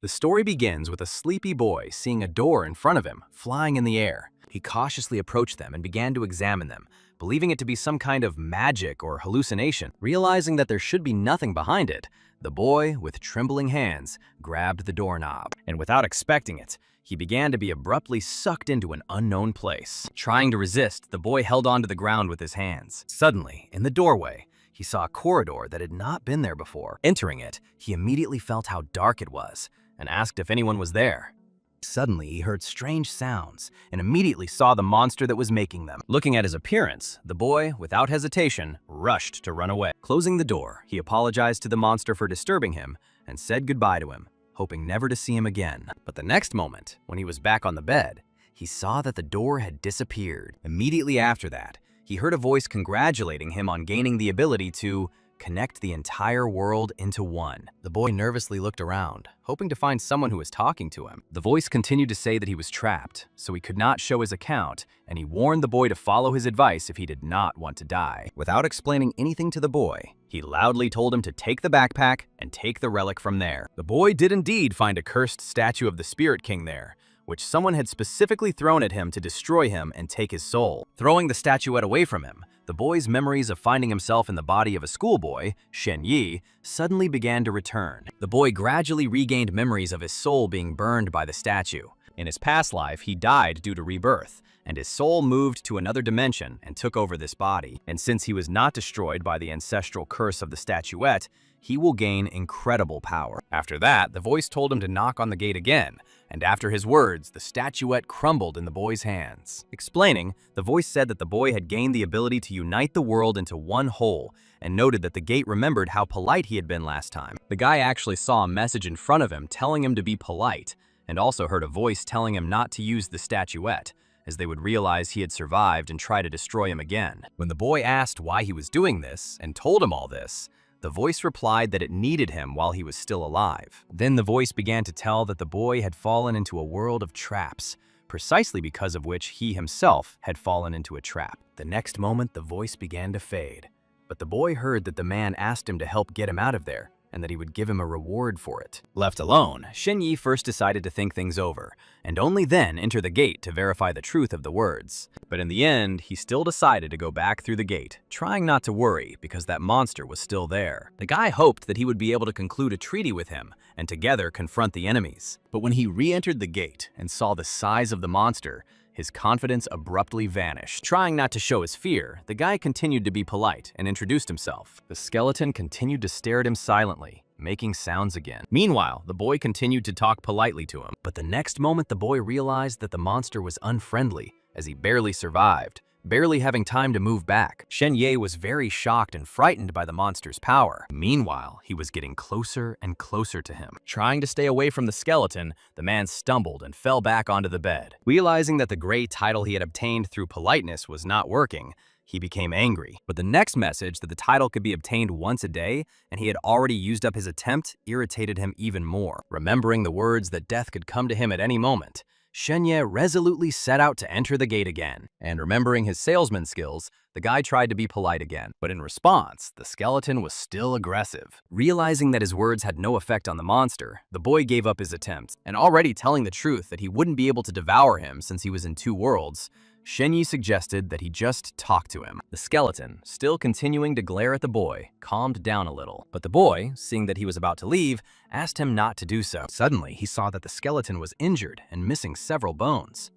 The story begins with a sleepy boy seeing a door in front of him, flying in the air. He cautiously approached them and began to examine them, believing it to be some kind of magic or hallucination. Realizing that there should be nothing behind it, the boy, with trembling hands, grabbed the doorknob, and without expecting it, he began to be abruptly sucked into an unknown place. Trying to resist, the boy held onto the ground with his hands. Suddenly, in the doorway, he saw a corridor that had not been there before. Entering it, he immediately felt how dark it was, and asked if anyone was there. Suddenly, he heard strange sounds and immediately saw the monster that was making them. Looking at his appearance, the boy, without hesitation, rushed to run away. Closing the door, he apologized to the monster for disturbing him and said goodbye to him, hoping never to see him again. But the next moment, when he was back on the bed, he saw that the door had disappeared. Immediately after that, he heard a voice congratulating him on gaining the ability to connect the entire world into one. The boy nervously looked around, hoping to find someone who was talking to him. The voice continued to say that he was trapped, so he could not show his account, and he warned the boy to follow his advice if he did not want to die. Without explaining anything to the boy, he loudly told him to take the backpack and take the relic from there. The boy did indeed find a cursed statue of the Spirit King there, which someone had specifically thrown at him to destroy him and take his soul. Throwing the statuette away from him, the boy's memories of finding himself in the body of a schoolboy, Shen Ye, suddenly began to return. The boy gradually regained memories of his soul being burned by the statue. In his past life, he died due to rebirth, and his soul moved to another dimension and took over this body. And since he was not destroyed by the ancestral curse of the statuette, he will gain incredible power. After that, the voice told him to knock on the gate again, and after his words, the statuette crumbled in the boy's hands. Explaining, the voice said that the boy had gained the ability to unite the world into one whole, and noted that the gate remembered how polite he had been last time. The guy actually saw a message in front of him telling him to be polite, and also heard a voice telling him not to use the statuette, as they would realize he had survived and try to destroy him again. When the boy asked why he was doing this and told him all this, the voice replied that it needed him while he was still alive. Then the voice began to tell that the boy had fallen into a world of traps, precisely because of which he himself had fallen into a trap. The next moment, the voice began to fade, but the boy heard that the man asked him to help get him out of there, and that he would give him a reward for it. Left alone, Shen Ye first decided to think things over, and only then enter the gate to verify the truth of the words. But in the end, he still decided to go back through the gate, trying not to worry because that monster was still there. The guy hoped that he would be able to conclude a treaty with him and together confront the enemies. But when he re-entered the gate and saw the size of the monster, his confidence abruptly vanished. Trying not to show his fear, the guy continued to be polite and introduced himself. The skeleton continued to stare at him silently, making sounds again. Meanwhile, the boy continued to talk politely to him. But the next moment, the boy realized that the monster was unfriendly, as he barely survived, barely having time to move back. Shen Ye was very shocked and frightened by the monster's power. Meanwhile, he was getting closer and closer to him. Trying to stay away from the skeleton, the man stumbled and fell back onto the bed. Realizing that the gray title he had obtained through politeness was not working, he became angry. But the next message that the title could be obtained once a day, and he had already used up his attempt, irritated him even more. Remembering the words that death could come to him at any moment, Shen Ye resolutely set out to enter the gate again, and remembering his salesman skills, the guy tried to be polite again. But in response, the skeleton was still aggressive. Realizing that his words had no effect on the monster, the boy gave up his attempts, and already telling the truth that he wouldn't be able to devour him since he was in two worlds, Shen Ye suggested that he just talk to him. The skeleton, still continuing to glare at the boy, calmed down a little. But the boy, seeing that he was about to leave, asked him not to do so. Suddenly, he saw that the skeleton was injured and missing several bones.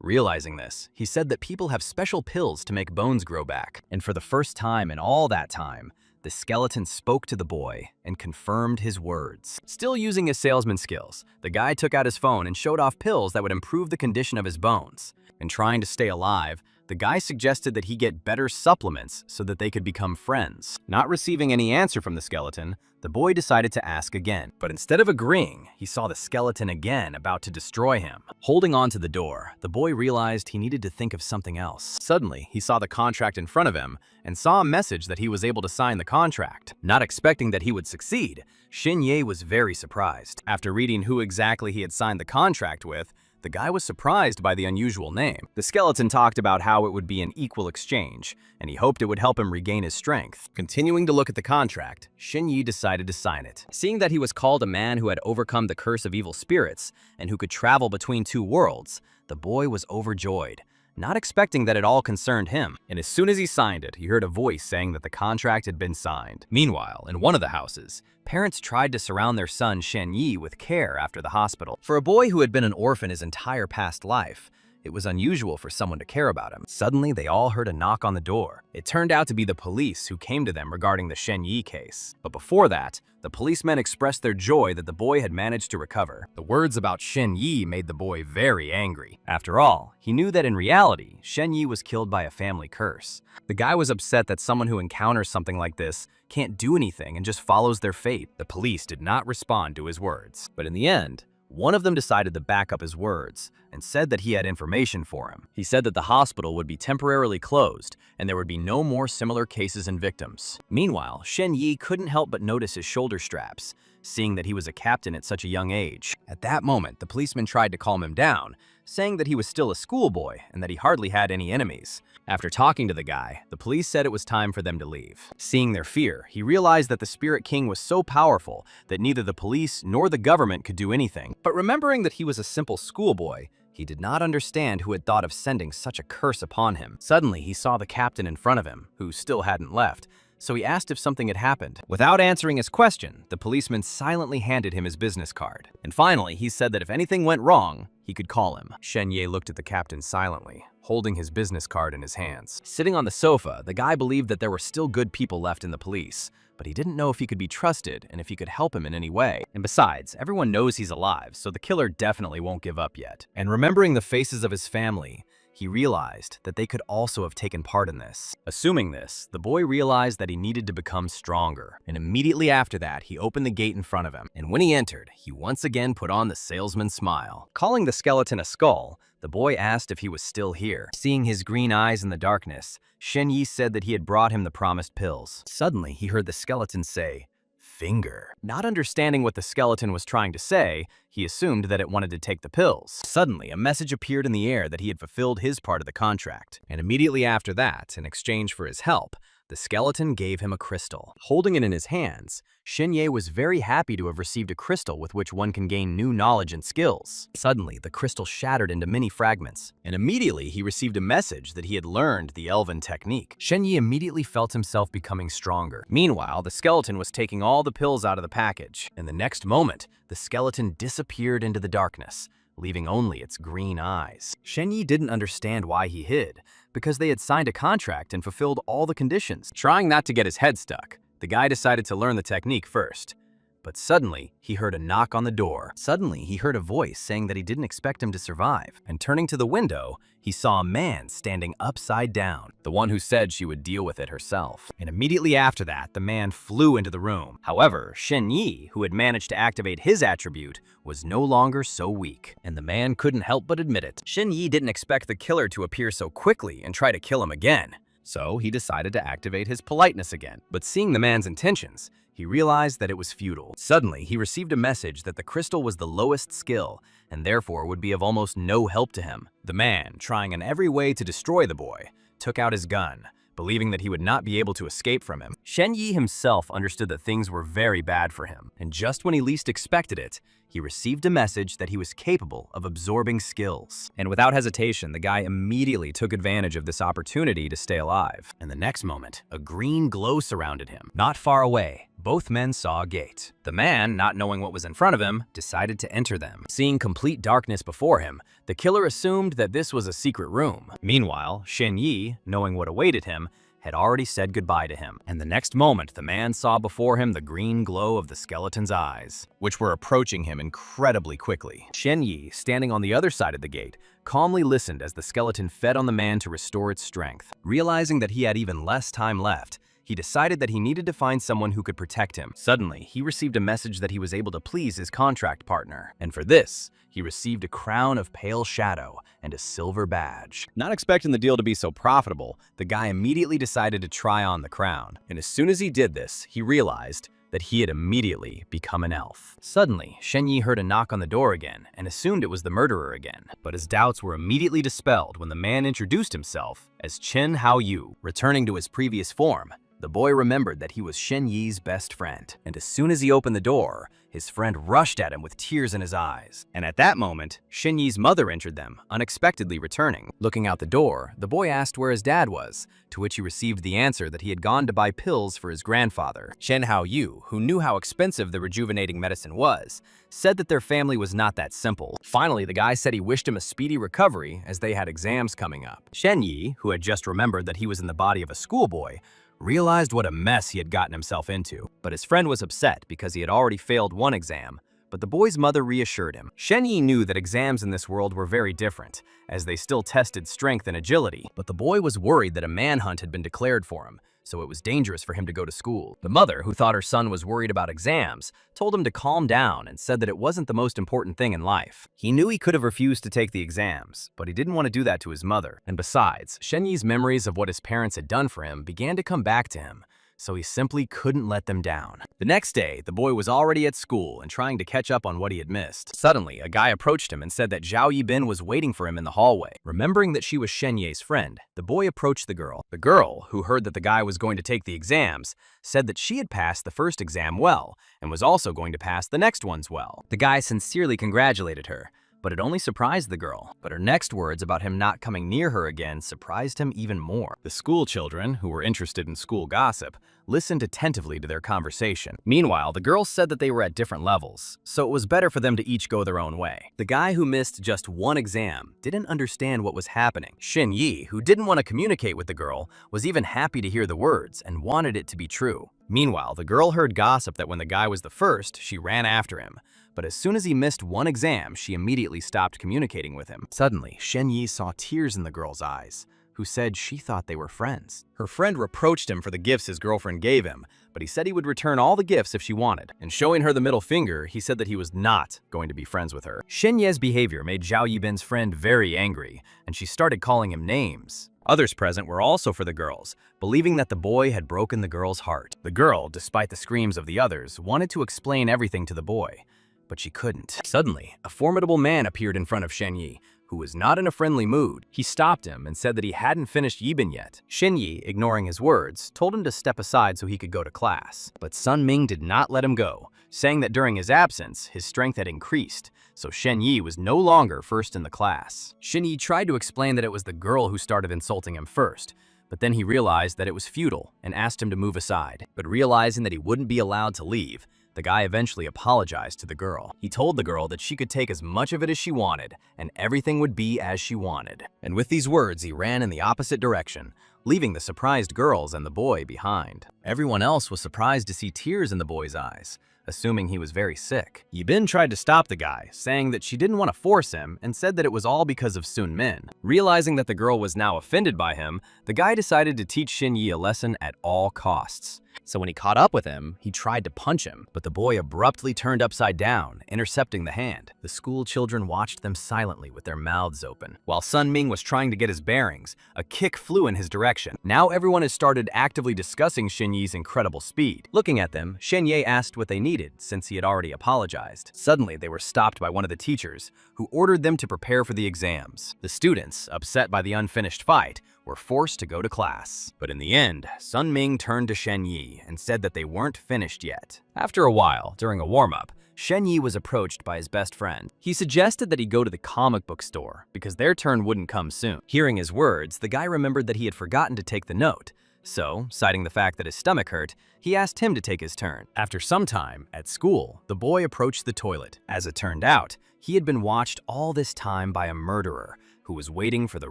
Realizing this, he said that people have special pills to make bones grow back. And for the first time in all that time, the skeleton spoke to the boy and confirmed his words. Still using his salesman skills, the guy took out his phone and showed off pills that would improve the condition of his bones. And trying to stay alive, the guy suggested that he get better supplements so that they could become friends. Not receiving any answer from the skeleton, the boy decided to ask again. But instead of agreeing, he saw the skeleton again about to destroy him. Holding on to the door, the boy realized he needed to think of something else. Suddenly, he saw the contract in front of him and saw a message that he was able to sign the contract. Not expecting that he would succeed, Shen Ye was very surprised. After reading who exactly he had signed the contract with, The guy was surprised by the unusual name. The skeleton talked about how it would be an equal exchange, and he hoped it would help him regain his strength. Continuing to look at the contract, Shen Ye decided to sign it. Seeing that he was called a man who had overcome the curse of evil spirits and who could travel between two worlds, the boy was overjoyed, not expecting that it all concerned him. And as soon as he signed it, he heard a voice saying that the contract had been signed. Meanwhile, in one of the houses, parents tried to surround their son Shen Ye with care after the hospital. For a boy who had been an orphan his entire past life, it was unusual for someone to care about him. Suddenly, they all heard a knock on the door. It turned out to be the police who came to them regarding the Shen Ye case. But before that, the policemen expressed their joy that the boy had managed to recover. The words about Shen Ye made the boy very angry. After all, he knew that in reality, Shen Ye was killed by a family curse. The guy was upset that someone who encounters something like this can't do anything and just follows their fate. The police did not respond to his words. But in the end, one of them decided to back up his words and said that he had information for him. He said that the hospital would be temporarily closed and there would be no more similar cases and victims. Meanwhile, Shen Ye couldn't help but notice his shoulder straps, seeing that he was a captain at such a young age. At that moment, the policeman tried to calm him down, saying that he was still a schoolboy and that he hardly had any enemies. After talking to the guy, the police said it was time for them to leave. Seeing their fear, he realized that the Spirit King was so powerful that neither the police nor the government could do anything. But remembering that he was a simple schoolboy, he did not understand who had thought of sending such a curse upon him. Suddenly, he saw the captain in front of him, who still hadn't left, so he asked if something had happened. Without answering his question, the policeman silently handed him his business card. And finally, he said that if anything went wrong, he could call him. Shen Ye looked at the captain silently, holding his business card in his hands. Sitting on the sofa, the guy believed that there were still good people left in the police, but he didn't know if he could be trusted and if he could help him in any way. And besides, everyone knows he's alive, so the killer definitely won't give up yet. And remembering the faces of his family, he realized that they could also have taken part in this. Assuming this, the boy realized that he needed to become stronger, and immediately after that, he opened the gate in front of him. And when he entered, he once again put on the salesman's smile. Calling the skeleton a skull, the boy asked if he was still here. Seeing his green eyes in the darkness, Shen Ye said that he had brought him the promised pills. Suddenly, he heard the skeleton say, "Finger." Not understanding what the skeleton was trying to say, he assumed that it wanted to take the pills. Suddenly, a message appeared in the air that he had fulfilled his part of the contract. And immediately after that, in exchange for his help, the skeleton gave him a crystal. Holding it in his hands, Shen Ye was very happy to have received a crystal with which one can gain new knowledge and skills. Suddenly, the crystal shattered into many fragments, and immediately he received a message that he had learned the elven technique. Shen Ye immediately felt himself becoming stronger. Meanwhile, the skeleton was taking all the pills out of the package, and the next moment, the skeleton disappeared into the darkness, leaving only its green eyes. Shen Ye didn't understand why he hid, because they had signed a contract and fulfilled all the conditions. Trying not to get his head stuck, the guy decided to learn the technique first. But suddenly, he heard a knock on the door. Suddenly, he heard a voice saying that he didn't expect him to survive. And turning to the window, he saw a man standing upside down, the one who said she would deal with it herself. And immediately after that, the man flew into the room. However, Shen Ye, who had managed to activate his attribute, was no longer so weak, and the man couldn't help but admit it. Shen Ye didn't expect the killer to appear so quickly and try to kill him again. So he decided to activate his politeness again. But seeing the man's intentions, he realized that it was futile. Suddenly, he received a message that the crystal was the lowest skill and therefore would be of almost no help to him. The man, trying in every way to destroy the boy, took out his gun, believing that he would not be able to escape from him. Shen Ye himself understood that things were very bad for him, and just when he least expected it, he received a message that he was capable of absorbing skills. And without hesitation, the guy immediately took advantage of this opportunity to stay alive. And the next moment, a green glow surrounded him. Not far away, both men saw a gate. The man, not knowing what was in front of him, decided to enter them. Seeing complete darkness before him, the killer assumed that this was a secret room. Meanwhile, Shen Ye, knowing what awaited him, had already said goodbye to him. And the next moment, the man saw before him the green glow of the skeleton's eyes, which were approaching him incredibly quickly. Shen Ye, standing on the other side of the gate, calmly listened as the skeleton fed on the man to restore its strength. Realizing that he had even less time left, he decided that he needed to find someone who could protect him. Suddenly, he received a message that he was able to please his contract partner. And for this, he received a crown of pale shadow and a silver badge. Not expecting the deal to be so profitable, the guy immediately decided to try on the crown. And as soon as he did this, he realized that he had immediately become an elf. Suddenly, Shen Ye heard a knock on the door again and assumed it was the murderer again. But his doubts were immediately dispelled when the man introduced himself as Chen Haoyu. Returning to his previous form, the boy remembered that he was Shen Ye's best friend, and as soon as he opened the door, his friend rushed at him with tears in his eyes. And at that moment, Shen Ye's mother entered them, unexpectedly returning. Looking out the door, the boy asked where his dad was, to which he received the answer that he had gone to buy pills for his grandfather. Shen Haoyu, who knew how expensive the rejuvenating medicine was, said that their family was not that simple. Finally, the guy said he wished him a speedy recovery as they had exams coming up. Shen Ye, who had just remembered that he was in the body of a schoolboy, realized what a mess he had gotten himself into. But his friend was upset because he had already failed one exam, but the boy's mother reassured him. Shen Ye knew that exams in this world were very different, as they still tested strength and agility, but the boy was worried that a manhunt had been declared for him, so it was dangerous for him to go to school. The mother, who thought her son was worried about exams, told him to calm down and said that it wasn't the most important thing in life. He knew he could have refused to take the exams, but he didn't want to do that to his mother. And besides, Shen Ye's memories of what his parents had done for him began to come back to him, so he simply couldn't let them down. The next day, the boy was already at school and trying to catch up on what he had missed. Suddenly, a guy approached him and said that Zhao Yibin was waiting for him in the hallway. Remembering that she was Shen Ye's friend, the boy approached the girl. The girl, who heard that the guy was going to take the exams, said that she had passed the first exam well and was also going to pass the next ones well. The guy sincerely congratulated her, but it only surprised the girl. But her next words about him not coming near her again surprised him even more. The school children, who were interested in school gossip, listened attentively to their conversation. Meanwhile, the girls said that they were at different levels, so it was better for them to each go their own way. The guy who missed just one exam didn't understand what was happening. Shen Ye, who didn't want to communicate with the girl, was even happy to hear the words and wanted it to be true. Meanwhile, the girl heard gossip that when the guy was the first, she ran after him. But as soon as he missed one exam, she immediately stopped communicating with him. Suddenly, Shen Ye saw tears in the girl's eyes, who said she thought they were friends. Her friend reproached him for the gifts his girlfriend gave him, but he said he would return all the gifts if she wanted. And showing her the middle finger, he said that he was not going to be friends with her. Shen Ye's behavior made Zhao Yibin's friend very angry, and she started calling him names. Others present were also for the girls, believing that the boy had broken the girl's heart. The girl, despite the screams of the others, wanted to explain everything to the boy, but she couldn't. Suddenly, a formidable man appeared in front of Shen Ye, who was not in a friendly mood. He stopped him and said that he hadn't finished Yibin yet. Shen Ye, ignoring his words, told him to step aside so he could go to class. But Sun Ming did not let him go, saying that during his absence, his strength had increased, so Shen Ye was no longer first in the class. Shen Ye tried to explain that it was the girl who started insulting him first, but then he realized that it was futile and asked him to move aside. But realizing that he wouldn't be allowed to leave, the guy eventually apologized to the girl. He told the girl that she could take as much of it as she wanted, and everything would be as she wanted. And with these words, he ran in the opposite direction, leaving the surprised girls and the boy behind. Everyone else was surprised to see tears in the boy's eyes, assuming he was very sick. Yibin tried to stop the guy, saying that she didn't want to force him and said that it was all because of Sun Min. Realizing that the girl was now offended by him, the guy decided to teach Shen Ye a lesson at all costs. So when he caught up with him, he tried to punch him, but the boy abruptly turned upside down, intercepting the hand. The school children watched them silently with their mouths open. While Sun Ming was trying to get his bearings, a kick flew in his direction. Now everyone has started actively discussing Shen Ye's incredible speed. Looking at them, Shen Ye asked what they needed, since he had already apologized. Suddenly, they were stopped by one of the teachers, who ordered them to prepare for the exams. The students, upset by the unfinished fight, were forced to go to class. But in the end, Sun Ming turned to Shen Ye and said that they weren't finished yet. After a while, during a warm-up, Shen Ye was approached by his best friend. He suggested that he go to the comic book store because their turn wouldn't come soon. Hearing his words, the guy remembered that he had forgotten to take the note. So, citing the fact that his stomach hurt, he asked him to take his turn. After some time, at school, the boy approached the toilet. As it turned out, he had been watched all this time by a murderer who was waiting for the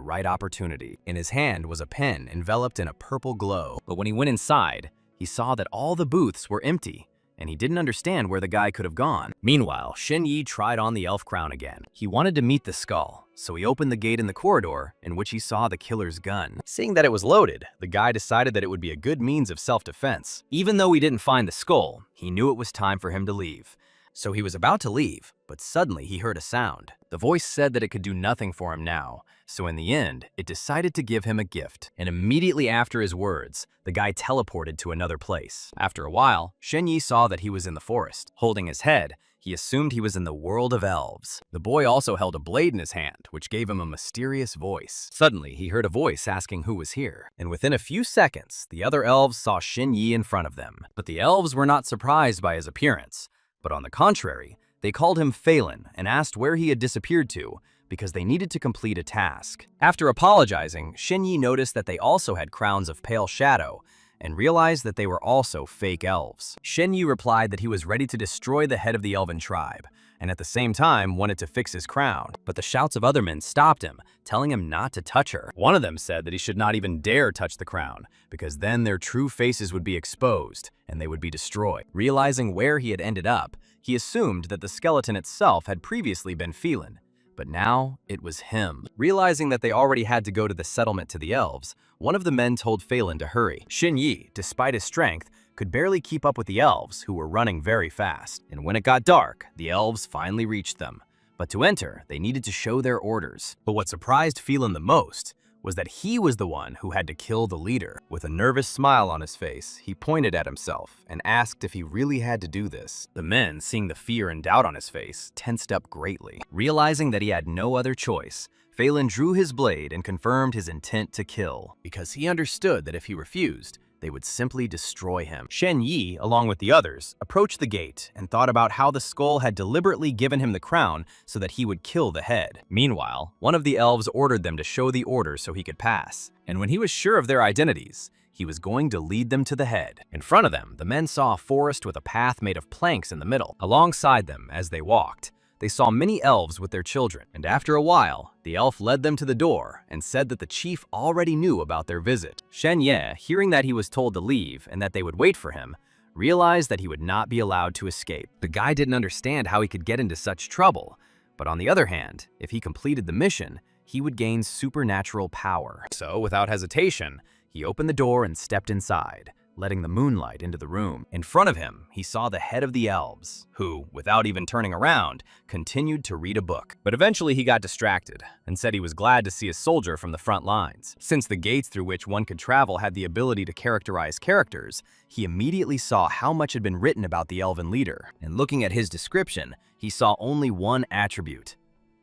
right opportunity. In his hand was a pen enveloped in a purple glow. But when he went inside, he saw that all the booths were empty, and he didn't understand where the guy could have gone. Meanwhile, Shen Ye tried on the elf crown again. He wanted to meet the skull, so he opened the gate in the corridor in which he saw the killer's gun. Seeing that it was loaded, the guy decided that it would be a good means of self-defense. Even though he didn't find the skull, he knew it was time for him to leave. So he was about to leave, but suddenly he heard a sound. The voice said that it could do nothing for him now, so in the end, it decided to give him a gift. And immediately after his words, the guy teleported to another place. After a while, Shen Ye saw that he was in the forest. Holding his head, he assumed he was in the world of elves. The boy also held a blade in his hand, which gave him a mysterious voice. Suddenly, he heard a voice asking who was here, and within a few seconds, the other elves saw Shen Ye in front of them. But the elves were not surprised by his appearance, but on the contrary, they called him Phelan and asked where he had disappeared to, because they needed to complete a task. After apologizing, Shen Ye noticed that they also had crowns of pale shadow, and realized that they were also fake elves. Shen Ye replied that he was ready to destroy the head of the elven tribe, and at the same time wanted to fix his crown. But the shouts of other men stopped him, telling him not to touch her. One of them said that he should not even dare touch the crown, because then their true faces would be exposed, and they would be destroyed. Realizing where he had ended up, he assumed that the skeleton itself had previously been Phelan, but now it was him. Realizing that they already had to go to the settlement to the elves, one of the men told Phelan to hurry. Shen Ye, despite his strength, could barely keep up with the elves, who were running very fast. And when it got dark, the elves finally reached them. But to enter, they needed to show their orders. But what surprised Phelan the most was that he was the one who had to kill the leader. With a nervous smile on his face, he pointed at himself and asked if he really had to do this. The men, seeing the fear and doubt on his face, tensed up greatly. Realizing that he had no other choice, Phelan drew his blade and confirmed his intent to kill, because he understood that if he refused, they would simply destroy him. Shen Ye, along with the others, approached the gate and thought about how the skull had deliberately given him the crown so that he would kill the head. Meanwhile, one of the elves ordered them to show the order so he could pass, and when he was sure of their identities, he was going to lead them to the head. In front of them, the men saw a forest with a path made of planks in the middle. Alongside them, as they walked, they saw many elves with their children, and after a while, the elf led them to the door and said that the chief already knew about their visit. Shen Ye, hearing that he was told to leave and that they would wait for him, realized that he would not be allowed to escape. The guy didn't understand how he could get into such trouble, but on the other hand, if he completed the mission, he would gain supernatural power. So, without hesitation, he opened the door and stepped inside, letting the moonlight into the room. In front of him, he saw the head of the elves, who, without even turning around, continued to read a book. But eventually he got distracted and said he was glad to see a soldier from the front lines. Since the gates through which one could travel had the ability to characterize characters, he immediately saw how much had been written about the elven leader. And looking at his description, he saw only one attribute: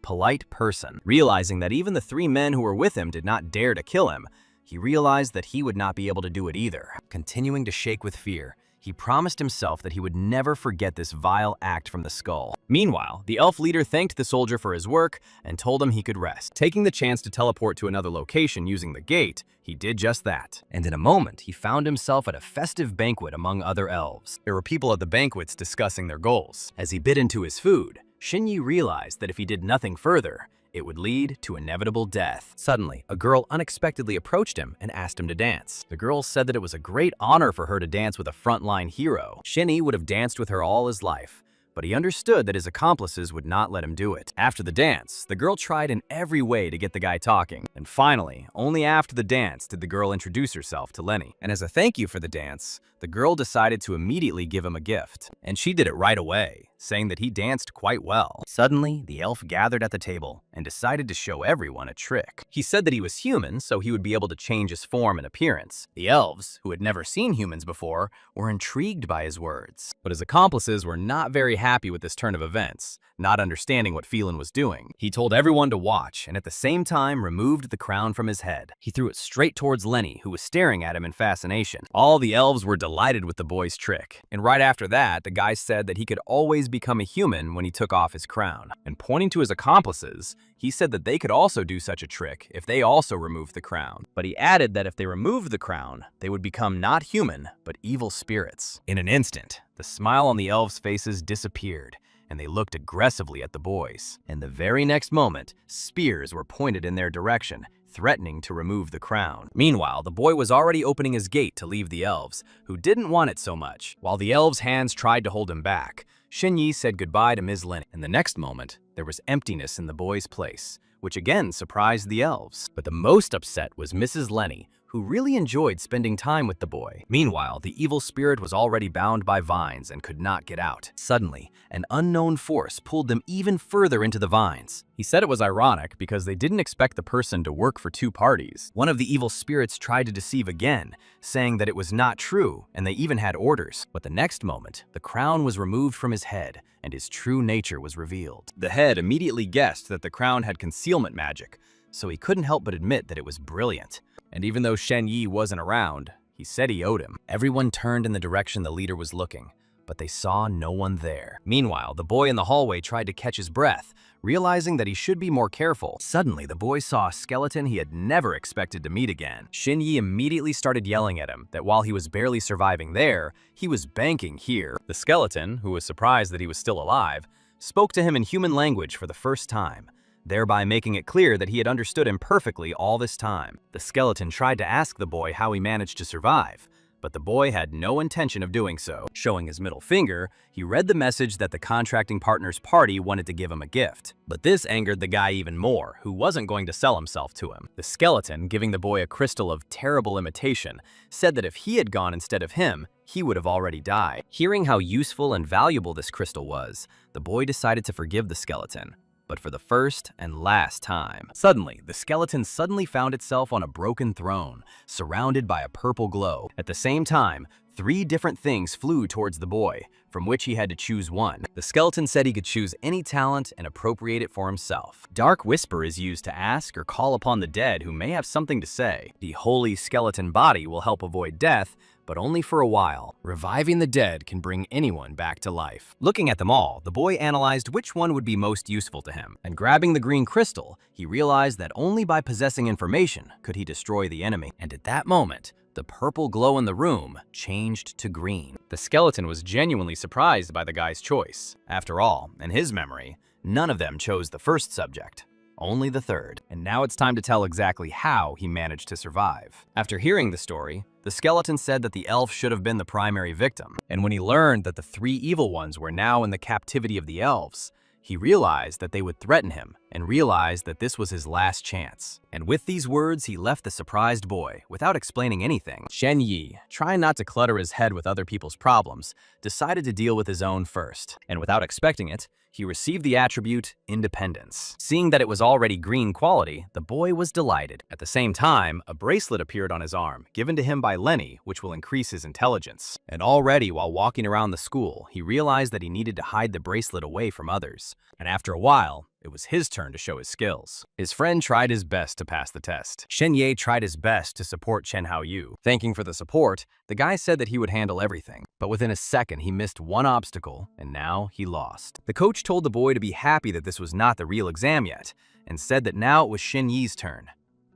polite person. Realizing that even the 3 men who were with him did not dare to kill him, he realized that he would not be able to do it either. Continuing to shake with fear, he promised himself that he would never forget this vile act from the skull. Meanwhile, the elf leader thanked the soldier for his work and told him he could rest. Taking the chance to teleport to another location using the gate, he did just that. And in a moment, he found himself at a festive banquet among other elves. There were people at the banquets discussing their goals. As he bit into his food, Shen Ye realized that if he did nothing further, it would lead to inevitable death. Suddenly, a girl unexpectedly approached him and asked him to dance. The girl said that it was a great honor for her to dance with a frontline hero. Shen Ye would have danced with her all his life, but he understood that his accomplices would not let him do it. After the dance, the girl tried in every way to get the guy talking. And finally, only after the dance did the girl introduce herself to Lenny. And as a thank you for the dance, the girl decided to immediately give him a gift. And she did it right away, saying that he danced quite well. Suddenly, the elf gathered at the table and decided to show everyone a trick. He said that he was human, so he would be able to change his form and appearance. The elves, who had never seen humans before, were intrigued by his words. But his accomplices were not very happy with this turn of events, not understanding what Phelan was doing. He told everyone to watch and at the same time removed the crown from his head. He threw it straight towards Lenny, who was staring at him in fascination. All the elves were delighted with the boy's trick. And right after that, the guy said that he could always become a human when he took off his crown. And pointing to his accomplices, he said that they could also do such a trick if they also removed the crown. But he added that if they removed the crown, they would become not human, but evil spirits. In an instant, the smile on the elves' faces disappeared, and they looked aggressively at the boys. And the very next moment, spears were pointed in their direction, threatening to remove the crown. Meanwhile, the boy was already opening his gate to leave the elves, who didn't want it so much. While the elves' hands tried to hold him back, Shen Ye said goodbye to Ms. Lenny. And the next moment, there was emptiness in the boy's place, which again surprised the elves. But the most upset was Mrs. Lenny, who really enjoyed spending time with the boy. Meanwhile, the evil spirit was already bound by vines and could not get out. Suddenly, an unknown force pulled them even further into the vines. He said it was ironic because they didn't expect the person to work for two parties. One of the evil spirits tried to deceive again, saying that it was not true and they even had orders. But the next moment, the crown was removed from his head and his true nature was revealed. The head immediately guessed that the crown had concealment magic, so he couldn't help but admit that it was brilliant. And even though Shen Ye wasn't around, he said he owed him. Everyone turned in the direction the leader was looking, but they saw no one there. Meanwhile, the boy in the hallway tried to catch his breath, realizing that he should be more careful. Suddenly, the boy saw a skeleton he had never expected to meet again. Shen Ye immediately started yelling at him that while he was barely surviving there, he was banking here. The skeleton, who was surprised that he was still alive, spoke to him in human language for the first time, thereby making it clear that he had understood him perfectly all this time. The skeleton tried to ask the boy how he managed to survive, but the boy had no intention of doing so. Showing his middle finger, he read the message that the contracting partner's party wanted to give him a gift. But this angered the guy even more, who wasn't going to sell himself to him. The skeleton, giving the boy a crystal of terrible imitation, said that if he had gone instead of him, he would have already died. Hearing how useful and valuable this crystal was, the boy decided to forgive the skeleton, but for the first and last time. Suddenly, the skeleton found itself on a broken throne, surrounded by a purple glow. At the same time, 3 different things flew towards the boy, from which he had to choose one. The skeleton said he could choose any talent and appropriate it for himself. Dark Whisper is used to ask or call upon the dead who may have something to say. The holy skeleton body will help avoid death, but only for a while. Reviving the dead can bring anyone back to life. Looking at them all, the boy analyzed which one would be most useful to him, and grabbing the green crystal, he realized that only by possessing information could he destroy the enemy. And at that moment, the purple glow in the room changed to green. The skeleton was genuinely surprised by the guy's choice. After all, in his memory, none of them chose the first subject, only the third. And now it's time to tell exactly how he managed to survive. After hearing the story, the skeleton said that the elf should have been the primary victim. And when he learned that the 3 evil ones were now in the captivity of the elves, he realized that they would threaten him and realized that this was his last chance. And with these words, he left the surprised boy without explaining anything. Shen Ye, trying not to clutter his head with other people's problems, decided to deal with his own first. And without expecting it, he received the attribute Independence. Seeing that it was already green quality, the boy was delighted. At the same time, a bracelet appeared on his arm, given to him by Lenny, which will increase his intelligence. And already while walking around the school, he realized that he needed to hide the bracelet away from others. And after a while, it was his turn to show his skills. His friend tried his best to pass the test. Shen Ye tried his best to support Chen Haoyu. Thanking for the support, the guy said that he would handle everything. But within a second, he missed one obstacle, and now he lost. The coach told the boy to be happy that this was not the real exam yet, and said that now it was Shen Ye's turn.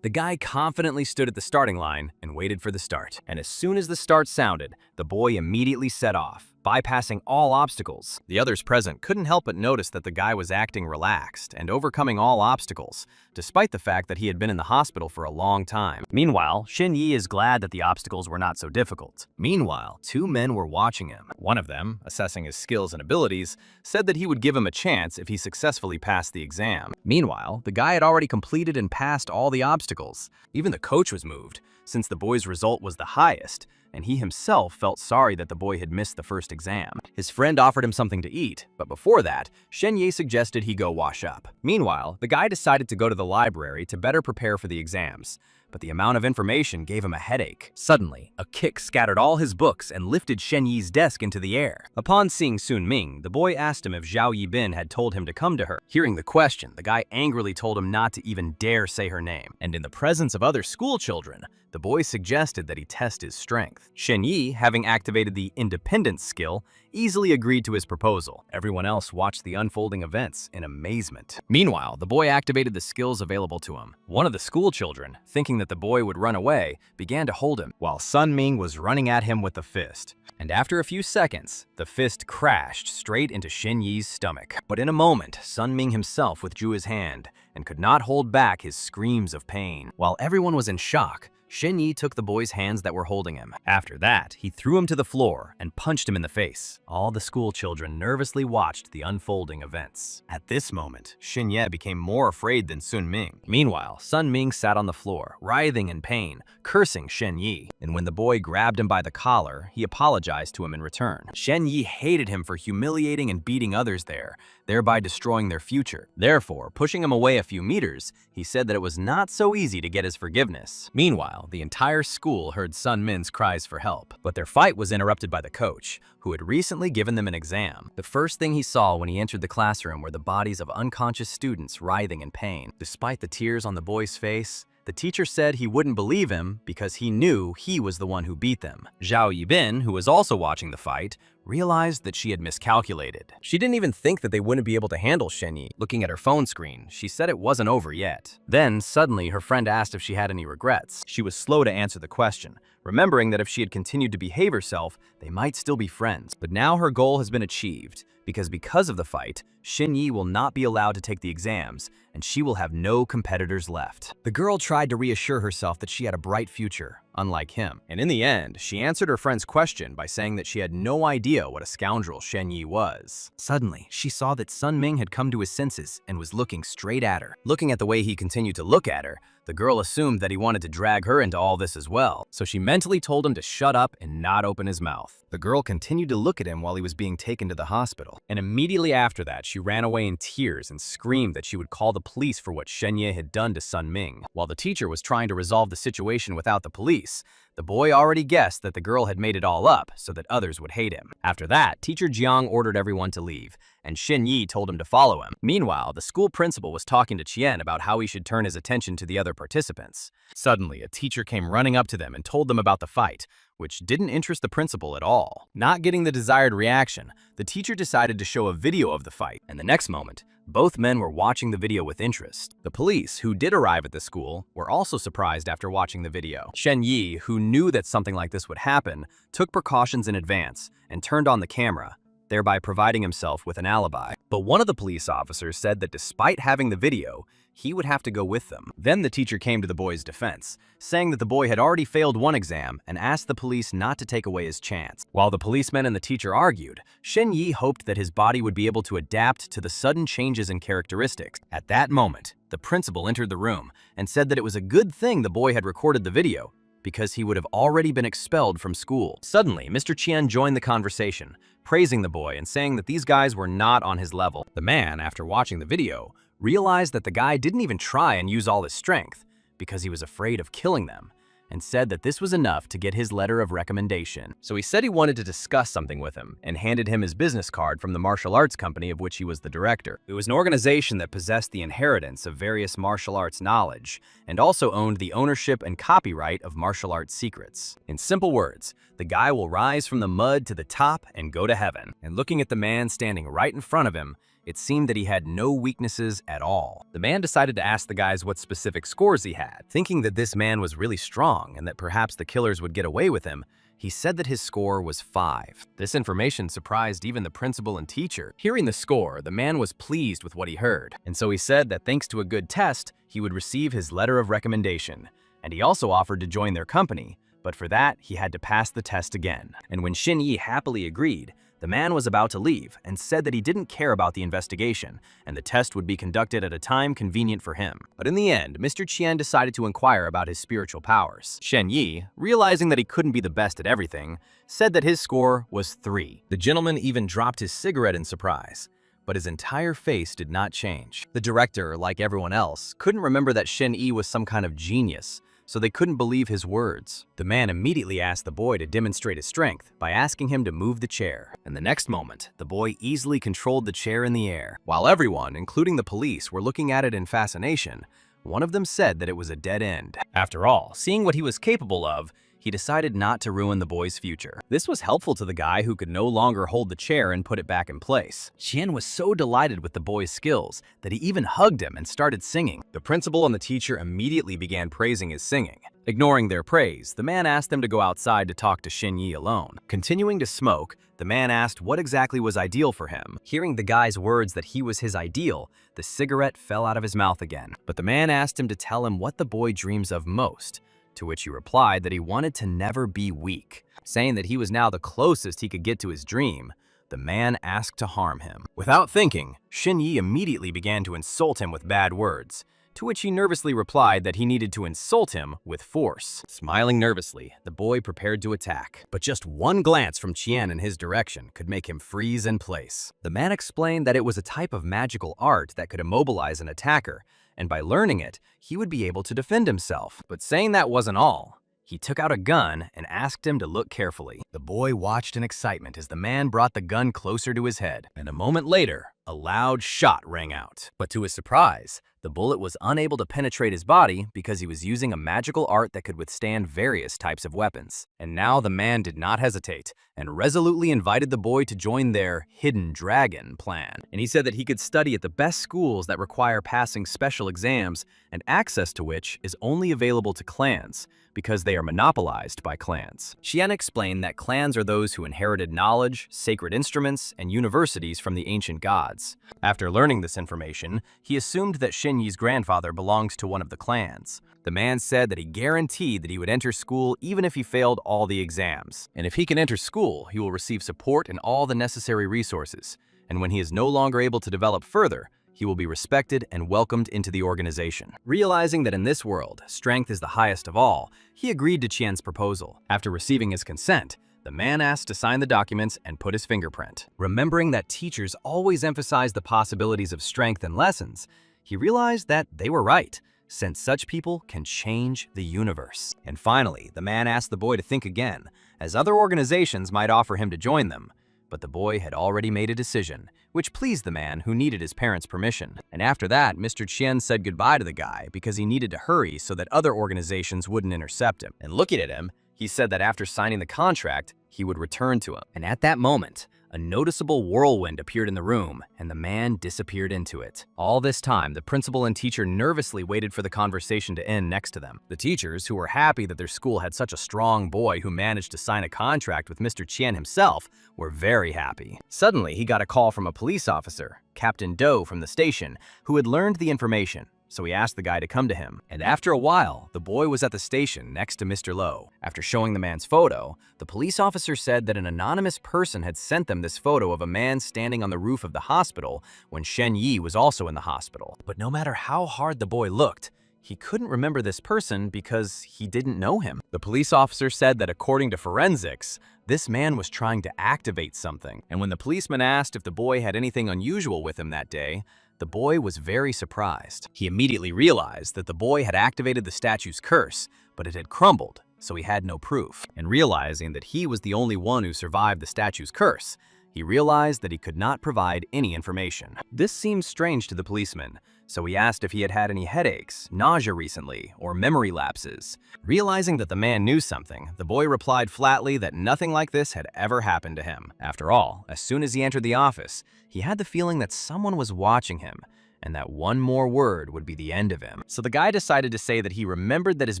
The guy confidently stood at the starting line and waited for the start. And as soon as the start sounded, the boy immediately set off, bypassing all obstacles. The others present couldn't help but notice that the guy was acting relaxed and overcoming all obstacles, despite the fact that he had been in the hospital for a long time. Meanwhile, Shen Ye is glad that the obstacles were not so difficult. Meanwhile, 2 men were watching him. One of them, assessing his skills and abilities, said that he would give him a chance if he successfully passed the exam. Meanwhile, the guy had already completed and passed all the obstacles. Even the coach was moved, since the boy's result was the highest, and he himself felt sorry that the boy had missed the first exam. His friend offered him something to eat, but before that, Shen Ye suggested he go wash up. Meanwhile, the guy decided to go to the library to better prepare for the exams, but the amount of information gave him a headache. Suddenly, a kick scattered all his books and lifted Shen Ye's desk into the air. Upon seeing Sun Ming, the boy asked him if Zhao Yibin had told him to come to her. Hearing the question, the guy angrily told him not to even dare say her name, and in the presence of other school children, the boy suggested that he test his strength. Shen Ye, having activated the Independence skill, easily agreed to his proposal. Everyone else watched the unfolding events in amazement. Meanwhile, the boy activated the skills available to him. One of the school children, thinking that the boy would run away, began to hold him, while Sun Ming was running at him with the fist. And after a few seconds, the fist crashed straight into Shen Ye's stomach. But in a moment, Sun Ming himself withdrew his hand and could not hold back his screams of pain. While everyone was in shock, Shen Ye took the boy's hands that were holding him. After that, he threw him to the floor and punched him in the face. All the school children nervously watched the unfolding events. At this moment, Shen Ye became more afraid than Sun Ming. Meanwhile, Sun Ming sat on the floor, writhing in pain, cursing Shen Ye. And when the boy grabbed him by the collar, he apologized to him in return. Shen Ye hated him for humiliating and beating others there, thereby destroying their future. Therefore, pushing him away a few meters, he said that it was not so easy to get his forgiveness. Meanwhile, the entire school heard Sun Min's cries for help, but their fight was interrupted by the coach, who had recently given them an exam. The first thing he saw when he entered the classroom were the bodies of unconscious students writhing in pain. Despite the tears on the boy's face, the teacher said he wouldn't believe him because he knew he was the one who beat them. Zhao Yibin, who was also watching the fight, realized that she had miscalculated. She didn't even think that they wouldn't be able to handle Shen Ye. Looking at her phone screen, she said it wasn't over yet. Then, suddenly, her friend asked if she had any regrets. She was slow to answer the question, remembering that if she had continued to behave herself, they might still be friends. But now her goal has been achieved, because of the fight, Shen Ye will not be allowed to take the exams, and she will have no competitors left. The girl tried to reassure herself that she had a bright future, unlike him. And in the end, she answered her friend's question by saying that she had no idea what a scoundrel Shen Ye was. Suddenly, she saw that Sun Ming had come to his senses and was looking straight at her. Looking at the way he continued to look at her, the girl assumed that he wanted to drag her into all this as well, so she mentally told him to shut up and not open his mouth. The girl continued to look at him while he was being taken to the hospital, and immediately after that, she ran away in tears and screamed that she would call the police for what Shen Ye had done to Sun Ming. While the teacher was trying to resolve the situation without the police, the boy already guessed that the girl had made it all up so that others would hate him. After that, Teacher Jiang ordered everyone to leave, and Shen Ye told him to follow him. Meanwhile, the school principal was talking to Qian about how he should turn his attention to the other participants. Suddenly, a teacher came running up to them and told them about the fight, which didn't interest the principal at all. Not getting the desired reaction, the teacher decided to show a video of the fight, and the next moment, both men were watching the video with interest. The police, who did arrive at the school, were also surprised after watching the video. Shen Ye, who knew that something like this would happen, took precautions in advance and turned on the camera, thereby providing himself with an alibi. But one of the police officers said that despite having the video, he would have to go with them. Then the teacher came to the boy's defense, saying that the boy had already failed one exam and asked the police not to take away his chance. While the policeman and the teacher argued, Shen Ye hoped that his body would be able to adapt to the sudden changes in characteristics. At that moment, the principal entered the room and said that it was a good thing the boy had recorded the video, because he would have already been expelled from school. Suddenly, Mr. Qian joined the conversation, praising the boy and saying that these guys were not on his level. The man, after watching the video, realized that the guy didn't even try and use all his strength because he was afraid of killing them, and said that this was enough to get his letter of recommendation. So he said he wanted to discuss something with him and handed him his business card from the martial arts company of which he was the director. It was an organization that possessed the inheritance of various martial arts knowledge and also owned the ownership and copyright of martial arts secrets. In simple words, the guy will rise from the mud to the top and go to heaven. And looking at the man standing right in front of him, it seemed that he had no weaknesses at all. The man decided to ask the guys what specific scores he had. Thinking that this man was really strong and that perhaps the killers would get away with him, he said that his score was 5. This information surprised even the principal and teacher. Hearing the score, the man was pleased with what he heard, and so he said that thanks to a good test, he would receive his letter of recommendation. And he also offered to join their company, but for that, he had to pass the test again. And when Shen Ye happily agreed, the man was about to leave and said that he didn't care about the investigation and the test would be conducted at a time convenient for him. But in the end, Mr. Qian decided to inquire about his spiritual powers. Shen Ye, realizing that he couldn't be the best at everything, said that his score was 3. The gentleman even dropped his cigarette in surprise, but his entire face did not change. The director, like everyone else, couldn't remember that Shen Ye was some kind of genius, so they couldn't believe his words. The man immediately asked the boy to demonstrate his strength by asking him to move the chair. And the next moment, the boy easily controlled the chair in the air. While everyone, including the police, were looking at it in fascination, one of them said that it was a dead end. After all, seeing what he was capable of, he decided not to ruin the boy's future. This was helpful to the guy who could no longer hold the chair and put it back in place. Qian was so delighted with the boy's skills that he even hugged him and started singing. The principal and the teacher immediately began praising his singing. Ignoring their praise, the man asked them to go outside to talk to Shen Ye alone. Continuing to smoke, the man asked what exactly was ideal for him. Hearing the guy's words that he was his ideal, the cigarette fell out of his mouth again. But the man asked him to tell him what the boy dreams of most, to which he replied that he wanted to never be weak. Saying that he was now the closest he could get to his dream, the man asked to harm him. Without thinking, Shen Ye immediately began to insult him with bad words, to which he nervously replied that he needed to insult him with force. Smiling nervously, the boy prepared to attack, but just one glance from Qian in his direction could make him freeze in place. The man explained that it was a type of magical art that could immobilize an attacker, and by learning it, he would be able to defend himself. But saying that wasn't all, he took out a gun and asked him to look carefully. The boy watched in excitement as the man brought the gun closer to his head, and a moment later, a loud shot rang out. But to his surprise, the bullet was unable to penetrate his body because he was using a magical art that could withstand various types of weapons. And now the man did not hesitate and resolutely invited the boy to join their hidden dragon plan. And he said that he could study at the best schools that require passing special exams and access to which is only available to clans because they are monopolized by clans. Qian explained that clans are those who inherited knowledge, sacred instruments, and universities from the ancient gods. After learning this information, he assumed that Shen Ye's grandfather belonged to one of the clans. The man said that he guaranteed that he would enter school even if he failed all the exams. And if he can enter school, he will receive support and all the necessary resources. And when he is no longer able to develop further, he will be respected and welcomed into the organization. Realizing that in this world, strength is the highest of all, he agreed to Qian's proposal. After receiving his consent, the man asked to sign the documents and put his fingerprint. Remembering that teachers always emphasize the possibilities of strength in lessons, he realized that they were right, since such people can change the universe. And finally, the man asked the boy to think again, as other organizations might offer him to join them. But the boy had already made a decision, which pleased the man who needed his parents' permission. And after that, Mr. Qian said goodbye to the guy because he needed to hurry so that other organizations wouldn't intercept him. And looking at him, he said that after signing the contract, he would return to him. And at that moment, a noticeable whirlwind appeared in the room, and the man disappeared into it. All this time, the principal and teacher nervously waited for the conversation to end next to them. The teachers, who were happy that their school had such a strong boy who managed to sign a contract with Mr. Qian himself, were very happy. Suddenly, he got a call from a police officer, Captain Doe from the station, who had learned the information. So he asked the guy to come to him. And after a while, the boy was at the station next to Mr. Lowe. After showing the man's photo, the police officer said that an anonymous person had sent them this photo of a man standing on the roof of the hospital when Shen Ye was also in the hospital. But no matter how hard the boy looked, he couldn't remember this person because he didn't know him. The police officer said that according to forensics, this man was trying to activate something. And when the policeman asked if the boy had anything unusual with him that day, the boy was very surprised. He immediately realized that the boy had activated the statue's curse, but it had crumbled, so he had no proof. And realizing that he was the only one who survived the statue's curse, he realized that he could not provide any information. This seemed strange to the policeman, so he asked if he had had any headaches, nausea recently, or memory lapses. Realizing that the man knew something, the boy replied flatly that nothing like this had ever happened to him. After all, as soon as he entered the office, he had the feeling that someone was watching him, and that one more word would be the end of him. So the guy decided to say that he remembered that his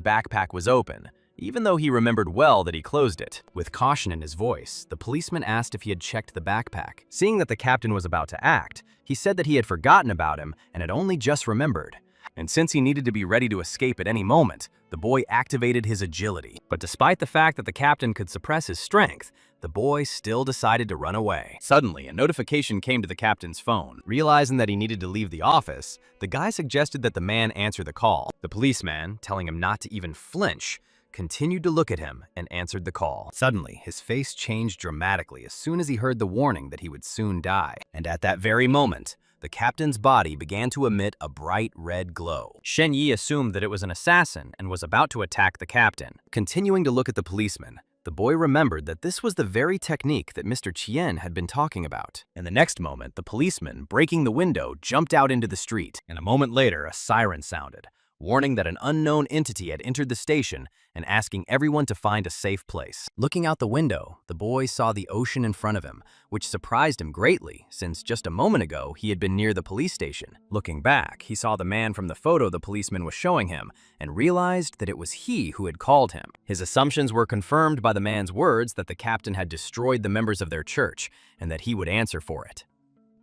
backpack was open, even though he remembered well that he closed it. With caution in his voice, the policeman asked if he had checked the backpack. Seeing that the captain was about to act, he said that he had forgotten about him and had only just remembered. And since he needed to be ready to escape at any moment, the boy activated his agility. But despite the fact that the captain could suppress his strength, the boy still decided to run away. Suddenly, a notification came to the captain's phone. Realizing that he needed to leave the office, the guy suggested that the man answer the call. The policeman, telling him not to even flinch, continued to look at him and answered the call. Suddenly, his face changed dramatically as soon as he heard the warning that he would soon die. And at that very moment, the captain's body began to emit a bright red glow. Shen Ye assumed that it was an assassin and was about to attack the captain. Continuing to look at the policeman, the boy remembered that this was the very technique that Mr. Qian had been talking about. In the next moment, the policeman, breaking the window, jumped out into the street. And a moment later, a siren sounded, warning that an unknown entity had entered the station and asking everyone to find a safe place. Looking out the window, the boy saw the ocean in front of him, which surprised him greatly since just a moment ago he had been near the police station. Looking back, he saw the man from the photo the policeman was showing him and realized that it was he who had called him. His assumptions were confirmed by the man's words that the captain had destroyed the members of their church and that he would answer for it.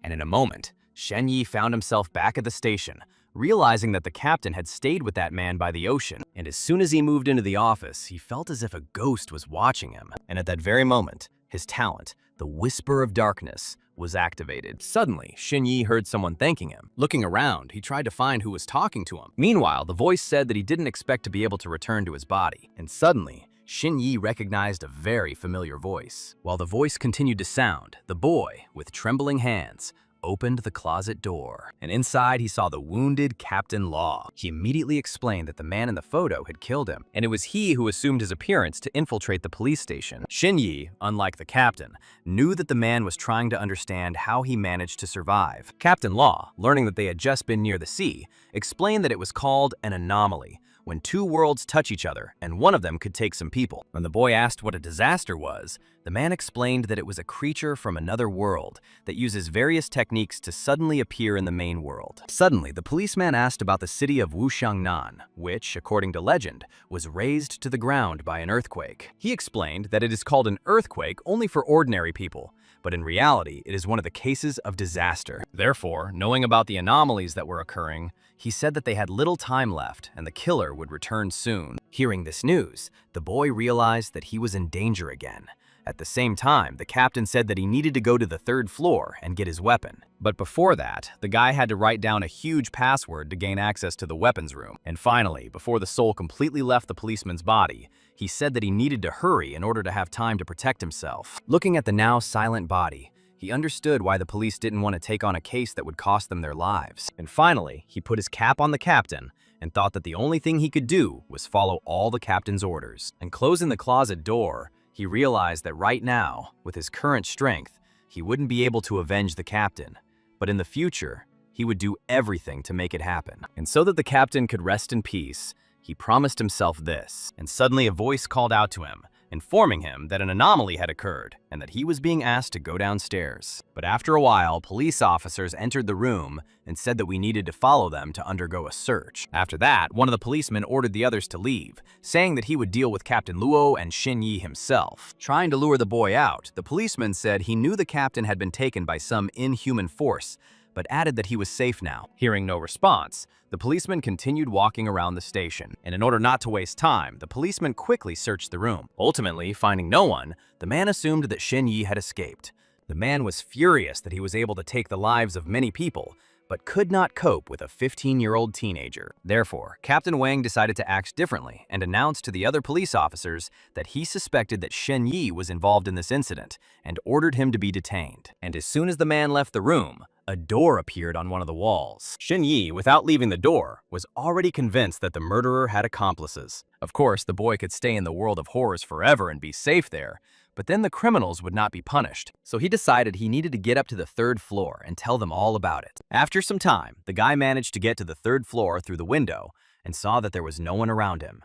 And in a moment, Shen Ye found himself back at the station, realizing that the captain had stayed with that man by the ocean. And as soon as he moved into the office, he felt as if a ghost was watching him. And at that very moment, his talent, the Whisper of Darkness, was activated. Suddenly, Shen Ye heard someone thanking him. Looking around, he tried to find who was talking to him. Meanwhile, the voice said that he didn't expect to be able to return to his body. And suddenly, Shen Ye recognized a very familiar voice. While the voice continued to sound, the boy, with trembling hands, opened the closet door, and inside he saw the wounded Captain Law. He immediately explained that the man in the photo had killed him, and it was he who assumed his appearance to infiltrate the police station. Shen Ye, unlike the captain, knew that the man was trying to understand how he managed to survive. Captain Law, learning that they had just been near the sea, explained that it was called an anomaly, when two worlds touch each other and one of them could take some people. When the boy asked what a disaster was, the man explained that it was a creature from another world that uses various techniques to suddenly appear in the main world. Suddenly, the policeman asked about the city of Wuxiangnan, which, according to legend, was razed to the ground by an earthquake. He explained that it is called an earthquake only for ordinary people, but in reality, it is one of the cases of disaster. Therefore, knowing about the anomalies that were occurring, he said that they had little time left and the killer would return soon. Hearing this news, the boy realized that he was in danger again. At the same time, the captain said that he needed to go to the 3rd floor and get his weapon. But before that, the guy had to write down a huge password to gain access to the weapons room. And finally, before the soul completely left the policeman's body, he said that he needed to hurry in order to have time to protect himself. Looking at the now silent body, he understood why the police didn't want to take on a case that would cost them their lives. And finally, he put his cap on the captain and thought that the only thing he could do was follow all the captain's orders. And closing the closet door, he realized that right now, with his current strength, he wouldn't be able to avenge the captain. But in the future, he would do everything to make it happen. And so that the captain could rest in peace, he promised himself this. And suddenly a voice called out to him, informing him that an anomaly had occurred and that he was being asked to go downstairs. But after a while, police officers entered the room and said that we needed to follow them to undergo a search. After that, one of the policemen ordered the others to leave, saying that he would deal with Captain Luo and Shen Ye himself. Trying to lure the boy out, the policeman said he knew the captain had been taken by some inhuman force, but added that he was safe now. Hearing no response, the policeman continued walking around the station, and in order not to waste time, the policeman quickly searched the room. Ultimately, finding no one, the man assumed that Shen Ye had escaped. The man was furious that he was able to take the lives of many people, but could not cope with a 15-year-old teenager. Therefore, Captain Wang decided to act differently and announced to the other police officers that he suspected that Shen Ye was involved in this incident and ordered him to be detained. And as soon as the man left the room, a door appeared on one of the walls. Shen Ye, without leaving the door, was already convinced that the murderer had accomplices. Of course, the boy could stay in the world of horrors forever and be safe there, but then the criminals would not be punished. So he decided he needed to get up to the 3rd floor and tell them all about it. After some time, the guy managed to get to the 3rd floor through the window and saw that there was no one around him.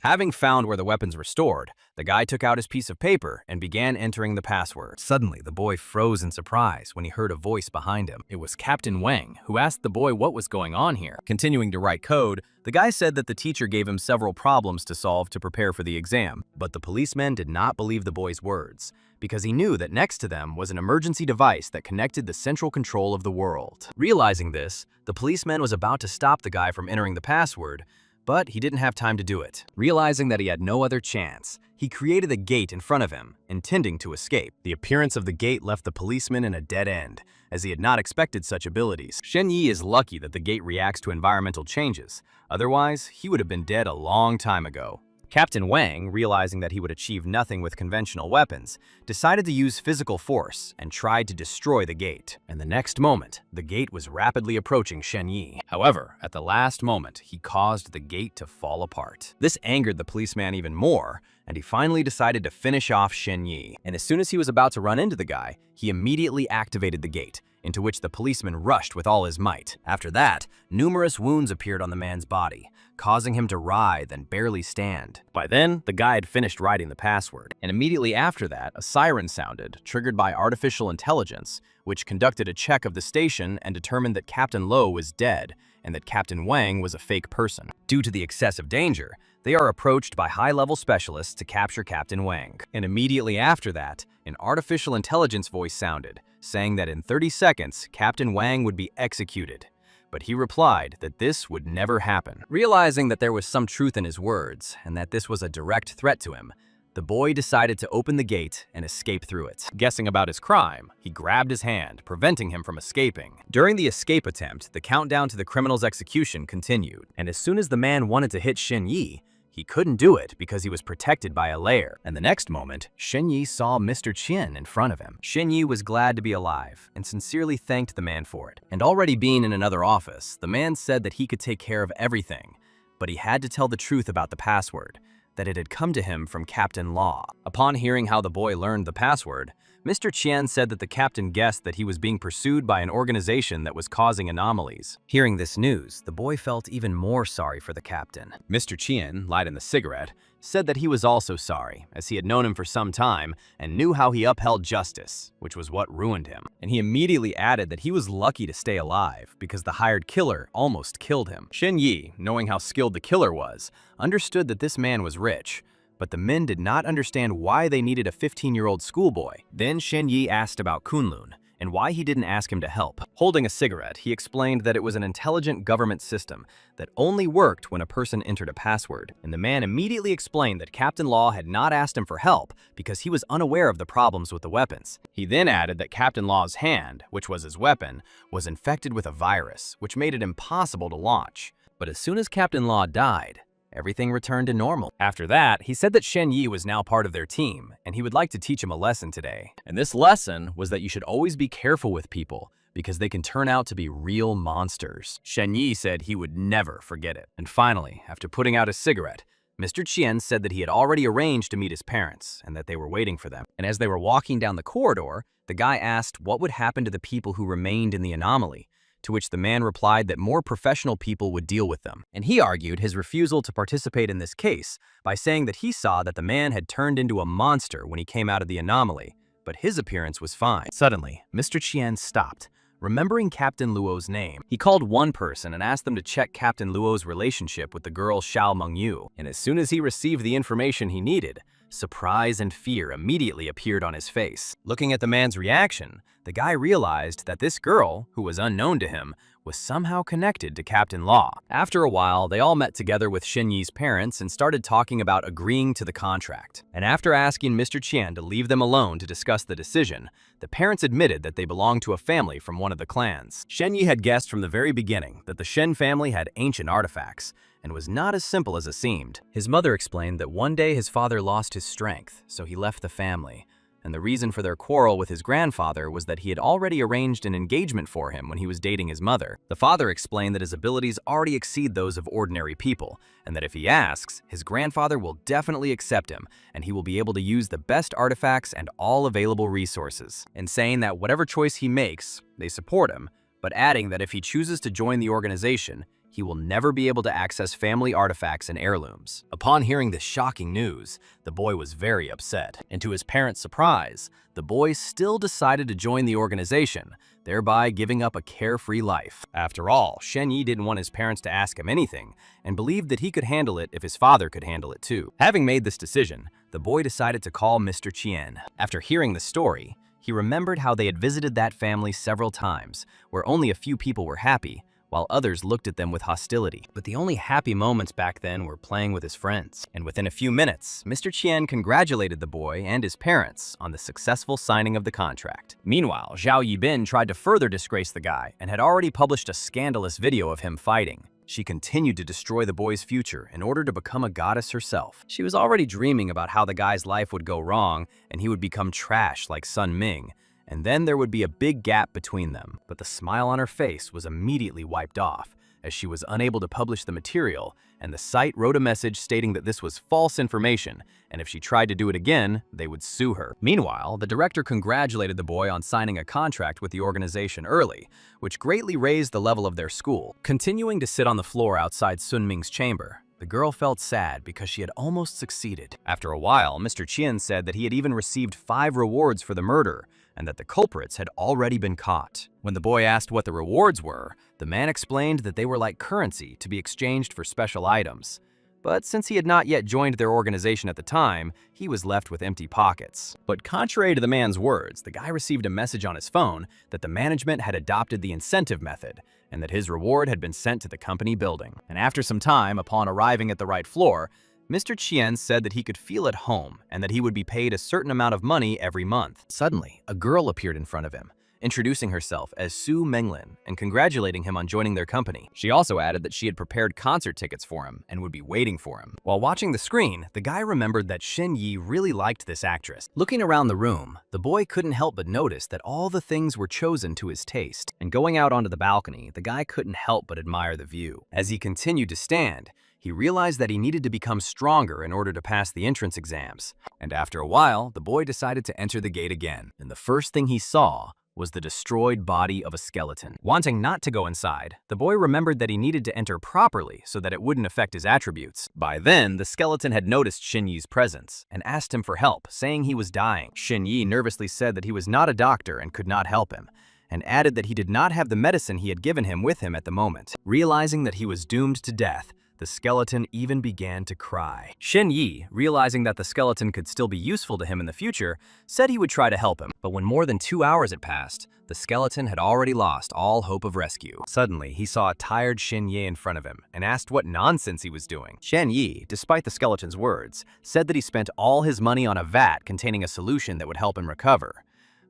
Having found where the weapons were stored, the guy took out his piece of paper and began entering the password. Suddenly, the boy froze in surprise when he heard a voice behind him. It was Captain Wang, who asked the boy what was going on here. Continuing to write code, the guy said that the teacher gave him several problems to solve to prepare for the exam. But the policeman did not believe the boy's words, because he knew that next to them was an emergency device that connected the central control of the world. Realizing this, the policeman was about to stop the guy from entering the password, but he didn't have time to do it. Realizing that he had no other chance, he created a gate in front of him, intending to escape. The appearance of the gate left the policeman in a dead end, as he had not expected such abilities. Shen Ye is lucky that the gate reacts to environmental changes. Otherwise, he would have been dead a long time ago. Captain Wang, realizing that he would achieve nothing with conventional weapons, decided to use physical force and tried to destroy the gate. And the next moment, the gate was rapidly approaching Shen Ye. However, at the last moment, he caused the gate to fall apart. This angered the policeman even more, and he finally decided to finish off Shen Ye. And as soon as he was about to run into the guy, he immediately activated the gate, into which the policeman rushed with all his might. After that, numerous wounds appeared on the man's body, causing him to writhe and barely stand. By then, the guy had finished writing the password, and immediately after that, a siren sounded, triggered by artificial intelligence, which conducted a check of the station and determined that Captain Lo was dead and that Captain Wang was a fake person. Due to the excessive danger, they are approached by high-level specialists to capture Captain Wang. And immediately after that, an artificial intelligence voice sounded, saying that in 30 seconds, Captain Wang would be executed. but he replied that this would never happen. Realizing that there was some truth in his words and that this was a direct threat to him, the boy decided to open the gate and escape through it. Guessing about his crime, he grabbed his hand, preventing him from escaping. During the escape attempt, the countdown to the criminal's execution continued, and as soon as the man wanted to hit Shen Ye, he couldn't do it because he was protected by a layer. And the next moment, Shen Ye saw Mr. Qian in front of him. Shen Ye was glad to be alive and sincerely thanked the man for it. And already being in another office, the man said that he could take care of everything, but he had to tell the truth about the password, that it had come to him from Captain Law. Upon hearing how the boy learned the password, Mr. Qian said that the captain guessed that he was being pursued by an organization that was causing anomalies. Hearing this news, the boy felt even more sorry for the captain. Mr. Qian, lighting the cigarette, said that he was also sorry, as he had known him for some time and knew how he upheld justice, which was what ruined him. And he immediately added that he was lucky to stay alive because the hired killer almost killed him. Shen Ye, knowing how skilled the killer was, understood that this man was rich, but the men did not understand why they needed a 15-year-old schoolboy. Then Shen Ye asked about Kunlun and why he didn't ask him to help. Holding a cigarette, he explained that it was an intelligent government system that only worked when a person entered a password. And the man immediately explained that Captain Law had not asked him for help because he was unaware of the problems with the weapons. He then added that Captain Law's hand, which was his weapon, was infected with a virus, which made it impossible to launch. But as soon as Captain Law died, everything returned to normal. After that, he said that Shen Ye was now part of their team, and he would like to teach him a lesson today. And this lesson was that you should always be careful with people, because they can turn out to be real monsters. Shen Ye said he would never forget it. And finally, after putting out his cigarette, Mr. Qian said that he had already arranged to meet his parents, and that they were waiting for them. And as they were walking down the corridor, the guy asked what would happen to the people who remained in the anomaly, to which the man replied that more professional people would deal with them. And he argued his refusal to participate in this case by saying that he saw that the man had turned into a monster when he came out of the anomaly, but his appearance was fine. Suddenly, Mr. Qian stopped, remembering Captain Luo's name. He called one person and asked them to check Captain Luo's relationship with the girl Xiao Mengyu. And as soon as he received the information he needed, surprise and fear immediately appeared on his face. Looking at the man's reaction, the guy realized that this girl, who was unknown to him, was somehow connected to Captain Law. After a while, they all met together with Shen Ye's parents and started talking about agreeing to the contract. And after asking Mr. Qian to leave them alone to discuss the decision, the parents admitted that they belonged to a family from one of the clans. Shen Ye had guessed from the very beginning that the Shen family had ancient artifacts, and was not as simple as it seemed. His mother explained that one day his father lost his strength, so he left the family. And the reason for their quarrel with his grandfather was that he had already arranged an engagement for him when he was dating his mother. The father explained that his abilities already exceed those of ordinary people, and that if he asks, his grandfather will definitely accept him, and he will be able to use the best artifacts and all available resources. And saying that whatever choice he makes, they support him, but adding that if he chooses to join the organization, he will never be able to access family artifacts and heirlooms. Upon hearing this shocking news, the boy was very upset, and to his parents' surprise, the boy still decided to join the organization, thereby giving up a carefree life. After all, Shen Ye didn't want his parents to ask him anything, and believed that he could handle it if his father could handle it too. Having made this decision, the boy decided to call Mr. Qian. After hearing the story, he remembered how they had visited that family several times, where only a few people were happy, while others looked at them with hostility. But the only happy moments back then were playing with his friends. And within a few minutes, Mr. Qian congratulated the boy and his parents on the successful signing of the contract. Meanwhile, Zhao Yibin tried to further disgrace the guy and had already published a scandalous video of him fighting. She continued to destroy the boy's future in order to become a goddess herself. She was already dreaming about how the guy's life would go wrong and he would become trash like Sun Ming, and then there would be a big gap between them. But the smile on her face was immediately wiped off, as she was unable to publish the material, and the site wrote a message stating that this was false information, and if she tried to do it again, they would sue her. Meanwhile, the director congratulated the boy on signing a contract with the organization early, which greatly raised the level of their school. Continuing to sit on the floor outside Sun Ming's chamber, the girl felt sad because she had almost succeeded. After a while, Mr. Qian said that he had even received 5 rewards for the murder, and that the culprits had already been caught. When the boy asked what the rewards were, the man explained that they were like currency to be exchanged for special items. But since he had not yet joined their organization at the time, he was left with empty pockets. But contrary to the man's words, the guy received a message on his phone that the management had adopted the incentive method and that his reward had been sent to the company building. And after some time, upon arriving at the right floor, Mr. Chien said that he could feel at home and that he would be paid a certain amount of money every month. Suddenly, a girl appeared in front of him, introducing herself as Su Menglin and congratulating him on joining their company. She also added that she had prepared concert tickets for him and would be waiting for him. While watching the screen, the guy remembered that Shen Ye really liked this actress. Looking around the room, the boy couldn't help but notice that all the things were chosen to his taste. And going out onto the balcony, the guy couldn't help but admire the view. As he continued to stand, he realized that he needed to become stronger in order to pass the entrance exams. And after a while, the boy decided to enter the gate again. And the first thing he saw was the destroyed body of a skeleton. Wanting not to go inside, the boy remembered that he needed to enter properly so that it wouldn't affect his attributes. By then, the skeleton had noticed Shen Ye's presence and asked him for help, saying he was dying. Shen Ye nervously said that he was not a doctor and could not help him, and added that he did not have the medicine he had given him with him at the moment. Realizing that he was doomed to death, the skeleton even began to cry. Shen Ye, realizing that the skeleton could still be useful to him in the future, said he would try to help him. But when more than 2 hours had passed, the skeleton had already lost all hope of rescue. Suddenly, he saw a tired Shen Ye in front of him and asked what nonsense he was doing. Shen Ye, despite the skeleton's words, said that he spent all his money on a vat containing a solution that would help him recover.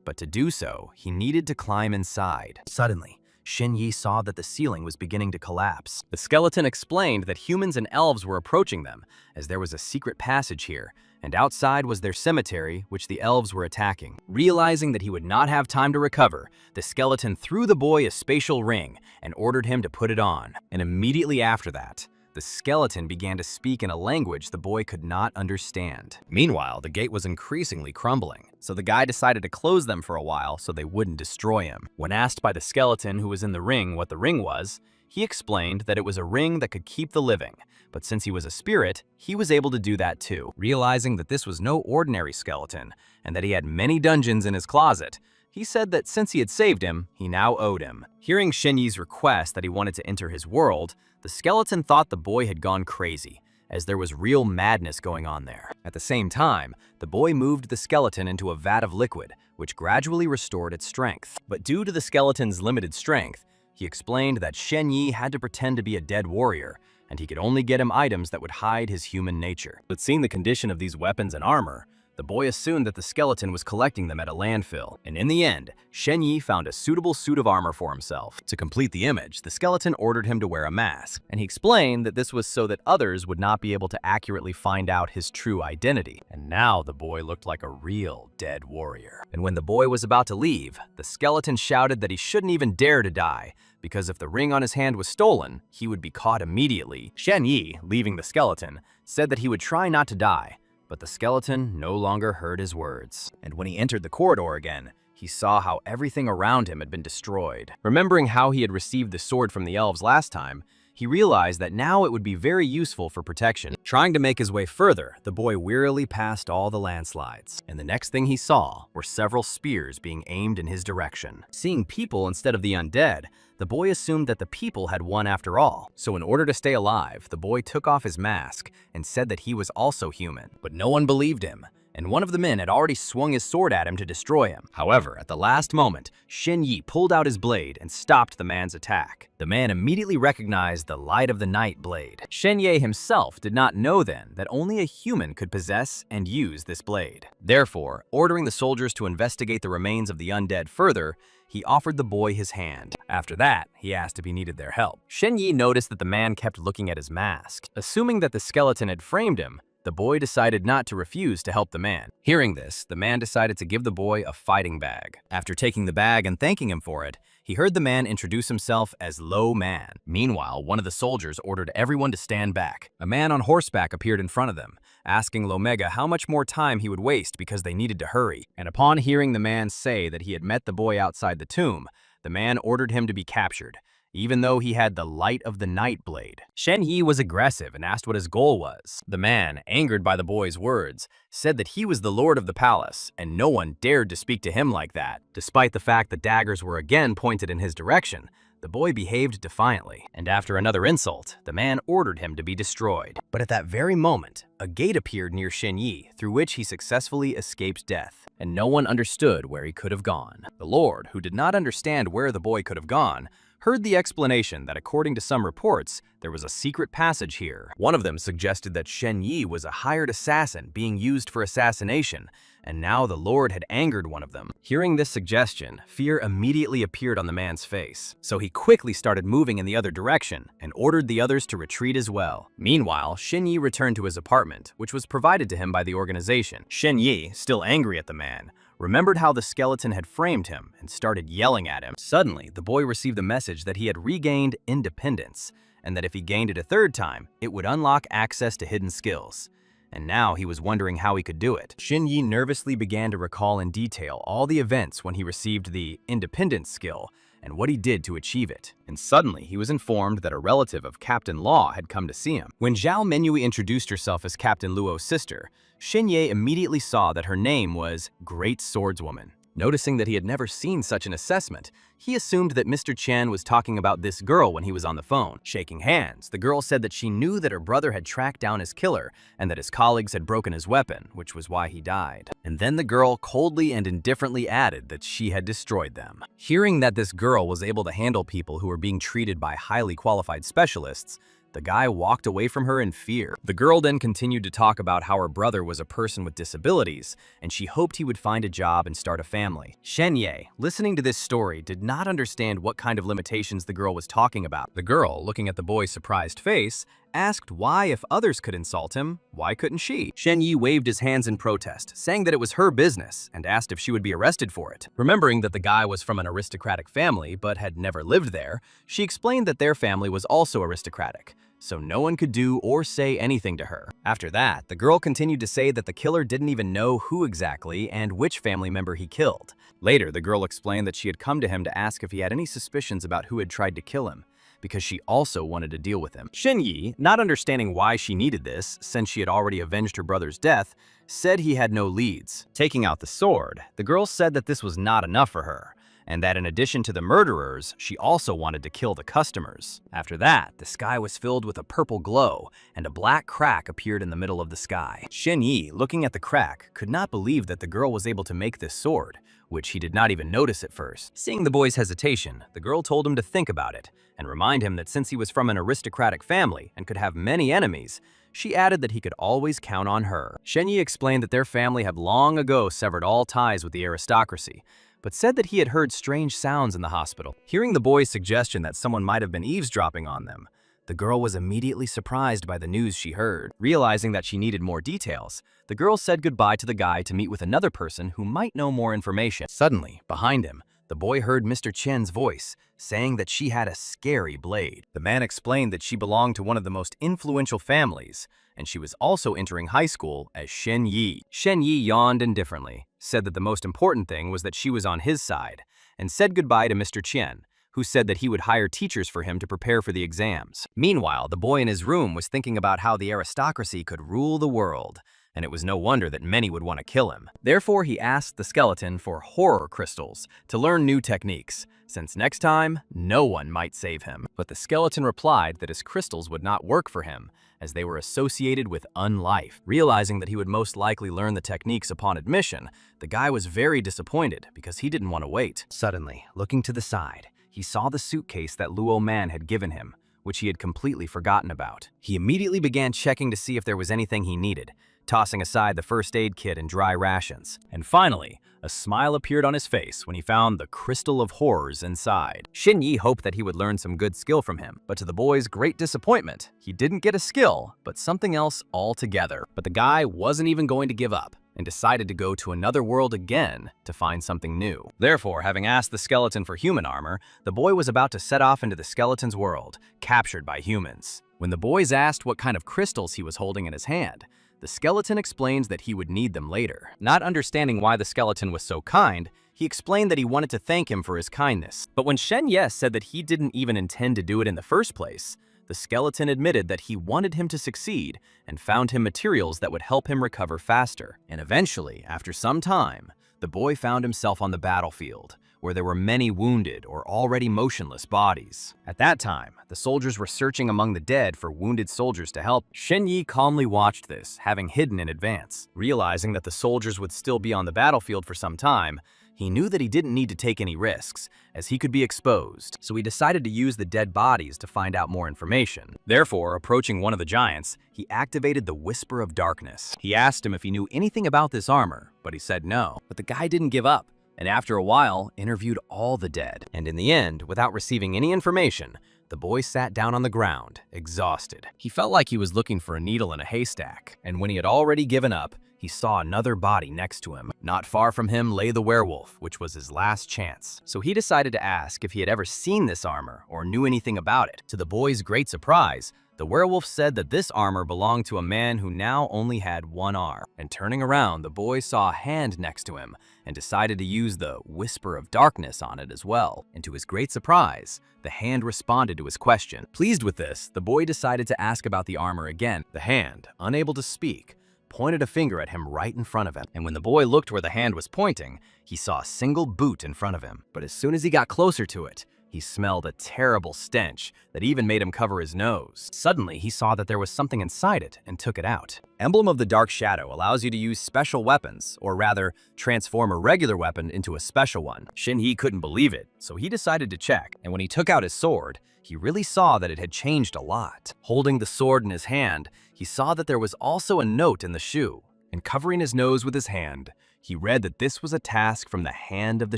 But to do so, he needed to climb inside. Suddenly, Shen Ye saw that the ceiling was beginning to collapse. The skeleton explained that humans and elves were approaching them, as there was a secret passage here, and outside was their cemetery, which the elves were attacking. Realizing that he would not have time to recover, the skeleton threw the boy a spatial ring and ordered him to put it on. And immediately after that, the skeleton began to speak in a language the boy could not understand. Meanwhile, the gate was increasingly crumbling, so the guy decided to close them for a while so they wouldn't destroy him. When asked by the skeleton who was in the ring what the ring was, he explained that it was a ring that could keep the living, but since he was a spirit, he was able to do that too. Realizing that this was no ordinary skeleton and that he had many dungeons in his closet, he said that since he had saved him, he now owed him. Hearing Shen Ye's request that he wanted to enter his world, the skeleton thought the boy had gone crazy, as there was real madness going on there. At the same time, the boy moved the skeleton into a vat of liquid, which gradually restored its strength. But due to the skeleton's limited strength, he explained that Shen Ye had to pretend to be a dead warrior, and he could only get him items that would hide his human nature. But seeing the condition of these weapons and armor, the boy assumed that the skeleton was collecting them at a landfill, and in the end, Shen Ye found a suitable suit of armor for himself. To complete the image, the skeleton ordered him to wear a mask, and he explained that this was so that others would not be able to accurately find out his true identity. And now the boy looked like a real dead warrior. And when the boy was about to leave, the skeleton shouted that he shouldn't even dare to die, because if the ring on his hand was stolen, he would be caught immediately. Shen Ye, leaving the skeleton, said that he would try not to die, but the skeleton no longer heard his words. And when he entered the corridor again, he saw how everything around him had been destroyed. Remembering how he had received the sword from the elves last time, he realized that now it would be very useful for protection. Trying to make his way further, the boy wearily passed all the landslides, and the next thing he saw were several spears being aimed in his direction. Seeing people instead of the undead, the boy assumed that the people had won after all. So in order to stay alive, the boy took off his mask and said that he was also human. But no one believed him, and one of the men had already swung his sword at him to destroy him. However, at the last moment, Shen Ye pulled out his blade and stopped the man's attack. The man immediately recognized the Light of the Night blade. Shen Ye himself did not know then that only a human could possess and use this blade. Therefore, ordering the soldiers to investigate the remains of the undead further, he offered the boy his hand. After that, he asked if he needed their help. Shen Ye noticed that the man kept looking at his mask. Assuming that the skeleton had framed him, the boy decided not to refuse to help the man. Hearing this, the man decided to give the boy a fighting bag. After taking the bag and thanking him for it, he heard the man introduce himself as Lo Man. Meanwhile, one of the soldiers ordered everyone to stand back. A man on horseback appeared in front of them, asking Lomega how much more time he would waste because they needed to hurry. And upon hearing the man say that he had met the boy outside the tomb, the man ordered him to be captured, even though he had the Light of the Night blade. Shen Ye was aggressive and asked what his goal was. The man, angered by the boy's words, said that he was the lord of the palace, and no one dared to speak to him like that. Despite the fact that daggers were again pointed in his direction, The boy behaved defiantly, and after another insult, the man ordered him to be destroyed. But at that very moment, a gate appeared near Shen Ye, through which he successfully escaped death, and no one understood where he could have gone. The Lord, who did not understand where the boy could have gone, heard the explanation that according to some reports, there was a secret passage here. One of them suggested that Shen Ye was a hired assassin being used for assassination, and now the Lord had angered one of them. Hearing this suggestion, fear immediately appeared on the man's face, so he quickly started moving in the other direction and ordered the others to retreat as well. Meanwhile, Shen Ye returned to his apartment, which was provided to him by the organization. Shen Ye, still angry at the man, remembered how the skeleton had framed him and started yelling at him. Suddenly, the boy received a message that he had regained independence, and that if he gained it a third time, it would unlock access to hidden skills. And now he was wondering how he could do it. Shen Ye nervously began to recall in detail all the events when he received the independence skill and what he did to achieve it. And suddenly, he was informed that a relative of Captain Law had come to see him. When Zhao Menyu introduced herself as Captain Luo's sister, Shen Ye immediately saw that her name was Great Swordswoman. Noticing that he had never seen such an assessment, he assumed that Mr. Chen was talking about this girl when he was on the phone. Shaking hands, the girl said that she knew that her brother had tracked down his killer and that his colleagues had broken his weapon, which was why he died. And then the girl coldly and indifferently added that she had destroyed them. Hearing that this girl was able to handle people who were being treated by highly qualified specialists, the guy walked away from her in fear. The girl then continued to talk about how her brother was a person with disabilities, and she hoped he would find a job and start a family. Shen Ye, listening to this story, did not understand what kind of limitations the girl was talking about. The girl, looking at the boy's surprised face, asked why if others could insult him, why couldn't she? Shen Ye waved his hands in protest, saying that it was her business, and asked if she would be arrested for it. Remembering that the guy was from an aristocratic family but had never lived there, she explained that their family was also aristocratic, so no one could do or say anything to her. After that, the girl continued to say that the killer didn't even know who exactly and which family member he killed. Later, the girl explained that she had come to him to ask if he had any suspicions about who had tried to kill him, because she also wanted to deal with him. Shen Ye, not understanding why she needed this, since she had already avenged her brother's death, said he had no leads. Taking out the sword, the girl said that this was not enough for her, and that in addition to the murderers, she also wanted to kill the customers. After that, the sky was filled with a purple glow, and a black crack appeared in the middle of the sky. Shen Ye, looking at the crack, could not believe that the girl was able to make this sword, which he did not even notice at first. Seeing the boy's hesitation, the girl told him to think about it, and remind him that since he was from an aristocratic family and could have many enemies, she added that he could always count on her. Shen Ye explained that their family had long ago severed all ties with the aristocracy, but said that he had heard strange sounds in the hospital. Hearing the boy's suggestion that someone might have been eavesdropping on them, the girl was immediately surprised by the news she heard. Realizing that she needed more details, the girl said goodbye to the guy to meet with another person who might know more information. Suddenly, behind him, the boy heard Mr. Chen's voice, saying that she had a scary blade. The man explained that she belonged to one of the most influential families, and she was also entering high school as Shen Ye. Shen Ye yawned indifferently, said that the most important thing was that she was on his side, and said goodbye to Mr. Chen, who said that he would hire teachers for him to prepare for the exams. Meanwhile, the boy in his room was thinking about how the aristocracy could rule the world, and it was no wonder that many would want to kill him. Therefore, he asked the skeleton for horror crystals to learn new techniques, since next time, no one might save him. But the skeleton replied that his crystals would not work for him, as they were associated with unlife. Realizing that he would most likely learn the techniques upon admission, the guy was very disappointed because he didn't want to wait. Suddenly, looking to the side, he saw the suitcase that Luo Man had given him, which he had completely forgotten about. He immediately began checking to see if there was anything he needed, tossing aside the first aid kit and dry rations. And finally, a smile appeared on his face when he found the Crystal of Horrors inside. Shen Ye hoped that he would learn some good skill from him, but to the boy's great disappointment, he didn't get a skill, but something else altogether. But the guy wasn't even going to give up, and decided to go to another world again to find something new. Therefore, having asked the skeleton for human armor, the boy was about to set off into the skeleton's world, captured by humans. When the boys asked what kind of crystals he was holding in his hand, the skeleton explains that he would need them later. Not understanding why the skeleton was so kind, he explained that he wanted to thank him for his kindness. But when Shen Ye said that he didn't even intend to do it in the first place, the skeleton admitted that he wanted him to succeed and found him materials that would help him recover faster. And eventually, after some time, the boy found himself on the battlefield, where there were many wounded or already motionless bodies. At that time, the soldiers were searching among the dead for wounded soldiers to help. Shen Ye calmly watched this, having hidden in advance. Realizing that the soldiers would still be on the battlefield for some time, he knew that he didn't need to take any risks, as he could be exposed, so he decided to use the dead bodies to find out more information. Therefore, approaching one of the giants, he activated the Whisper of Darkness. He asked him if he knew anything about this armor, but he said no. But the guy didn't give up, and after a while, interviewed all the dead. And in the end, without receiving any information, the boy sat down on the ground, exhausted. He felt like he was looking for a needle in a haystack, and when he had already given up, he saw another body next to him. Not far from him lay the werewolf, which was his last chance. So he decided to ask if he had ever seen this armor or knew anything about it. To the boy's great surprise, the werewolf said that this armor belonged to a man who now only had one arm. And turning around, the boy saw a hand next to him and decided to use the Whisper of Darkness on it as well. And to his great surprise, the hand responded to his question. Pleased with this, the boy decided to ask about the armor again. The hand, unable to speak, pointed a finger at him right in front of him. And when the boy looked where the hand was pointing, he saw a single boot in front of him. But as soon as he got closer to it, he smelled a terrible stench that even made him cover his nose. Suddenly, he saw that there was something inside it and took it out. Emblem of the Dark Shadow allows you to use special weapons, or rather, transform a regular weapon into a special one. Shen Ye couldn't believe it, so he decided to check. And when he took out his sword, he really saw that it had changed a lot. Holding the sword in his hand, he saw that there was also a note in the shoe. And covering his nose with his hand, he read that this was a task from the Hand of the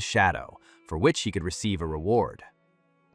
Shadow, for which he could receive a reward.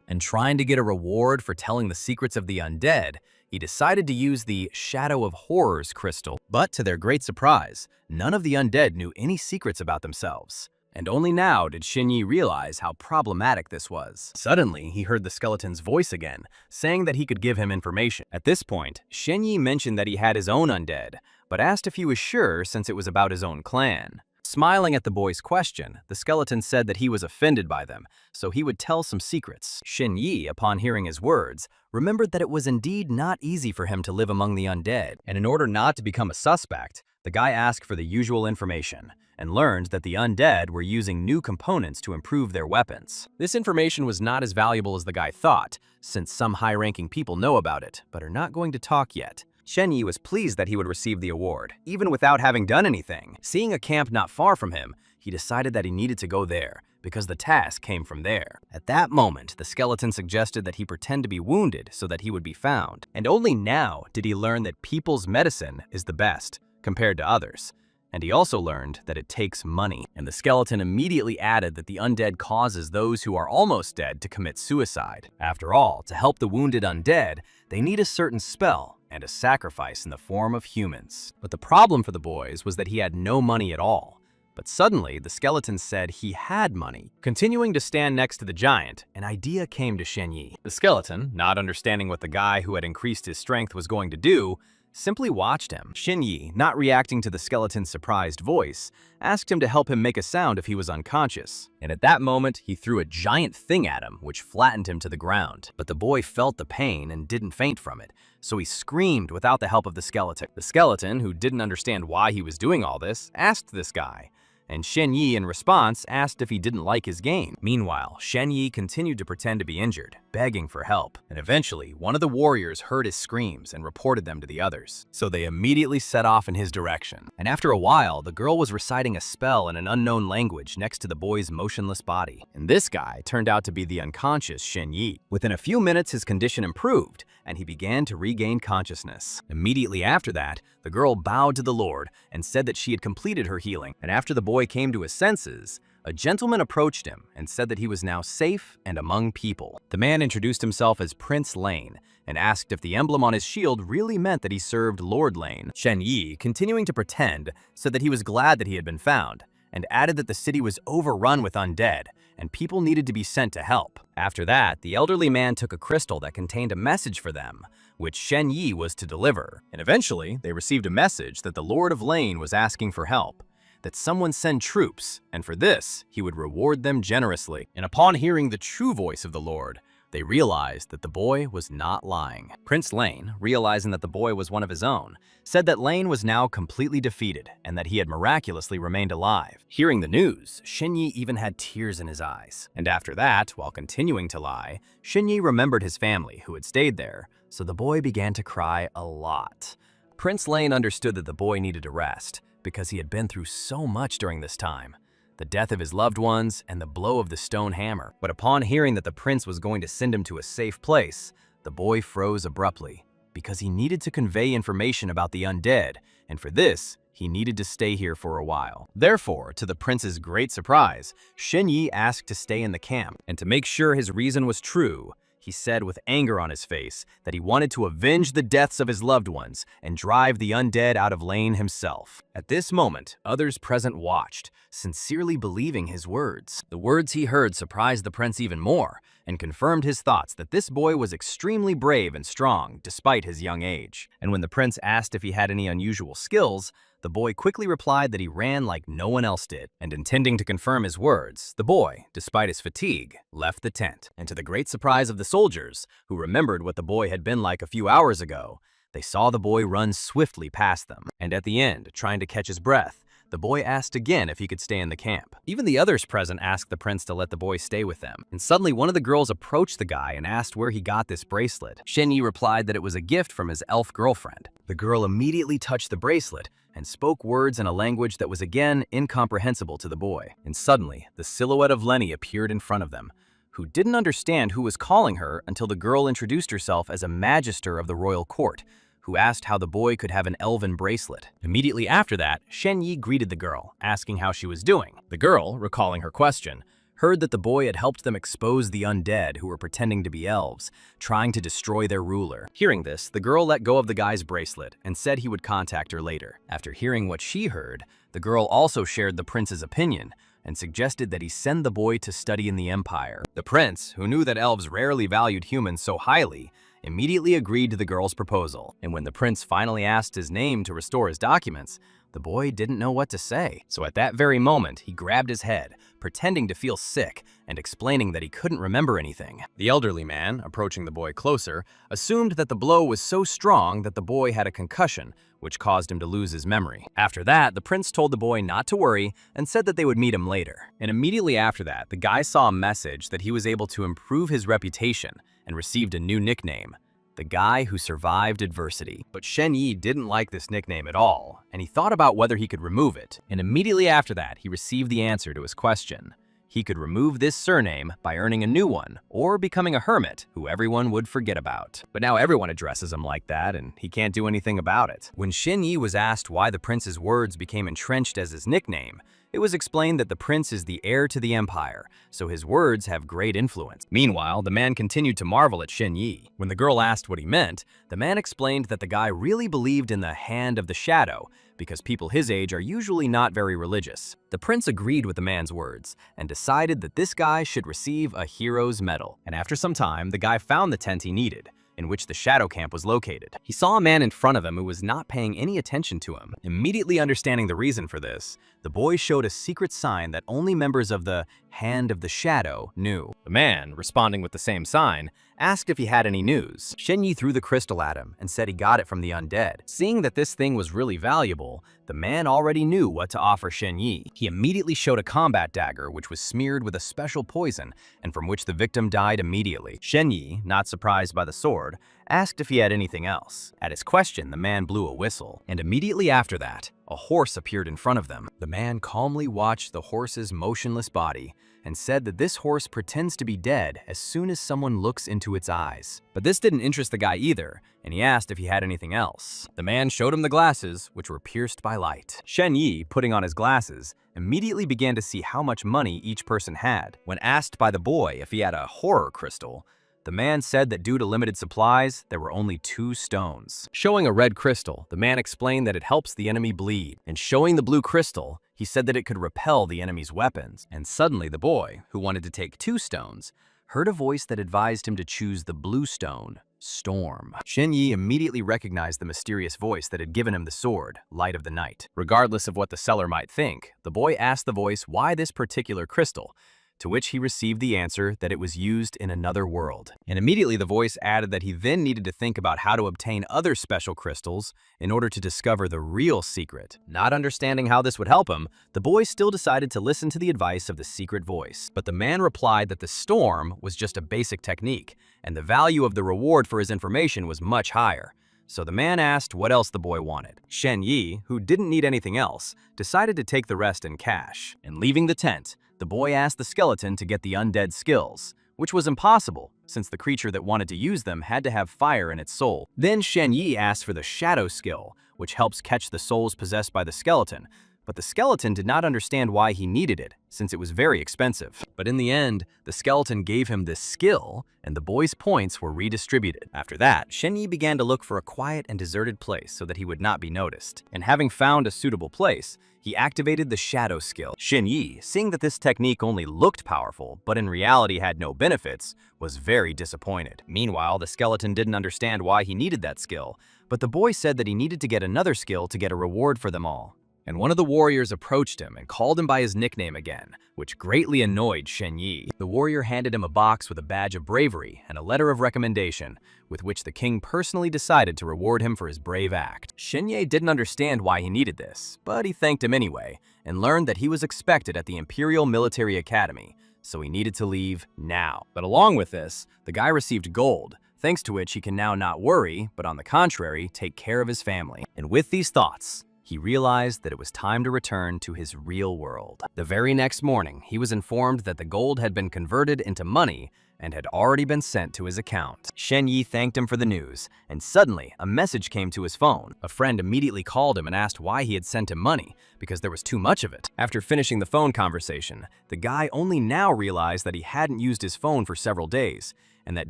And trying to get a reward for telling the secrets of the undead, he decided to use the Shadow of Horrors crystal. But to their great surprise, none of the undead knew any secrets about themselves. And only now did Shen Ye realize how problematic this was. Suddenly, he heard the skeleton's voice again, saying that he could give him information. At this point, Shen Ye mentioned that he had his own undead, but asked if he was sure since it was about his own clan. Smiling at the boy's question, the skeleton said that he was offended by them, so he would tell some secrets. Shen Ye, upon hearing his words, remembered that it was indeed not easy for him to live among the undead, and in order not to become a suspect, the guy asked for the usual information, and learned that the undead were using new components to improve their weapons. This information was not as valuable as the guy thought, since some high-ranking people know about it, but are not going to talk yet. Shen Ye was pleased that he would receive the award, even without having done anything. Seeing a camp not far from him, he decided that he needed to go there, because the task came from there. At that moment, the skeleton suggested that he pretend to be wounded so that he would be found. And only now did he learn that people's medicine is the best, compared to others. And he also learned that it takes money. And the skeleton immediately added that the undead causes those who are almost dead to commit suicide. After all, to help the wounded undead, they need a certain spell and a sacrifice in the form of humans. But the problem for the boys was that he had no money at all. But suddenly, the skeleton said he had money. Continuing to stand next to the giant, an idea came to Shen Ye. The skeleton, not understanding what the guy who had increased his strength was going to do, simply watched him. Shen Ye, not reacting to the skeleton's surprised voice, asked him to help him make a sound if he was unconscious. And at that moment, he threw a giant thing at him, which flattened him to the ground. But the boy felt the pain and didn't faint from it, so he screamed without the help of the skeleton. The skeleton, who didn't understand why he was doing all this, asked this guy, and Shen Ye in response asked if he didn't like his game. Meanwhile, Shen Ye continued to pretend to be injured, begging for help, and eventually one of the warriors heard his screams and reported them to the others. So they immediately set off in his direction. And after a while, the girl was reciting a spell in an unknown language next to the boy's motionless body. And this guy turned out to be the unconscious Shen Ye. Within a few minutes, his condition improved, and he began to regain consciousness. Immediately after that, the girl bowed to the Lord and said that she had completed her healing. And after the boy came to his senses, a gentleman approached him and said that he was now safe and among people. The man introduced himself as Prince Lane and asked if the emblem on his shield really meant that he served Lord Lane. Shen Ye, continuing to pretend, said that he was glad that he had been found, and added that the city was overrun with undead, and people needed to be sent to help. After that, the elderly man took a crystal that contained a message for them, which Shen Ye was to deliver. And eventually, they received a message that the Lord of Lane was asking for help, that someone send troops, and for this, he would reward them generously. And upon hearing the true voice of the Lord, They realized that the boy was not lying. Prince Lane, realizing that the boy was one of his own, said that Lane was now completely defeated and that he had miraculously remained alive. Hearing the news, Shen Ye even had tears in his eyes. And after that, while continuing to lie, Shen Ye remembered his family who had stayed there, so the boy began to cry a lot. Prince Lane understood that the boy needed to rest because he had been through so much during this time. The death of his loved ones, and the blow of the stone hammer. But upon hearing that the prince was going to send him to a safe place, the boy froze abruptly, because he needed to convey information about the undead, and for this, he needed to stay here for a while. Therefore, to the prince's great surprise, Shen Ye asked to stay in the camp, and to make sure his reason was true, he said with anger on his face that he wanted to avenge the deaths of his loved ones and drive the undead out of Lane himself. At this moment, others present watched, sincerely believing his words. The words he heard surprised the prince even more and confirmed his thoughts that this boy was extremely brave and strong despite his young age. And when the prince asked if he had any unusual skills, the boy quickly replied that he ran like no one else did, and intending to confirm his words, the boy, despite his fatigue, left the tent. And to the great surprise of the soldiers, who remembered what the boy had been like a few hours ago, they saw the boy run swiftly past them. And at the end, trying to catch his breath, the boy asked again if he could stay in the camp. Even the others present asked the prince to let the boy stay with them. And suddenly one of the girls approached the guy and asked where he got this bracelet. Shen Ye replied that it was a gift from his elf girlfriend. The girl immediately touched the bracelet and spoke words in a language that was again incomprehensible to the boy. And suddenly, the silhouette of Lenny appeared in front of them, who didn't understand who was calling her until the girl introduced herself as a magister of the royal court, who asked how the boy could have an elven bracelet. Immediately after that, Shen Ye greeted the girl, asking how she was doing. The girl, recalling her question, heard that the boy had helped them expose the undead who were pretending to be elves, trying to destroy their ruler. Hearing this, the girl let go of the guy's bracelet and said he would contact her later. After hearing what she heard, the girl also shared the prince's opinion and suggested that he send the boy to study in the Empire. The prince, who knew that elves rarely valued humans so highly, immediately agreed to the girl's proposal. And when the prince finally asked his name to restore his documents, the boy didn't know what to say. So at that very moment, he grabbed his head, pretending to feel sick and explaining that he couldn't remember anything. The elderly man, approaching the boy closer, assumed that the blow was so strong that the boy had a concussion, which caused him to lose his memory. After that, the prince told the boy not to worry and said that they would meet him later. And immediately after that, the guy saw a message that he was able to improve his reputation and received a new nickname, the guy who survived adversity. But Shen Ye didn't like this nickname at all, and he thought about whether he could remove it. And immediately after that, he received the answer to his question. He could remove this surname by earning a new one, or becoming a hermit who everyone would forget about. But now everyone addresses him like that, and he can't do anything about it. When Shen Ye was asked why the prince's words became entrenched as his nickname, it was explained that the prince is the heir to the empire, so his words have great influence. Meanwhile, the man continued to marvel at Shen Ye. When the girl asked what he meant, the man explained that the guy really believed in the hand of the shadow, because people his age are usually not very religious. The prince agreed with the man's words and decided that this guy should receive a hero's medal. And after some time, the guy found the tent he needed, in which the shadow camp was located. He saw a man in front of him who was not paying any attention to him. Immediately understanding the reason for this, the boy showed a secret sign that only members of the Hand of the Shadow knew. The man, responding with the same sign, asked if he had any news. Shen Ye threw the crystal at him and said he got it from the undead. Seeing that this thing was really valuable, the man already knew what to offer Shen Ye. He immediately showed a combat dagger which was smeared with a special poison and from which the victim died immediately. Shen Ye, not surprised by the sword, asked if he had anything else. At his question, the man blew a whistle, and immediately after that, a horse appeared in front of them. The man calmly watched the horse's motionless body and said that this horse pretends to be dead as soon as someone looks into its eyes. But this didn't interest the guy either, and he asked if he had anything else. The man showed him the glasses, which were pierced by light. Shen Ye, putting on his glasses, immediately began to see how much money each person had. When asked by the boy if he had a horror crystal, the man said that due to limited supplies, there were only 2 stones. Showing a red crystal, the man explained that it helps the enemy bleed, and showing the blue crystal, he said that it could repel the enemy's weapons. And suddenly the boy, who wanted to take 2 stones, heard a voice that advised him to choose the blue stone, Storm. Shen Ye immediately recognized the mysterious voice that had given him the sword, Light of the Night. Regardless of what the seller might think, the boy asked the voice why this particular crystal, to which he received the answer that it was used in another world. And immediately the voice added that he then needed to think about how to obtain other special crystals in order to discover the real secret. Not understanding how this would help him, the boy still decided to listen to the advice of the secret voice. But the man replied that the storm was just a basic technique, and the value of the reward for his information was much higher. So the man asked what else the boy wanted. Shen Ye, who didn't need anything else, decided to take the rest in cash. And leaving the tent, the boy asked the skeleton to get the undead skills, which was impossible, since the creature that wanted to use them had to have fire in its soul. Then Shen Ye asked for the shadow skill, which helps catch the souls possessed by the skeleton, but the skeleton did not understand why he needed it, since it was very expensive. But in the end, the skeleton gave him this skill, and the boy's points were redistributed. After that, Shen Ye began to look for a quiet and deserted place so that he would not be noticed. And having found a suitable place, he activated the shadow skill. Shen Ye, seeing that this technique only looked powerful, but in reality had no benefits, was very disappointed. Meanwhile, the skeleton didn't understand why he needed that skill, but the boy said that he needed to get another skill to get a reward for them all. And one of the warriors approached him and called him by his nickname again, which greatly annoyed Shen Ye. The warrior handed him a box with a badge of bravery and a letter of recommendation, with which the king personally decided to reward him for his brave act. Shen Ye didn't understand why he needed this, but he thanked him anyway, and learned that he was expected at the Imperial Military Academy, so he needed to leave now. But along with this, the guy received gold, thanks to which he can now not worry, but on the contrary, take care of his family. And with these thoughts, he realized that it was time to return to his real world. The very next morning, he was informed that the gold had been converted into money and had already been sent to his account. Shen Ye thanked him for the news, and suddenly, a message came to his phone. A friend immediately called him and asked why he had sent him money, because there was too much of it. After finishing the phone conversation, the guy only now realized that he hadn't used his phone for several days, and that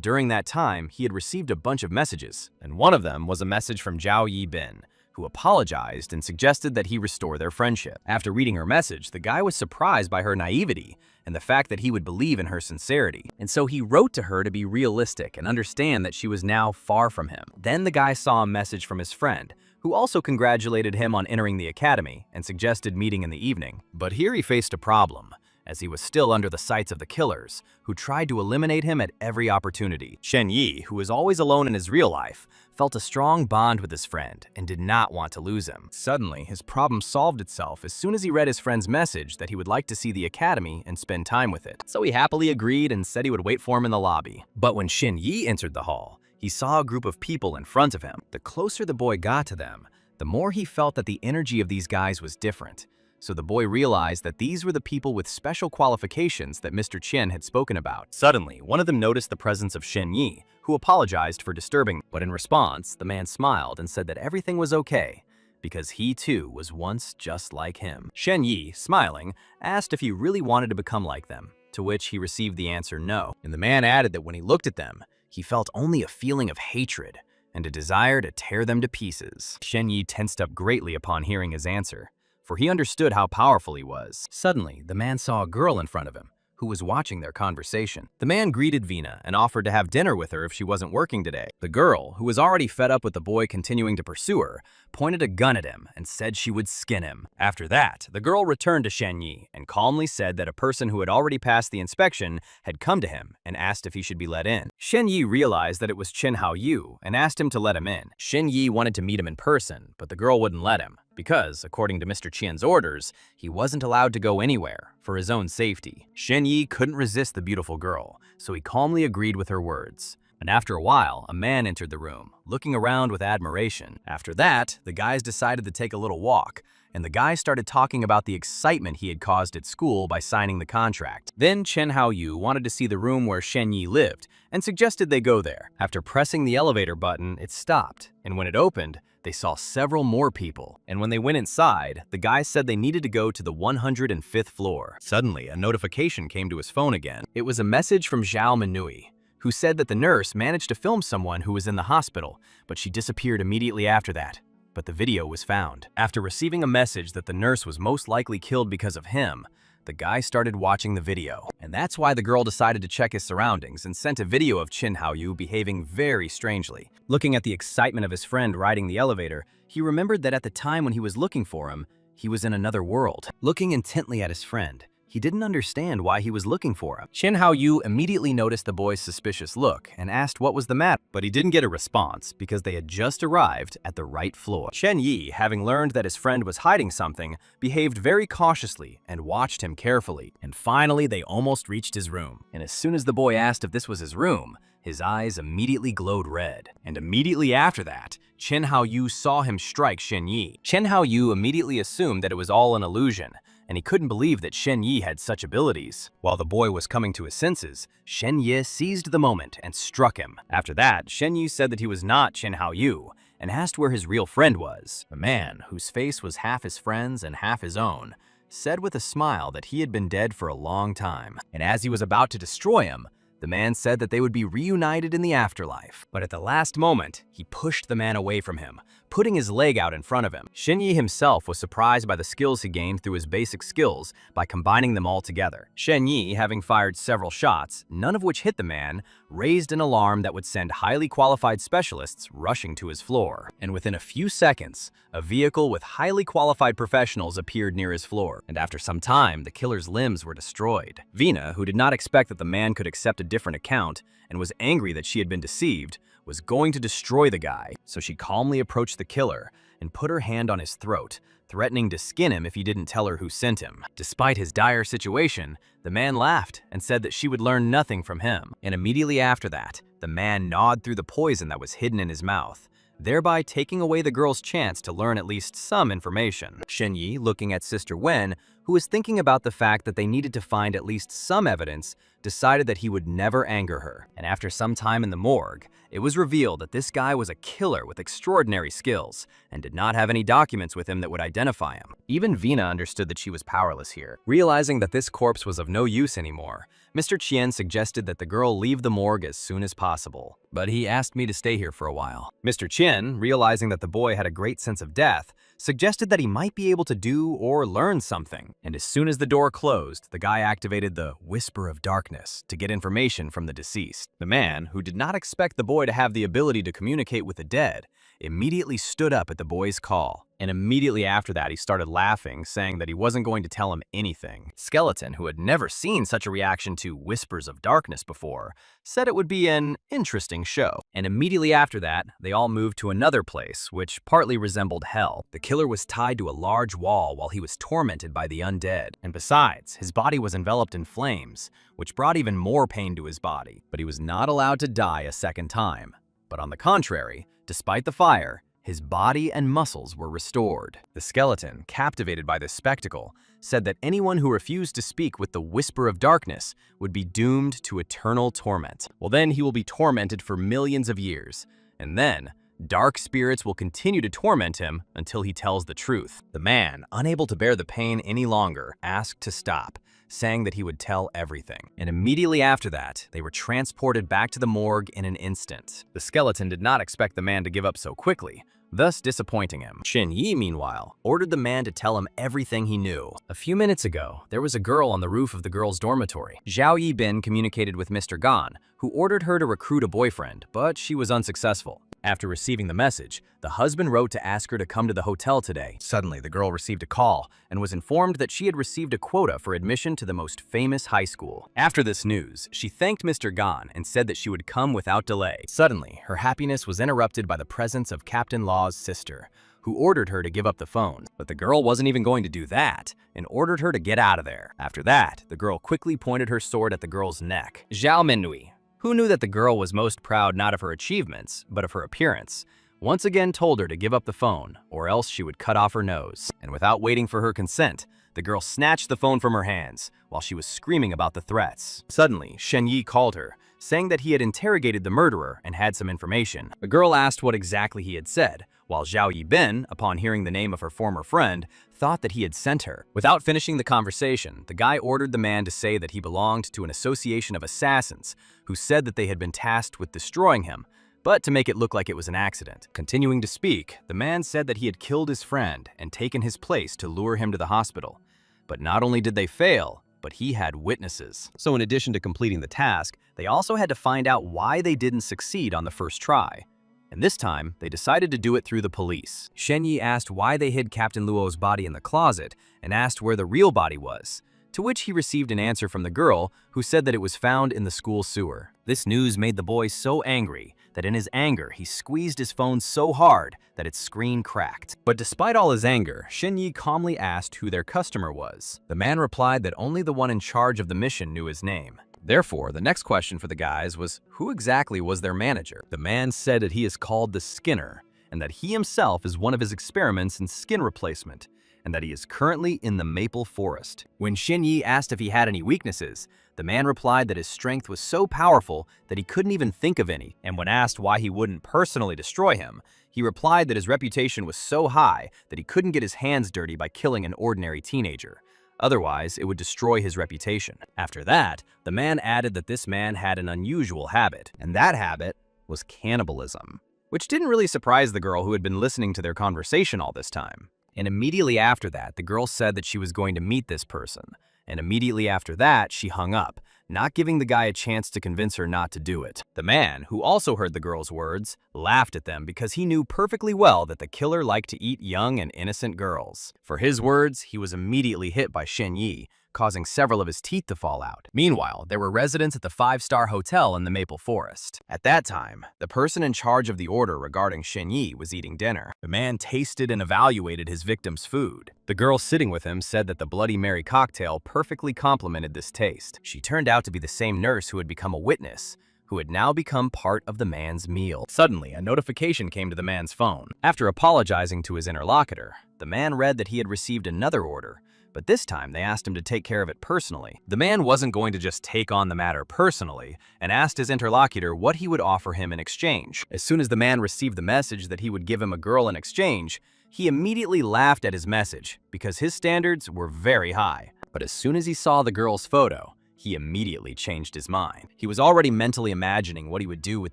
during that time, he had received a bunch of messages, and one of them was a message from Zhao Yibin, who apologized and suggested that he restore their friendship. After reading her message, the guy was surprised by her naivety and the fact that he would believe in her sincerity. And so he wrote to her to be realistic and understand that she was now far from him. Then the guy saw a message from his friend, who also congratulated him on entering the academy and suggested meeting in the evening. But here he faced a problem, as he was still under the sights of the killers, who tried to eliminate him at every opportunity. Shen Ye, who was always alone in his real life, felt a strong bond with his friend and did not want to lose him. Suddenly, his problem solved itself as soon as he read his friend's message that he would like to see the academy and spend time with it. So he happily agreed and said he would wait for him in the lobby. But when Shen Ye entered the hall, he saw a group of people in front of him. The closer the boy got to them, the more he felt that the energy of these guys was different. So the boy realized that these were the people with special qualifications that Mr. Chen had spoken about. Suddenly, one of them noticed the presence of Shen Ye, who apologized for disturbing. But in response, the man smiled and said that everything was okay, because he too was once just like him. Shen Ye, smiling, asked if he really wanted to become like them, to which he received the answer no. And the man added that when he looked at them, he felt only a feeling of hatred and a desire to tear them to pieces. Shen Ye tensed up greatly upon hearing his answer, for he understood how powerful he was. Suddenly, the man saw a girl in front of him, who was watching their conversation. The man greeted Vina and offered to have dinner with her if she wasn't working today. The girl, who was already fed up with the boy continuing to pursue her, pointed a gun at him and said she would skin him. After that, the girl returned to Shen Ye and calmly said that a person who had already passed the inspection had come to him and asked if he should be let in. Shen Ye realized that it was Chen Haoyu and asked him to let him in. Shen Ye wanted to meet him in person, but the girl wouldn't let him, because, according to Mr. Qian's orders, he wasn't allowed to go anywhere for his own safety. Shen Ye couldn't resist the beautiful girl, so he calmly agreed with her words. And after a while, a man entered the room, looking around with admiration. After that, the guys decided to take a little walk, and the guy started talking about the excitement he had caused at school by signing the contract. Then Chen Haoyu wanted to see the room where Shen Ye lived, and suggested they go there. After pressing the elevator button, it stopped, and when it opened, they saw several more people. And when they went inside, the guy said they needed to go to the 105th floor. Suddenly, a notification came to his phone again. It was a message from Zhao Minui, who said that the nurse managed to film someone who was in the hospital, but she disappeared immediately after that. But the video was found. After receiving a message that the nurse was most likely killed because of him, the guy started watching the video. And that's why the girl decided to check his surroundings and sent a video of Chen Haoyu behaving very strangely. Looking at the excitement of his friend riding the elevator, he remembered that at the time when he was looking for him, he was in another world. Looking intently at his friend, He didn't understand why he was looking for him. Shen Haoyu immediately noticed the boy's suspicious look and asked what was the matter, but he didn't get a response because they had just arrived at the right floor. Shen Ye, having learned that his friend was hiding something, behaved very cautiously and watched him carefully. And finally, they almost reached his room. And as soon as the boy asked if this was his room, his eyes immediately glowed red. And immediately after that, Shen Haoyu saw him strike Shen Ye. Shen Haoyu immediately assumed that it was all an illusion, and he couldn't believe that Shen Ye had such abilities. While the boy was coming to his senses, Shen Ye seized the moment and struck him. After that, Shen Ye said that he was not Shen Haoyu and asked where his real friend was. The man, whose face was half his friend's and half his own, said with a smile that he had been dead for a long time. And as he was about to destroy him, the man said that they would be reunited in the afterlife. But at the last moment, he pushed the man away from him, putting his leg out in front of him. Shen Ye himself was surprised by the skills he gained through his basic skills by combining them all together. Shen Ye, having fired several shots, none of which hit the man, raised an alarm that would send highly qualified specialists rushing to his floor. And within a few seconds, a vehicle with highly qualified professionals appeared near his floor. And after some time, the killer's limbs were destroyed. Vina, who did not expect that the man could accept a different account and was angry that she had been deceived, was going to destroy the guy, so she calmly approached the killer and put her hand on his throat, threatening to skin him if he didn't tell her who sent him. Despite his dire situation, the man laughed and said that she would learn nothing from him. And immediately after that, the man gnawed through the poison that was hidden in his mouth, thereby taking away the girl's chance to learn at least some information. Shen Ye, looking at Sister Wen, who was thinking about the fact that they needed to find at least some evidence, decided that he would never anger her. And after some time in the morgue, it was revealed that this guy was a killer with extraordinary skills and did not have any documents with him that would identify him. Even Vina understood that she was powerless here. Realizing that this corpse was of no use anymore, Mr. Chien suggested that the girl leave the morgue as soon as possible, but he asked me to stay here for a while. Mr. Chien, realizing that the boy had a great sense of death, suggested that he might be able to do or learn something. And as soon as the door closed, the guy activated the Whisper of Darkness to get information from the deceased. The man, who did not expect the boy to have the ability to communicate with the dead, immediately stood up at the boy's call. And immediately after that, he started laughing, saying that he wasn't going to tell him anything. Skeleton, who had never seen such a reaction to Whispers of Darkness before, said it would be an interesting show. And immediately after that, they all moved to another place, which partly resembled hell. The killer was tied to a large wall while he was tormented by the undead. And besides, his body was enveloped in flames, which brought even more pain to his body. But he was not allowed to die a second time. But on the contrary, despite the fire, his body and muscles were restored. The skeleton, captivated by this spectacle, said that anyone who refused to speak with the Whisper of Darkness would be doomed to eternal torment. Well, then he will be tormented for millions of years, and then dark spirits will continue to torment him until he tells the truth. The man, unable to bear the pain any longer, asked to stop, saying that he would tell everything. And immediately after that, they were transported back to the morgue in an instant. The skeleton did not expect the man to give up so quickly, thus disappointing him. Shen Ye, meanwhile, ordered the man to tell him everything he knew. A few minutes ago, there was a girl on the roof of the girls' dormitory. Zhao Yibin communicated with Mr. Gan, who ordered her to recruit a boyfriend, but she was unsuccessful. After receiving the message, the husband wrote to ask her to come to the hotel today. Suddenly, the girl received a call and was informed that she had received a quota for admission to the most famous high school. After this news, she thanked Mr. Gan and said that she would come without delay. Suddenly, her happiness was interrupted by the presence of Captain Law's sister, who ordered her to give up the phone. But the girl wasn't even going to do that and ordered her to get out of there. After that, the girl quickly pointed her sword at the girl's neck. Zhao Minui, who knew that the girl was most proud not of her achievements, but of her appearance, once again told her to give up the phone, or else she would cut off her nose. And without waiting for her consent, the girl snatched the phone from her hands while she was screaming about the threats. Suddenly, Shen Ye called her, saying that he had interrogated the murderer and had some information. The girl asked what exactly he had said, while Zhao Yibin, upon hearing the name of her former friend, thought that he had sent her. Without finishing the conversation, the guy ordered the man to say that he belonged to an association of assassins who said that they had been tasked with destroying him, but to make it look like it was an accident. Continuing to speak, the man said that he had killed his friend and taken his place to lure him to the hospital. But not only did they fail, but he had witnesses. So in addition to completing the task, they also had to find out why they didn't succeed on the first try. And this time, they decided to do it through the police. Shen Ye asked why they hid Captain Luo's body in the closet and asked where the real body was, to which he received an answer from the girl who said that it was found in the school sewer. This news made the boy so angry that in his anger he squeezed his phone so hard that its screen cracked. But despite all his anger, Shen Ye calmly asked who their customer was. The man replied that only the one in charge of the mission knew his name. Therefore, the next question for the guys was, who exactly was their manager? The man said that he is called the Skinner, and that he himself is one of his experiments in skin replacement, and that he is currently in the maple forest. When Shen Ye asked if he had any weaknesses, the man replied that his strength was so powerful that he couldn't even think of any, and when asked why he wouldn't personally destroy him, he replied that his reputation was so high that he couldn't get his hands dirty by killing an ordinary teenager. Otherwise, it would destroy his reputation. After that, the man added that this man had an unusual habit, and that habit was cannibalism, which didn't really surprise the girl who had been listening to their conversation all this time. And immediately after that, the girl said that she was going to meet this person, and immediately after that, she hung up, not giving the guy a chance to convince her not to do it. The man, who also heard the girl's words, laughed at them because he knew perfectly well that the killer liked to eat young and innocent girls. For his words, he was immediately hit by Shen Ye, causing several of his teeth to fall out. Meanwhile, there were residents at the 5-star hotel in the Maple Forest. At that time, the person in charge of the order regarding Shen Ye was eating dinner. The man tasted and evaluated his victim's food. The girl sitting with him said that the Bloody Mary cocktail perfectly complemented this taste. She turned out to be the same nurse who had become a witness, who had now become part of the man's meal. Suddenly, a notification came to the man's phone. After apologizing to his interlocutor, the man read that he had received another order, but this time they asked him to take care of it personally. The man wasn't going to just take on the matter personally and asked his interlocutor what he would offer him in exchange. As soon as the man received the message that he would give him a girl in exchange, he immediately laughed at his message because his standards were very high. But as soon as he saw the girl's photo, he immediately changed his mind. He was already mentally imagining what he would do with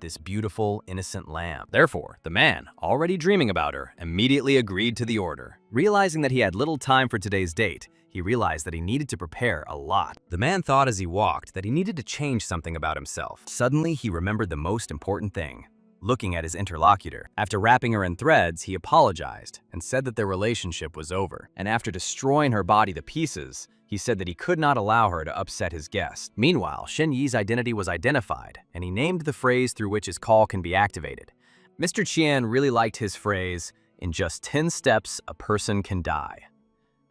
this beautiful, innocent lamb. Therefore, the man, already dreaming about her, immediately agreed to the order. Realizing that he had little time for today's date, he realized that he needed to prepare a lot. The man thought as he walked that he needed to change something about himself. Suddenly, he remembered the most important thing: looking at his interlocutor. After wrapping her in threads, he apologized and said that their relationship was over. And after destroying her body to pieces, he said that he could not allow her to upset his guest. Meanwhile, Shen Ye's identity was identified, and he named the phrase through which his call can be activated. Mr. Qian really liked his phrase, "In just 10 steps, a person can die."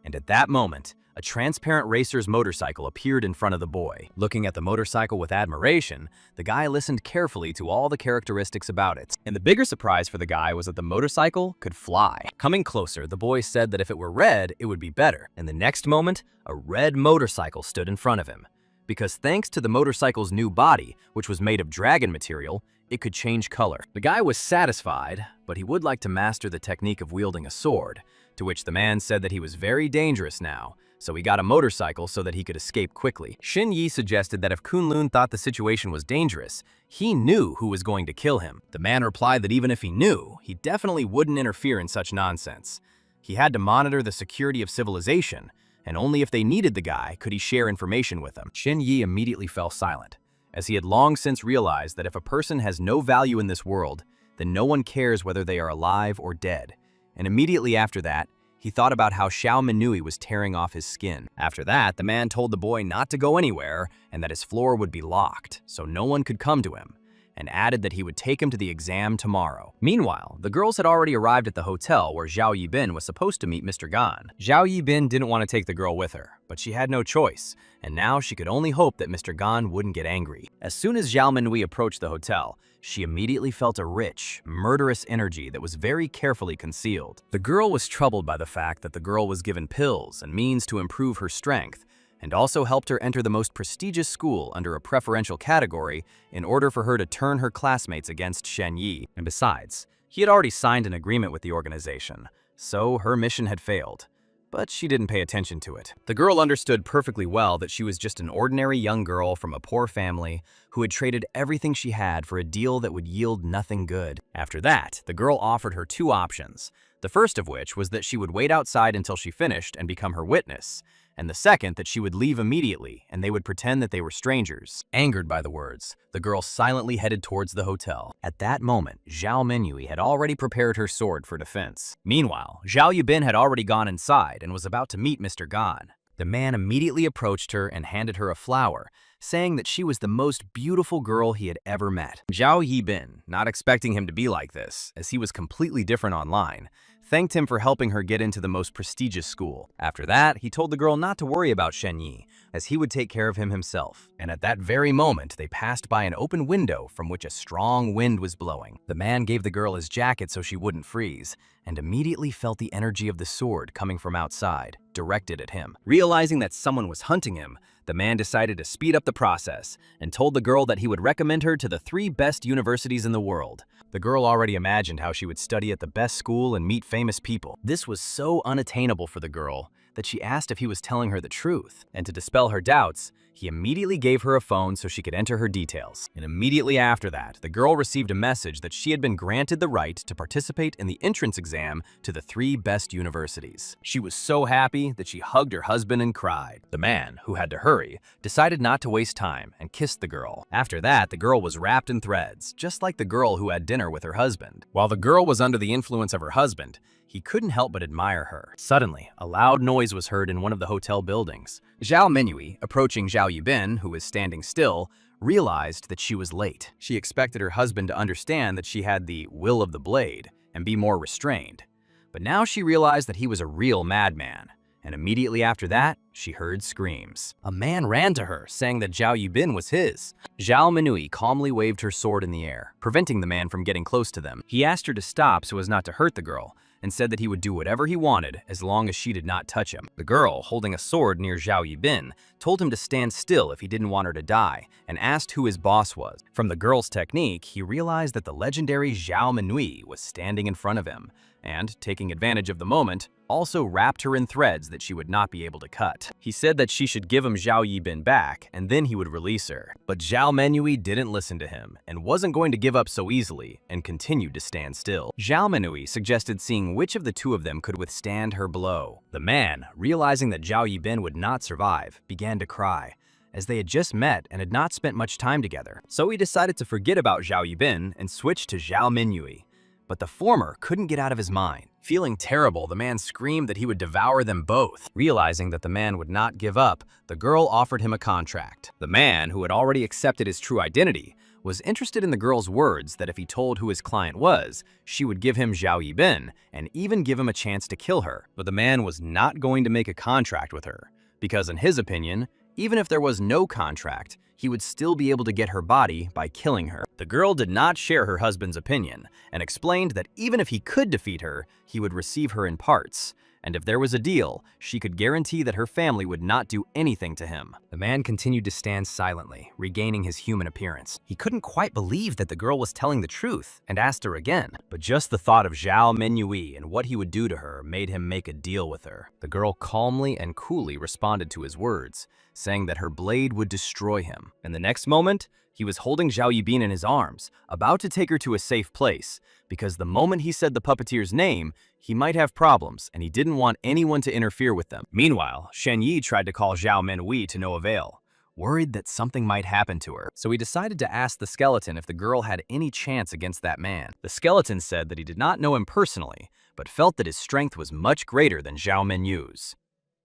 And at that moment, a transparent racer's motorcycle appeared in front of the boy. Looking at the motorcycle with admiration, the guy listened carefully to all the characteristics about it. And the bigger surprise for the guy was that the motorcycle could fly. Coming closer, the boy said that if it were red, it would be better. And the next moment, a red motorcycle stood in front of him. Because thanks to the motorcycle's new body, which was made of dragon material, it could change color. The guy was satisfied, but he would like to master the technique of wielding a sword, to which the man said that he was very dangerous now, so he got a motorcycle so that he could escape quickly. Shen Ye suggested that if Kunlun thought the situation was dangerous, he knew who was going to kill him. The man replied that even if he knew, he definitely wouldn't interfere in such nonsense. He had to monitor the security of civilization, and only if they needed the guy could he share information with them. Shen Ye immediately fell silent, as he had long since realized that if a person has no value in this world, then no one cares whether they are alive or dead. And immediately after that, he thought about how Xiao Minui was tearing off his skin. After that, the man told the boy not to go anywhere and that his floor would be locked, so no one could come to him, and added that he would take him to the exam tomorrow. Meanwhile, the girls had already arrived at the hotel where Zhao Yibin was supposed to meet Mr. Gan. Zhao Yibin didn't want to take the girl with her, but she had no choice, and now she could only hope that Mr. Gan wouldn't get angry. As soon as Zhao Minui approached the hotel, she immediately felt a rich, murderous energy that was very carefully concealed. The girl was troubled by the fact that the girl was given pills and means to improve her strength, and also helped her enter the most prestigious school under a preferential category in order for her to turn her classmates against Shen Ye. And besides, he had already signed an agreement with the organization, so her mission had failed. But she didn't pay attention to it. The girl understood perfectly well that she was just an ordinary young girl from a poor family who had traded everything she had for a deal that would yield nothing good. After that, the girl offered her 2 options, the first of which was that she would wait outside until she finished and become her witness, and the second that she would leave immediately and they would pretend that they were strangers. Angered by the words, the girl silently headed towards the hotel. At that moment, Zhao Minui had already prepared her sword for defense. Meanwhile, Zhao Yibin had already gone inside and was about to meet Mr. Gan. The man immediately approached her and handed her a flower, saying that she was the most beautiful girl he had ever met. Zhao Yibin, not expecting him to be like this, as he was completely different online, thanked him for helping her get into the most prestigious school. After that, he told the girl not to worry about Shen Ye, as he would take care of him himself. And at that very moment, they passed by an open window from which a strong wind was blowing. The man gave the girl his jacket so she wouldn't freeze, and immediately felt the energy of the sword coming from outside, directed at him. Realizing that someone was hunting him, the man decided to speed up the process and told the girl that he would recommend her to the 3 best universities in the world. The girl already imagined how she would study at the best school and meet famous people. This was so unattainable for the girl that she asked if he was telling her the truth, and to dispel her doubts, he immediately gave her a phone so she could enter her details. And immediately after that, the girl received a message that she had been granted the right to participate in the entrance exam to the 3 best universities. She was so happy that she hugged her husband and cried. The man, who had to hurry, decided not to waste time and kissed the girl. After that, the girl was wrapped in threads, just like the girl who had dinner with her husband. While the girl was under the influence of her husband, he couldn't help but admire her. Suddenly, a loud noise was heard in one of the hotel buildings. Zhao Menhui, approaching Zhao Yibin, who was standing still, realized that she was late. She expected her husband to understand that she had the will of the blade and be more restrained. But now she realized that he was a real madman. And immediately after that, she heard screams. A man ran to her, saying that Zhao Yibin was his. Zhao Menhui calmly waved her sword in the air, preventing the man from getting close to them. He asked her to stop so as not to hurt the girl, and said that he would do whatever he wanted as long as she did not touch him. The girl, holding a sword near Zhao Yibin, told him to stand still if he didn't want her to die, and asked who his boss was. From the girl's technique, he realized that the legendary Zhao Menhui was standing in front of him, and, taking advantage of the moment, also wrapped her in threads that she would not be able to cut. He said that she should give him Zhao Yibin back, and then he would release her. But Zhao Menhui didn't listen to him, and wasn't going to give up so easily, and continued to stand still. Zhao Menhui suggested seeing which of the 2 of them could withstand her blow. The man, realizing that Zhao Yibin would not survive, began to cry, as they had just met and had not spent much time together. So he decided to forget about Zhao Yibin and switch to Zhao Menhui. But the former couldn't get out of his mind. Feeling terrible, the man screamed that he would devour them both. Realizing that the man would not give up, the girl offered him a contract. The man, who had already accepted his true identity, was interested in the girl's words that if he told who his client was, she would give him Zhao Yibin and even give him a chance to kill her. But the man was not going to make a contract with her, because in his opinion, even if there was no contract, he would still be able to get her body by killing her. The girl did not share her husband's opinion and explained that even if he could defeat her, he would receive her in parts. And if there was a deal, she could guarantee that her family would not do anything to him. The man continued to stand silently, regaining his human appearance. He couldn't quite believe that the girl was telling the truth and asked her again. But just the thought of Zhao Menhui and what he would do to her made him make a deal with her. The girl calmly and coolly responded to his words, saying that her blade would destroy him. And the next moment, he was holding Zhao Yibin in his arms, about to take her to a safe place, because the moment he said the puppeteer's name, he might have problems, and he didn't want anyone to interfere with them. Meanwhile, Shen Ye tried to call Zhao Menhui to no avail, worried that something might happen to her. So he decided to ask the skeleton if the girl had any chance against that man. The skeleton said that he did not know him personally, but felt that his strength was much greater than Zhao Menhui's.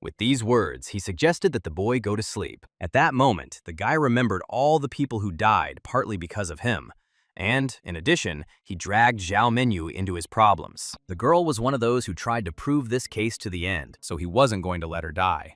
With these words, he suggested that the boy go to sleep. At that moment, the guy remembered all the people who died partly because of him. And, in addition, he dragged Zhao Menhui into his problems. The girl was one of those who tried to prove this case to the end, so he wasn't going to let her die.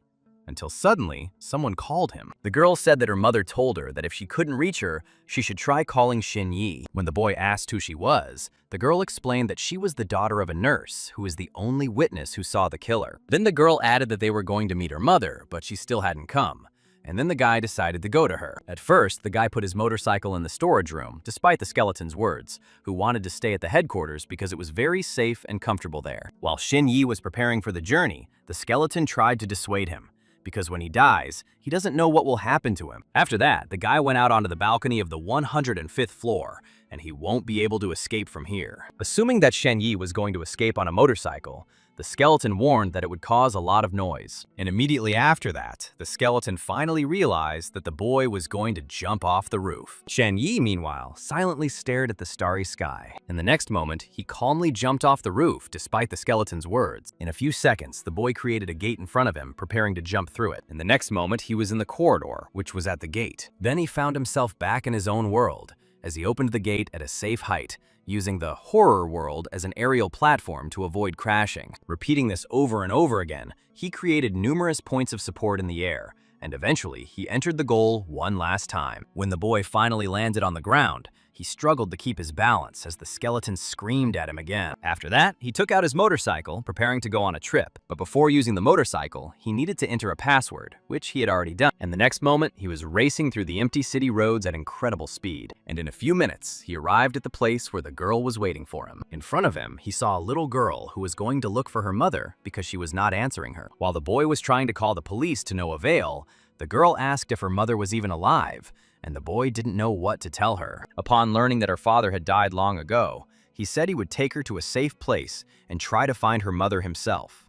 Until suddenly, someone called him. The girl said that her mother told her that if she couldn't reach her, she should try calling Shen Ye. When the boy asked who she was, the girl explained that she was the daughter of a nurse who was the only witness who saw the killer. Then the girl added that they were going to meet her mother, but she still hadn't come. And then the guy decided to go to her. At first, the guy put his motorcycle in the storage room, despite the skeleton's words, who wanted to stay at the headquarters because it was very safe and comfortable there. While Shen Ye was preparing for the journey, the skeleton tried to dissuade him, because when he dies, he doesn't know what will happen to him. After that, the guy went out onto the balcony of the 105th floor and he won't be able to escape from here. Assuming that Shen Ye was going to escape on a motorcycle, the skeleton warned that it would cause a lot of noise. And immediately after that, the skeleton finally realized that the boy was going to jump off the roof. Shen Ye, meanwhile, silently stared at the starry sky. In the next moment, he calmly jumped off the roof despite the skeleton's words. In a few seconds, the boy created a gate in front of him, preparing to jump through it. In the next moment, he was in the corridor, which was at the gate. Then he found himself back in his own world, as he opened the gate at a safe height, using the horror world as an aerial platform to avoid crashing. Repeating this over and over again, he created numerous points of support in the air, and eventually he entered the goal one last time. When the boy finally landed on the ground, he struggled to keep his balance as the skeleton screamed at him again. After that, he took out his motorcycle, preparing to go on a trip. But before using the motorcycle, he needed to enter a password, which he had already done. And the next moment, he was racing through the empty city roads at incredible speed. And in a few minutes, he arrived at the place where the girl was waiting for him. In front of him, he saw a little girl who was going to look for her mother because she was not answering her. While the boy was trying to call the police to no avail, the girl asked if her mother was even alive, and the boy didn't know what to tell her. Upon learning that her father had died long ago, he said he would take her to a safe place and try to find her mother himself.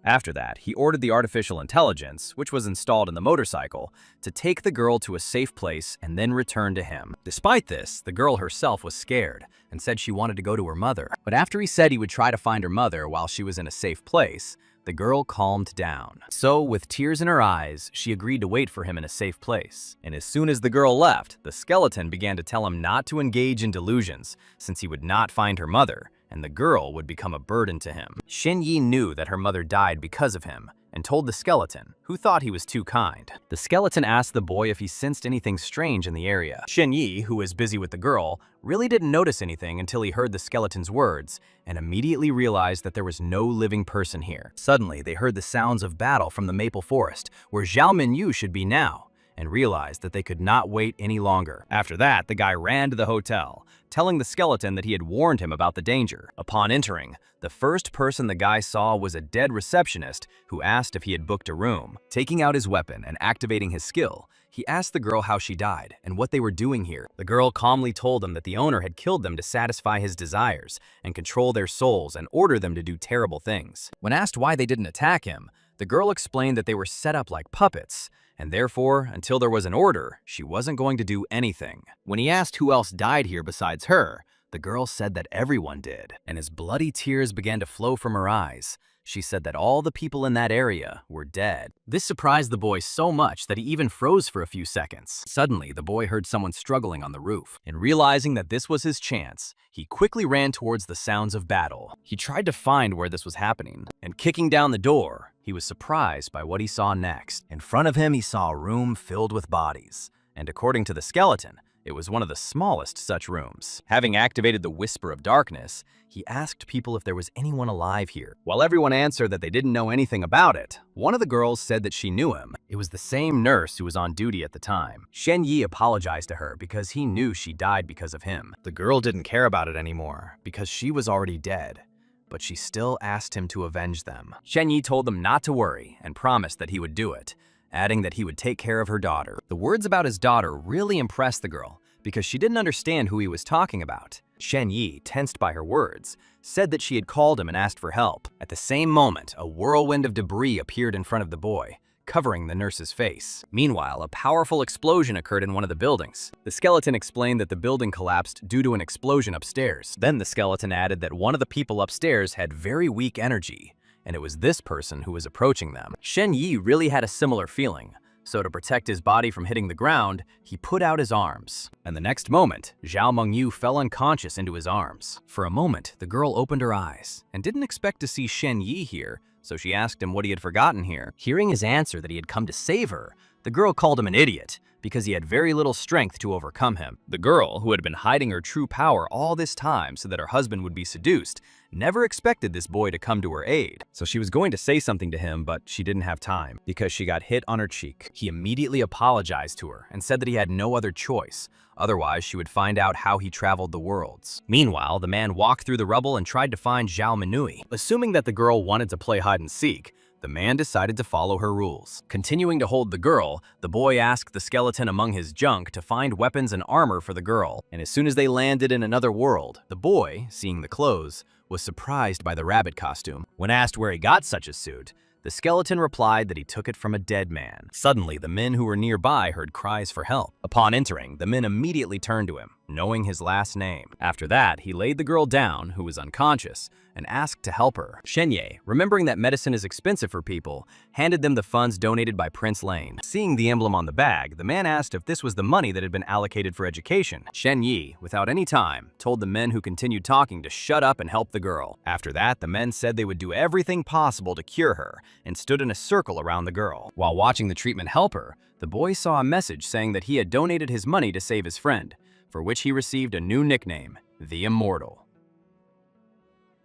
After that, he ordered the artificial intelligence, which was installed in the motorcycle, to take the girl to a safe place and then return to him. Despite this, the girl herself was scared and said she wanted to go to her mother. But after he said he would try to find her mother while she was in a safe place, the girl calmed down. So, with tears in her eyes, she agreed to wait for him in a safe place. And as soon as the girl left, the skeleton began to tell him not to engage in delusions, since he would not find her mother, and the girl would become a burden to him. Shen Ye knew that her mother died because of him, and told the skeleton, who thought he was too kind. The skeleton asked the boy if he sensed anything strange in the area. Shen Ye, who was busy with the girl, really didn't notice anything until he heard the skeleton's words, and immediately realized that there was no living person here. Suddenly, they heard the sounds of battle from the maple forest, where Zhao Minyu should be now, and realized that they could not wait any longer. After that, the guy ran to the hotel, telling the skeleton that he had warned him about the danger. Upon entering, the first person the guy saw was a dead receptionist who asked if he had booked a room. Taking out his weapon and activating his skill, he asked the girl how she died and what they were doing here. The girl calmly told him that the owner had killed them to satisfy his desires and control their souls and order them to do terrible things. When asked why they didn't attack him, the girl explained that they were set up like puppets, and therefore, until there was an order, she wasn't going to do anything. When he asked who else died here besides her, the girl said that everyone did, and as bloody tears began to flow from her eyes, she said that all the people in that area were dead. This surprised the boy so much that he even froze for a few seconds. Suddenly, the boy heard someone struggling on the roof, and realizing that this was his chance, he quickly ran towards the sounds of battle. He tried to find where this was happening, and kicking down the door, he was surprised by what he saw next. In front of him, he saw a room filled with bodies, and according to the skeleton, it was one of the smallest such rooms. Having activated the Whisper of Darkness, he asked people if there was anyone alive here. While everyone answered that they didn't know anything about it, one of the girls said that she knew him. It was the same nurse who was on duty at the time. Shen Ye apologized to her because he knew she died because of him. The girl didn't care about it anymore because she was already dead, but she still asked him to avenge them. Shen Ye told them not to worry and promised that he would do it, adding that he would take care of her daughter. The words about his daughter really impressed the girl because she didn't understand who he was talking about. Shen Ye, tensed by her words, said that she had called him and asked for help. At the same moment, a whirlwind of debris appeared in front of the boy, covering the nurse's face. Meanwhile, a powerful explosion occurred in one of the buildings. The skeleton explained that the building collapsed due to an explosion upstairs. Then the skeleton added that one of the people upstairs had very weak energy, and it was this person who was approaching them. Shen Ye really had a similar feeling, so to protect his body from hitting the ground, he put out his arms. And the next moment, Zhao Mengyu fell unconscious into his arms. For a moment, the girl opened her eyes and didn't expect to see Shen Ye here, so she asked him what he had forgotten here. Hearing his answer that he had come to save her, the girl called him an idiot because he had very little strength to overcome him. The girl, who had been hiding her true power all this time so that her husband would be seduced, never expected this boy to come to her aid. So she was going to say something to him, but she didn't have time because she got hit on her cheek. He immediately apologized to her and said that he had no other choice. Otherwise, she would find out how he traveled the worlds. Meanwhile, the man walked through the rubble and tried to find Zhao Minui. Assuming that the girl wanted to play hide and seek, The man decided to follow her rules. Continuing to hold the girl, the boy asked the skeleton among his junk to find weapons and armor for the girl. And as soon as they landed in another world, the boy, seeing the clothes, was surprised by the rabbit costume. When asked where he got such a suit, the skeleton replied that he took it from a dead man. Suddenly, the men who were nearby heard cries for help. Upon entering, the men immediately turned to him, knowing his last name. After that, he laid the girl down, who was unconscious, and asked to help her. Shen Ye, remembering that medicine is expensive for people, handed them the funds donated by Prince Lane. Seeing the emblem on the bag, the man asked if this was the money that had been allocated for education. Shen Ye, without any time, told the men who continued talking to shut up and help the girl. After that, the men said they would do everything possible to cure her and stood in a circle around the girl. While watching the treatment help her, the boy saw a message saying that he had donated his money to save his friend, for which he received a new nickname, the Immortal.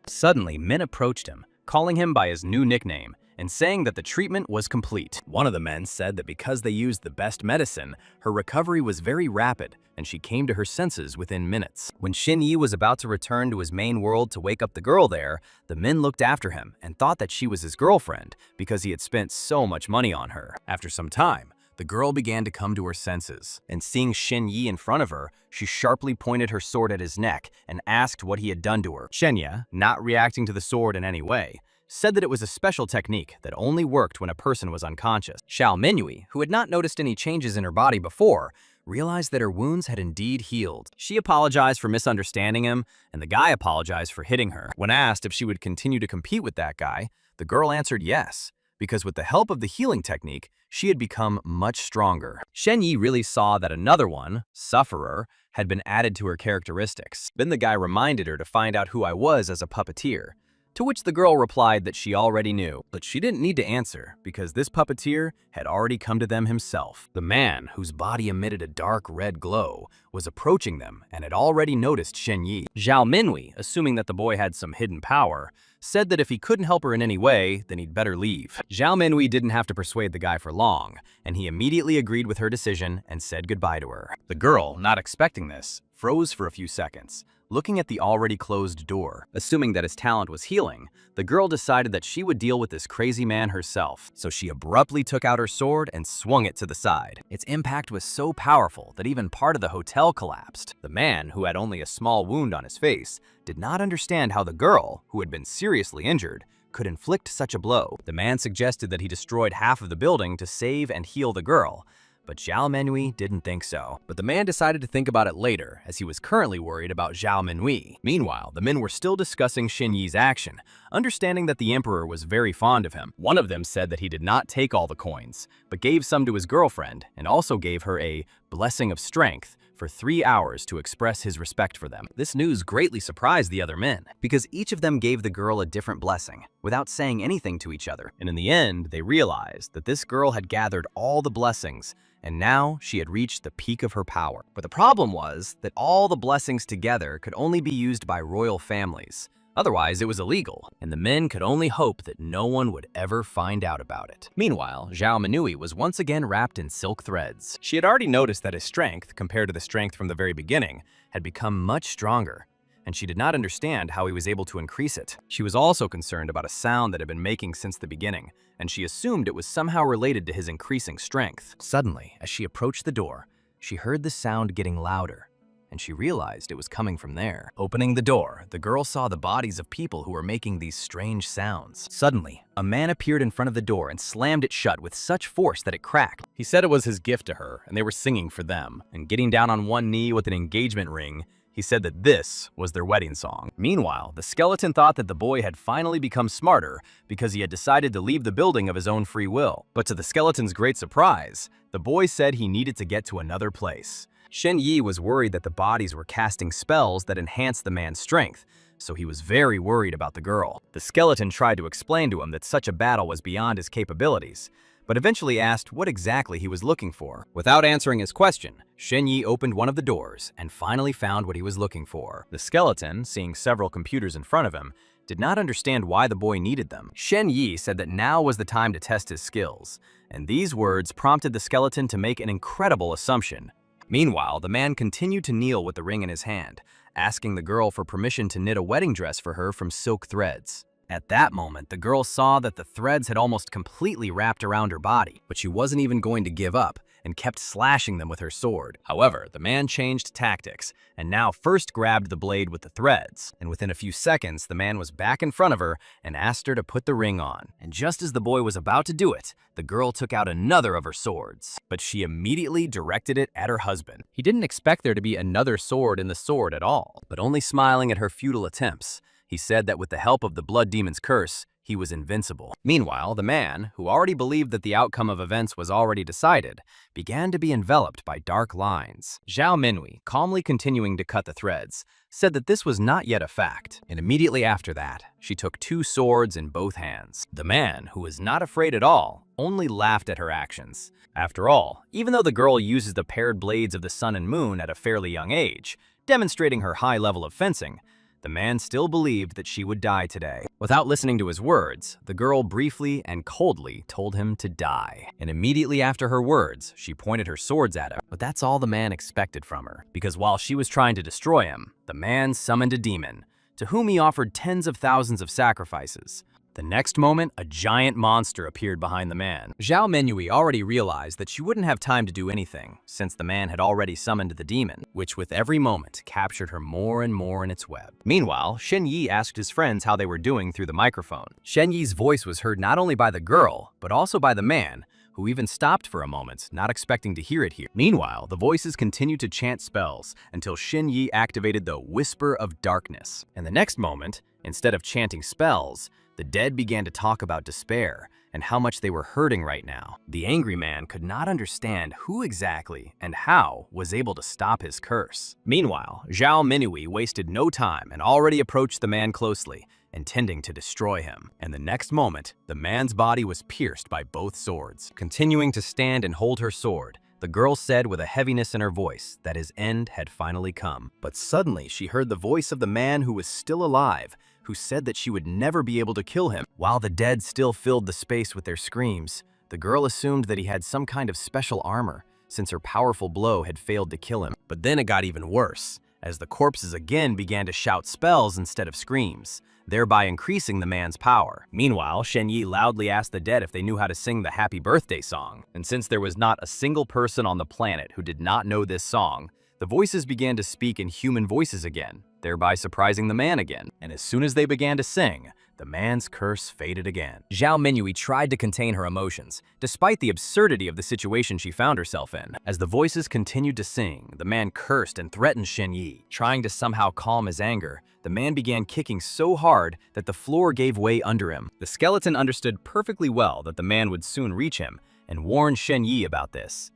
Suddenly, men approached him, calling him by his new nickname and saying that the treatment was complete. One of the men said that because they used the best medicine, her recovery was very rapid and she came to her senses within minutes. When Shen Ye was about to return to his main world to wake up the girl there, the men looked after him and thought that she was his girlfriend because he had spent so much money on her. After some time, the girl began to come to her senses, and seeing Shen Ye in front of her, she sharply pointed her sword at his neck and asked what he had done to her. Shen Ye, not reacting to the sword in any way, said that it was a special technique that only worked when a person was unconscious. Xiao Mingyue, who had not noticed any changes in her body before, realized that her wounds had indeed healed. She apologized for misunderstanding him, and the guy apologized for hitting her. When asked if she would continue to compete with that guy, the girl answered yes, because with the help of the healing technique, she had become much stronger. Shen Ye really saw that another one, Sufferer, had been added to her characteristics. Then the guy reminded her to find out who I was as a puppeteer, to which the girl replied that she already knew, but she didn't need to answer because this puppeteer had already come to them himself. The man, whose body emitted a dark red glow, was approaching them and had already noticed Shen Ye. Xiao Mingyue, assuming that the boy had some hidden power, said that if he couldn't help her in any way, then he'd better leave. Xiao Mingyue didn't have to persuade the guy for long, and he immediately agreed with her decision and said goodbye to her. The girl, not expecting this, froze for a few seconds, looking at the already closed door. Assuming that his talent was healing, the girl decided that she would deal with this crazy man herself, so she abruptly took out her sword and swung it to the side. Its impact was so powerful that even part of the hotel collapsed. The man, who had only a small wound on his face, did not understand how the girl, who had been seriously injured, could inflict such a blow. The man suggested that he destroyed half of the building to save and heal the girl, but Xiao Mingyue didn't think so. But the man decided to think about it later, as he was currently worried about Xiao Mingyue. Meanwhile, the men were still discussing Shen Ye's action, understanding that the emperor was very fond of him. One of them said that he did not take all the coins, but gave some to his girlfriend, and also gave her a blessing of strength for 3 hours to express his respect for them. This news greatly surprised the other men, because each of them gave the girl a different blessing, without saying anything to each other. And in the end, they realized that this girl had gathered all the blessings, and now she had reached the peak of her power. But the problem was that all the blessings together could only be used by royal families. Otherwise, it was illegal, and the men could only hope that no one would ever find out about it. Meanwhile, Xiao Mingyue was once again wrapped in silk threads. She had already noticed that his strength, compared to the strength from the very beginning, had become much stronger, and she did not understand how he was able to increase it. She was also concerned about a sound that had been making since the beginning, and she assumed it was somehow related to his increasing strength. Suddenly, as she approached the door, she heard the sound getting louder, and she realized it was coming from there. Opening the door, the girl saw the bodies of people who were making these strange sounds. Suddenly, a man appeared in front of the door and slammed it shut with such force that it cracked. He said it was his gift to her, and they were singing for them. And getting down on one knee with an engagement ring, he said that this was their wedding song. Meanwhile, the skeleton thought that the boy had finally become smarter because he had decided to leave the building of his own free will. But to the skeleton's great surprise, the boy said he needed to get to another place. Shen Ye was worried that the bodies were casting spells that enhanced the man's strength, so he was very worried about the girl. The skeleton tried to explain to him that such a battle was beyond his capabilities, but eventually asked what exactly he was looking for. Without answering his question, Shen Ye opened one of the doors and finally found what he was looking for. The skeleton, seeing several computers in front of him, did not understand why the boy needed them. Shen Ye said that now was the time to test his skills, and these words prompted the skeleton to make an incredible assumption. Meanwhile, the man continued to kneel with the ring in his hand, asking the girl for permission to knit a wedding dress for her from silk threads. At that moment, the girl saw that the threads had almost completely wrapped around her body, but she wasn't even going to give up and kept slashing them with her sword. However, the man changed tactics and now first grabbed the blade with the threads, and within a few seconds, the man was back in front of her and asked her to put the ring on. And just as the boy was about to do it, the girl took out another of her swords, but she immediately directed it at her husband. He didn't expect there to be another sword in the sword at all, but only smiling at her futile attempts, he said that with the help of the blood demon's curse, he was invincible. Meanwhile, the man, who already believed that the outcome of events was already decided, began to be enveloped by dark lines. Zhao Minwei, calmly continuing to cut the threads, said that this was not yet a fact, and immediately after that, she took 2 swords in both hands. The man, who was not afraid at all, only laughed at her actions. After all, even though the girl uses the paired blades of the sun and moon at a fairly young age, demonstrating her high level of fencing, the man still believed that she would die today. Without listening to his words, the girl briefly and coldly told him to die. And immediately after her words, she pointed her swords at him. But that's all the man expected from her, because while she was trying to destroy him, the man summoned a demon, to whom he offered tens of thousands of sacrifices. The next moment, a giant monster appeared behind the man. Zhao Minwei already realized that she wouldn't have time to do anything, since the man had already summoned the demon, which with every moment captured her more and more in its web. Meanwhile, Shen Ye asked his friends how they were doing through the microphone. Shen Ye's voice was heard not only by the girl, but also by the man, who even stopped for a moment, not expecting to hear it here. Meanwhile, the voices continued to chant spells until Shen Ye activated the Whisper of Darkness. And the next moment, instead of chanting spells, the dead began to talk about despair and how much they were hurting right now. The angry man could not understand who exactly and how was able to stop his curse. Meanwhile, Zhao Minwei wasted no time and already approached the man closely, intending to destroy him. And the next moment, the man's body was pierced by both swords. Continuing to stand and hold her sword, the girl said with a heaviness in her voice that his end had finally come. But suddenly, she heard the voice of the man who was still alive, who said that she would never be able to kill him. While the dead still filled the space with their screams, the girl assumed that he had some kind of special armor, since her powerful blow had failed to kill him. But then it got even worse, as the corpses again began to shout spells instead of screams, thereby increasing the man's power. Meanwhile, Shen Ye loudly asked the dead if they knew how to sing the Happy Birthday song, and since there was not a single person on the planet who did not know this song, the voices began to speak in human voices again, thereby surprising the man again. And as soon as they began to sing, the man's curse faded again. Zhao Minwei tried to contain her emotions, despite the absurdity of the situation she found herself in. As the voices continued to sing, the man cursed and threatened Shen Ye. Trying to somehow calm his anger, the man began kicking so hard that the floor gave way under him. The skeleton understood perfectly well that the man would soon reach him and warned Shen Ye about this.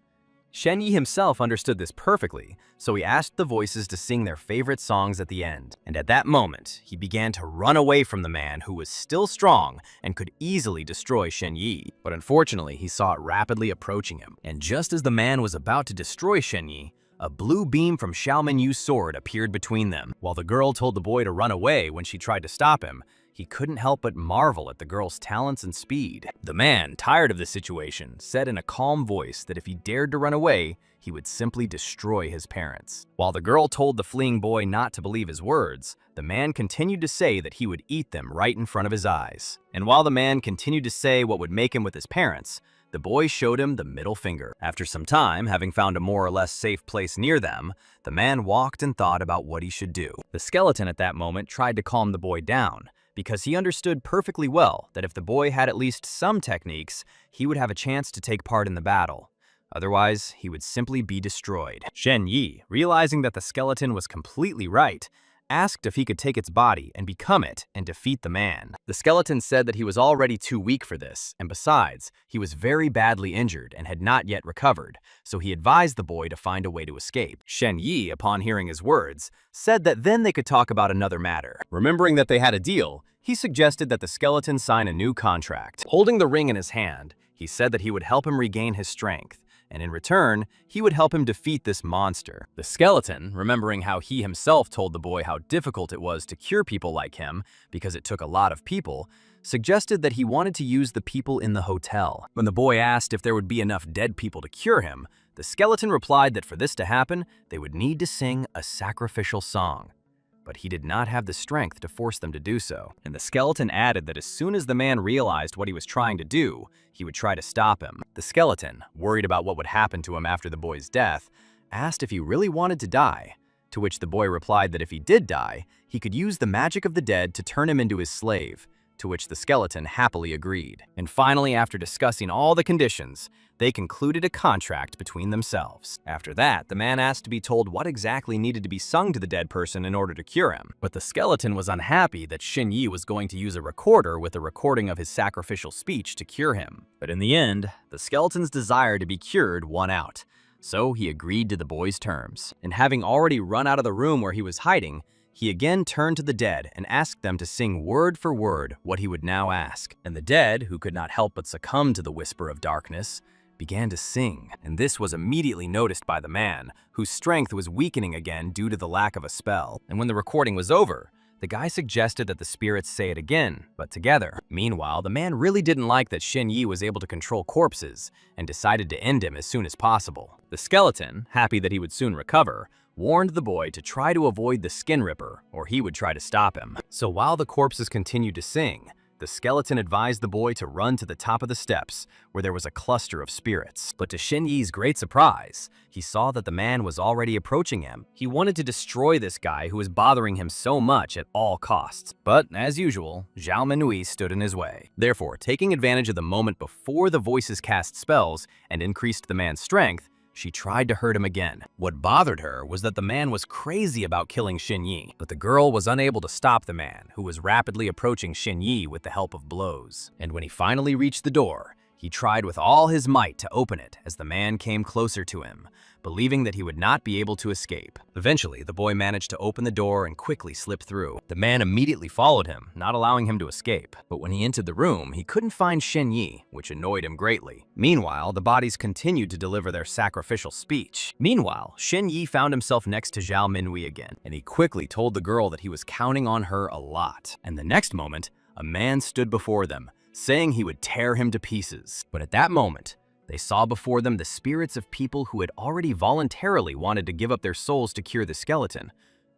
Shen Ye himself understood this perfectly, so he asked the voices to sing their favorite songs at the end. And at that moment, he began to run away from the man who was still strong and could easily destroy Shen Ye. But unfortunately, he saw it rapidly approaching him. And just as the man was about to destroy Shen Ye, a blue beam from Xiao Menyu's sword appeared between them. While the girl told the boy to run away when she tried to stop him, he couldn't help but marvel at the girl's talents and speed. The man, tired of the situation, said in a calm voice that if he dared to run away, he would simply destroy his parents. While the girl told the fleeing boy not to believe his words, the man continued to say that he would eat them right in front of his eyes. And while the man continued to say what would make him with his parents, the boy showed him the middle finger. After some time, having found a more or less safe place near them, the man walked and thought about what he should do. The skeleton at that moment tried to calm the boy down, because he understood perfectly well that if the boy had at least some techniques, he would have a chance to take part in the battle. Otherwise, he would simply be destroyed. Shen Ye, realizing that the skeleton was completely right, asked if he could take its body and become it and defeat the man. The skeleton said that he was already too weak for this, and besides, he was very badly injured and had not yet recovered, so he advised the boy to find a way to escape. Shen Ye, upon hearing his words, said that then they could talk about another matter. Remembering that they had a deal, he suggested that the skeleton sign a new contract. Holding the ring in his hand, he said that he would help him regain his strength, and in return, he would help him defeat this monster. The skeleton, remembering how he himself told the boy how difficult it was to cure people like him because it took a lot of people, suggested that he wanted to use the people in the hotel. When the boy asked if there would be enough dead people to cure him, the skeleton replied that for this to happen, they would need to sing a sacrificial song. but he did not have the strength to force them to do so. And the skeleton added that as soon as the man realized what he was trying to do, he would try to stop him. The skeleton, worried about what would happen to him after the boy's death, asked if he really wanted to die, to which the boy replied that if he did die, he could use the magic of the dead to turn him into his slave, to which the skeleton happily agreed. And finally, after discussing all the conditions, they concluded a contract between themselves. After that, the man asked to be told what exactly needed to be sung to the dead person in order to cure him. But the skeleton was unhappy that Shen Ye was going to use a recorder with a recording of his sacrificial speech to cure him. But in the end, the skeleton's desire to be cured won out. So he agreed to the boy's terms. And having already run out of the room where he was hiding, he again turned to the dead and asked them to sing word for word what he would now ask. And the dead, who could not help but succumb to the whisper of darkness, began to sing. And this was immediately noticed by the man, whose strength was weakening again due to the lack of a spell. And when the recording was over, the guy suggested that the spirits say it again, but together. Meanwhile, the man really didn't like that Shen Ye was able to control corpses and decided to end him as soon as possible. The skeleton, happy that he would soon recover, warned the boy to try to avoid the skin ripper, or he would try to stop him. So while the corpses continued to sing, the skeleton advised the boy to run to the top of the steps, where there was a cluster of spirits. But to Shen Ye's great surprise, he saw that the man was already approaching him. He wanted to destroy this guy who was bothering him so much at all costs. But, as usual, Zhao Minhui stood in his way. Therefore, taking advantage of the moment before the voices cast spells and increased the man's strength, she tried to hurt him again. What bothered her was that the man was crazy about killing Shen Ye, but the girl was unable to stop the man, who was rapidly approaching Shen Ye with the help of blows. And when he finally reached the door, he tried with all his might to open it as the man came closer to him, believing that he would not be able to escape. Eventually, the boy managed to open the door and quickly slip through. The man immediately followed him, not allowing him to escape. But when he entered the room, he couldn't find Shen Ye, which annoyed him greatly. Meanwhile, the bodies continued to deliver their sacrificial speech. Meanwhile, Shen Ye found himself next to Zhao Minhui again, and he quickly told the girl that he was counting on her a lot. And the next moment, a man stood before them, saying he would tear him to pieces. But at that moment, they saw before them the spirits of people who had already voluntarily wanted to give up their souls to cure the skeleton,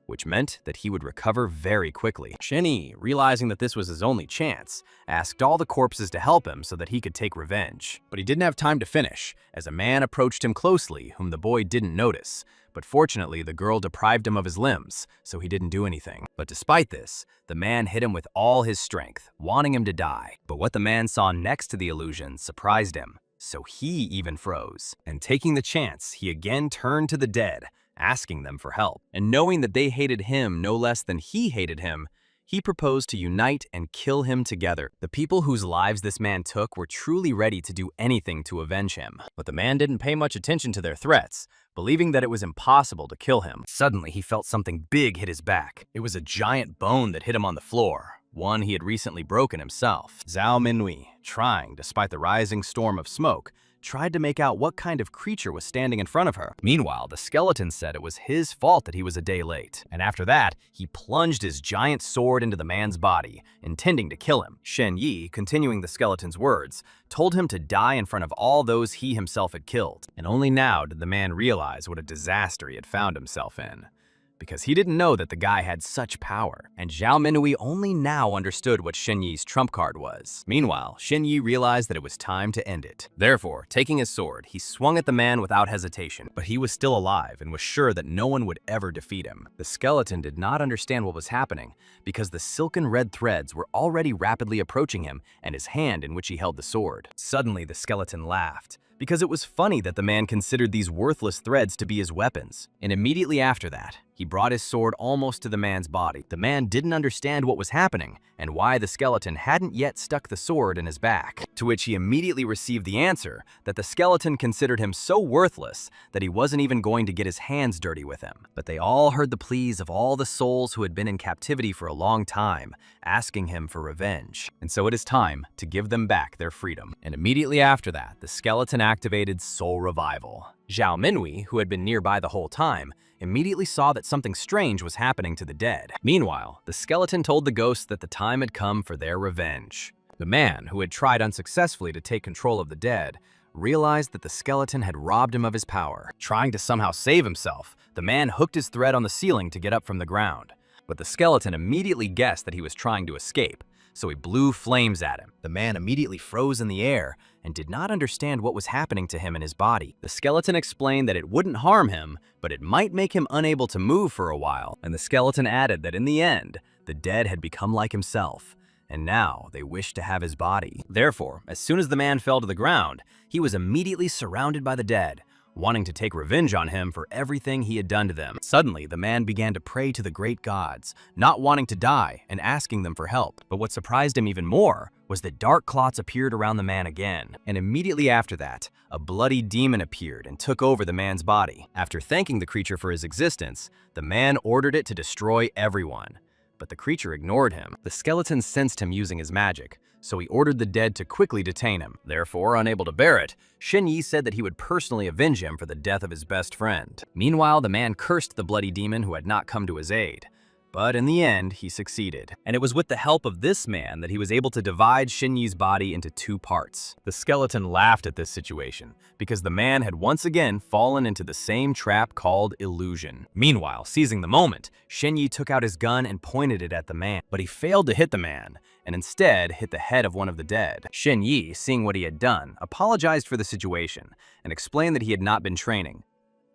which meant that he would recover very quickly. Shen Ye, realizing that this was his only chance, asked all the corpses to help him so that he could take revenge. But he didn't have time to finish, as a man approached him closely whom the boy didn't notice. But fortunately, the girl deprived him of his limbs, so he didn't do anything. But despite this, the man hit him with all his strength, wanting him to die. But what the man saw next to the illusion surprised him, so he even froze. And taking the chance, he again turned to the dead, asking them for help. And knowing that they hated him no less than he hated him, he proposed to unite and kill him together. The people whose lives this man took were truly ready to do anything to avenge him. But the man didn't pay much attention to their threats, believing that it was impossible to kill him. Suddenly, he felt something big hit his back. It was a giant bone that hit him on the floor, one he had recently broken himself. Zhao Minhui, trying, despite the rising storm of smoke, tried to make out what kind of creature was standing in front of her. Meanwhile, the skeleton said it was his fault that he was a day late, and after that, he plunged his giant sword into the man's body, intending to kill him. Shen Ye, continuing the skeleton's words, told him to die in front of all those he himself had killed. And only now did the man realize what a disaster he had found himself in, because he didn't know that the guy had such power. And Zhao Minhui only now understood what Shen Ye's trump card was. Meanwhile, Shen Ye realized that it was time to end it. Therefore, taking his sword, he swung at the man without hesitation. But he was still alive and was sure that no one would ever defeat him. The skeleton did not understand what was happening, because the silken red threads were already rapidly approaching him and his hand in which he held the sword. Suddenly, the skeleton laughed, because it was funny that the man considered these worthless threads to be his weapons. And immediately after that, he brought his sword almost to the man's body. The man didn't understand what was happening and why the skeleton hadn't yet stuck the sword in his back, to which he immediately received the answer that the skeleton considered him so worthless that he wasn't even going to get his hands dirty with him. But they all heard the pleas of all the souls who had been in captivity for a long time, asking him for revenge. And so it is time to give them back their freedom. And immediately after that, the skeleton activated Soul Revival. Zhao Minhui, who had been nearby the whole time, immediately saw that something strange was happening to the dead. Meanwhile, the skeleton told the ghosts that the time had come for their revenge. The man, who had tried unsuccessfully to take control of the dead, realized that the skeleton had robbed him of his power. Trying to somehow save himself, the man hooked his thread on the ceiling to get up from the ground. But the skeleton immediately guessed that he was trying to escape, so he blew flames at him. The man immediately froze in the air and did not understand what was happening to him in his body. The skeleton explained that it wouldn't harm him, but it might make him unable to move for a while, and the skeleton added that in the end, the dead had become like himself, and now they wished to have his body. Therefore, as soon as the man fell to the ground, he was immediately surrounded by the dead, wanting to take revenge on him for everything he had done to them. Suddenly, the man began to pray to the great gods, not wanting to die and asking them for help. But what surprised him even more was that dark clots appeared around the man again. And immediately after that, a bloody demon appeared and took over the man's body. After thanking the creature for his existence, the man ordered it to destroy everyone. But the creature ignored him. The skeleton sensed him using his magic, so he ordered the dead to quickly detain him. Therefore, unable to bear it, Shen Ye said that he would personally avenge him for the death of his best friend. Meanwhile, the man cursed the bloody demon who had not come to his aid. But in the end, he succeeded. And it was with the help of this man that he was able to divide Shen Ye's body into two parts. The skeleton laughed at this situation, because the man had once again fallen into the same trap called illusion. Meanwhile, seizing the moment, Shen Ye took out his gun and pointed it at the man. But he failed to hit the man, and instead hit the head of one of the dead. Shen Ye, seeing what he had done, apologized for the situation, and explained that he had not been training.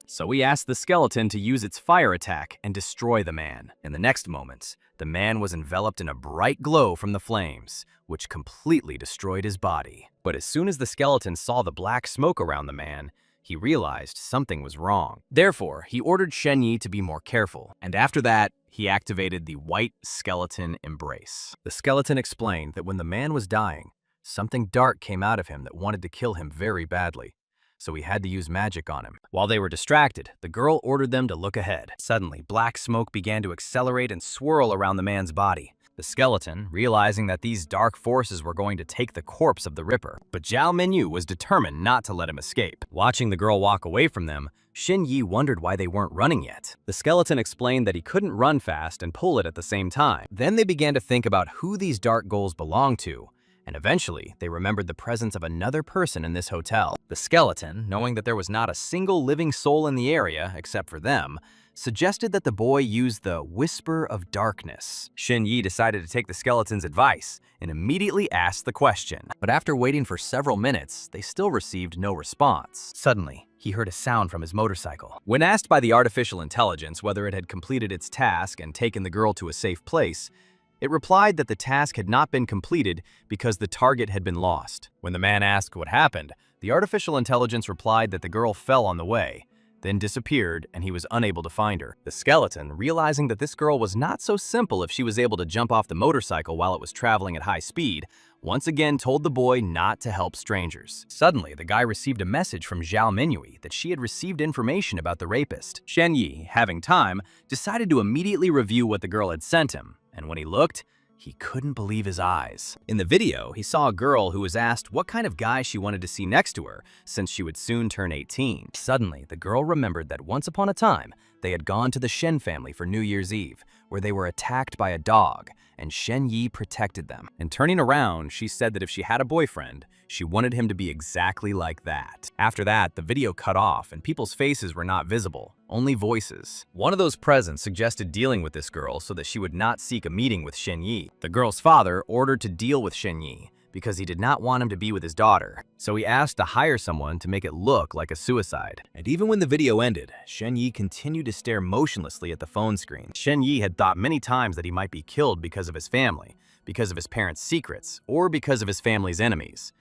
So he asked the skeleton to use its fire attack and destroy the man. In the next moments, the man was enveloped in a bright glow from the flames, which completely destroyed his body. But as soon as the skeleton saw the black smoke around the man, he realized something was wrong. Therefore, he ordered Shen Ye to be more careful, and after that, he activated the white skeleton embrace. The skeleton explained that when the man was dying, something dark came out of him that wanted to kill him very badly. So he had to use magic on him. While they were distracted, the girl ordered them to look ahead. Suddenly, black smoke began to accelerate and swirl around the man's body. The skeleton, realizing that these dark forces were going to take the corpse of the Ripper, but Zhao Minyu was determined not to let him escape. Watching the girl walk away from them, Shen Ye wondered why they weren't running yet. The skeleton explained that he couldn't run fast and pull it at the same time. Then they began to think about who these dark ghouls belonged to, and eventually, they remembered the presence of another person in this hotel. The skeleton, knowing that there was not a single living soul in the area except for them, suggested that the boy use the Whisper of Darkness. Shen Ye decided to take the skeleton's advice and immediately asked the question. But after waiting for several minutes, they still received no response. Suddenly, he heard a sound from his motorcycle. When asked by the artificial intelligence whether it had completed its task and taken the girl to a safe place, it replied that the task had not been completed because the target had been lost. When the man asked what happened, the artificial intelligence replied that the girl fell on the way, then disappeared, and he was unable to find her. The skeleton, realizing that this girl was not so simple if she was able to jump off the motorcycle while it was traveling at high speed, once again told the boy not to help strangers. Suddenly, the guy received a message from Zhao Minyu that she had received information about the rapist. Shen Ye, having time, decided to immediately review what the girl had sent him, and when he looked, he couldn't believe his eyes. In the video, he saw a girl who was asked what kind of guy she wanted to see next to her, since she would soon turn 18. Suddenly, the girl remembered that once upon a time, they had gone to the Shen family for New Year's Eve, where they were attacked by a dog, and Shen Ye protected them. And turning around, she said that if she had a boyfriend, she wanted him to be exactly like that. After that, the video cut off and people's faces were not visible, only voices. One of those present suggested dealing with this girl so that she would not seek a meeting with Shen Ye. The girl's father ordered to deal with Shen Ye because he did not want him to be with his daughter, so he asked to hire someone to make it look like a suicide. And even when the video ended, Shen Ye continued to stare motionlessly at the phone screen. Shen Ye had thought many times that he might be killed because of his family, because of his parents' secrets, or because of his family's enemies.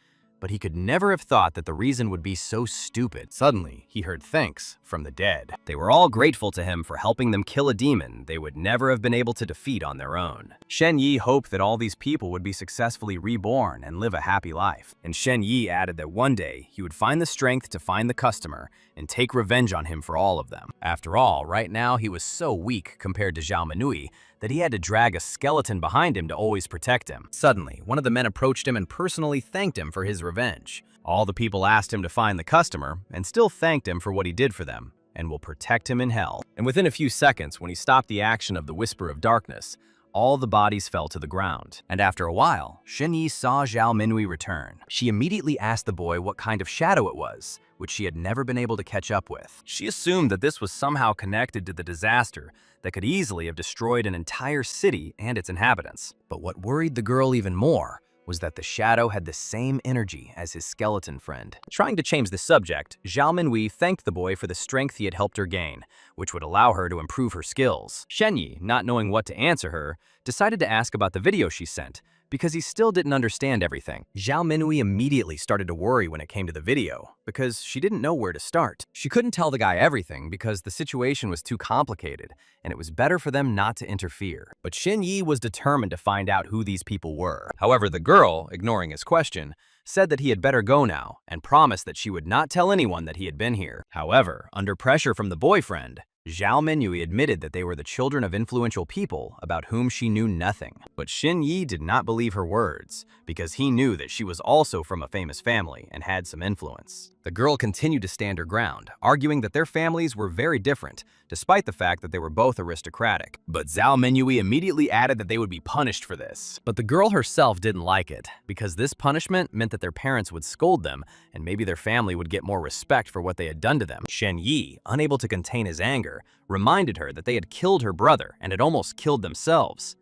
But he could never have thought that the reason would be so stupid. Suddenly, he heard thanks from the dead. They were all grateful to him for helping them kill a demon they would never have been able to defeat on their own. Shen Ye hoped that all these people would be successfully reborn and live a happy life. And Shen Ye added that one day, he would find the strength to find the customer and take revenge on him for all of them. After all, right now he was so weak compared to Zhao Minyu that he had to drag a skeleton behind him to always protect him. Suddenly, one of the men approached him and personally thanked him for his revenge. All the people asked him to find the customer and still thanked him for what he did for them and will protect him in hell. And within a few seconds, when he stopped the action of the Whisper of Darkness, all the bodies fell to the ground. And after a while, Shen Ye saw Zhao Minhui return. She immediately asked the boy what kind of shadow it was, which she had never been able to catch up with. She assumed that this was somehow connected to the disaster that could easily have destroyed an entire city and its inhabitants. But what worried the girl even more was that the shadow had the same energy as his skeleton friend. Trying to change the subject, Zhao Minhui thanked the boy for the strength he had helped her gain, which would allow her to improve her skills. Shen Ye, not knowing what to answer her, decided to ask about the video she sent, because he still didn't understand everything. Zhao Minhui immediately started to worry when it came to the video, because she didn't know where to start. She couldn't tell the guy everything because the situation was too complicated, and it was better for them not to interfere. But Shen Ye was determined to find out who these people were. However, the girl, ignoring his question, said that he had better go now, and promised that she would not tell anyone that he had been here. However, under pressure from the boyfriend, Zhao Minhui admitted that they were the children of influential people about whom she knew nothing. But Shen Ye did not believe her words, because he knew that she was also from a famous family and had some influence. The girl continued to stand her ground, arguing that their families were very different, despite the fact that they were both aristocratic. But Zhao Minhui immediately added that they would be punished for this. But the girl herself didn't like it, because this punishment meant that their parents would scold them, and maybe their family would get more respect for what they had done to them. Shen Ye, unable to contain his anger, reminded her that they had killed her brother and had almost killed themselves.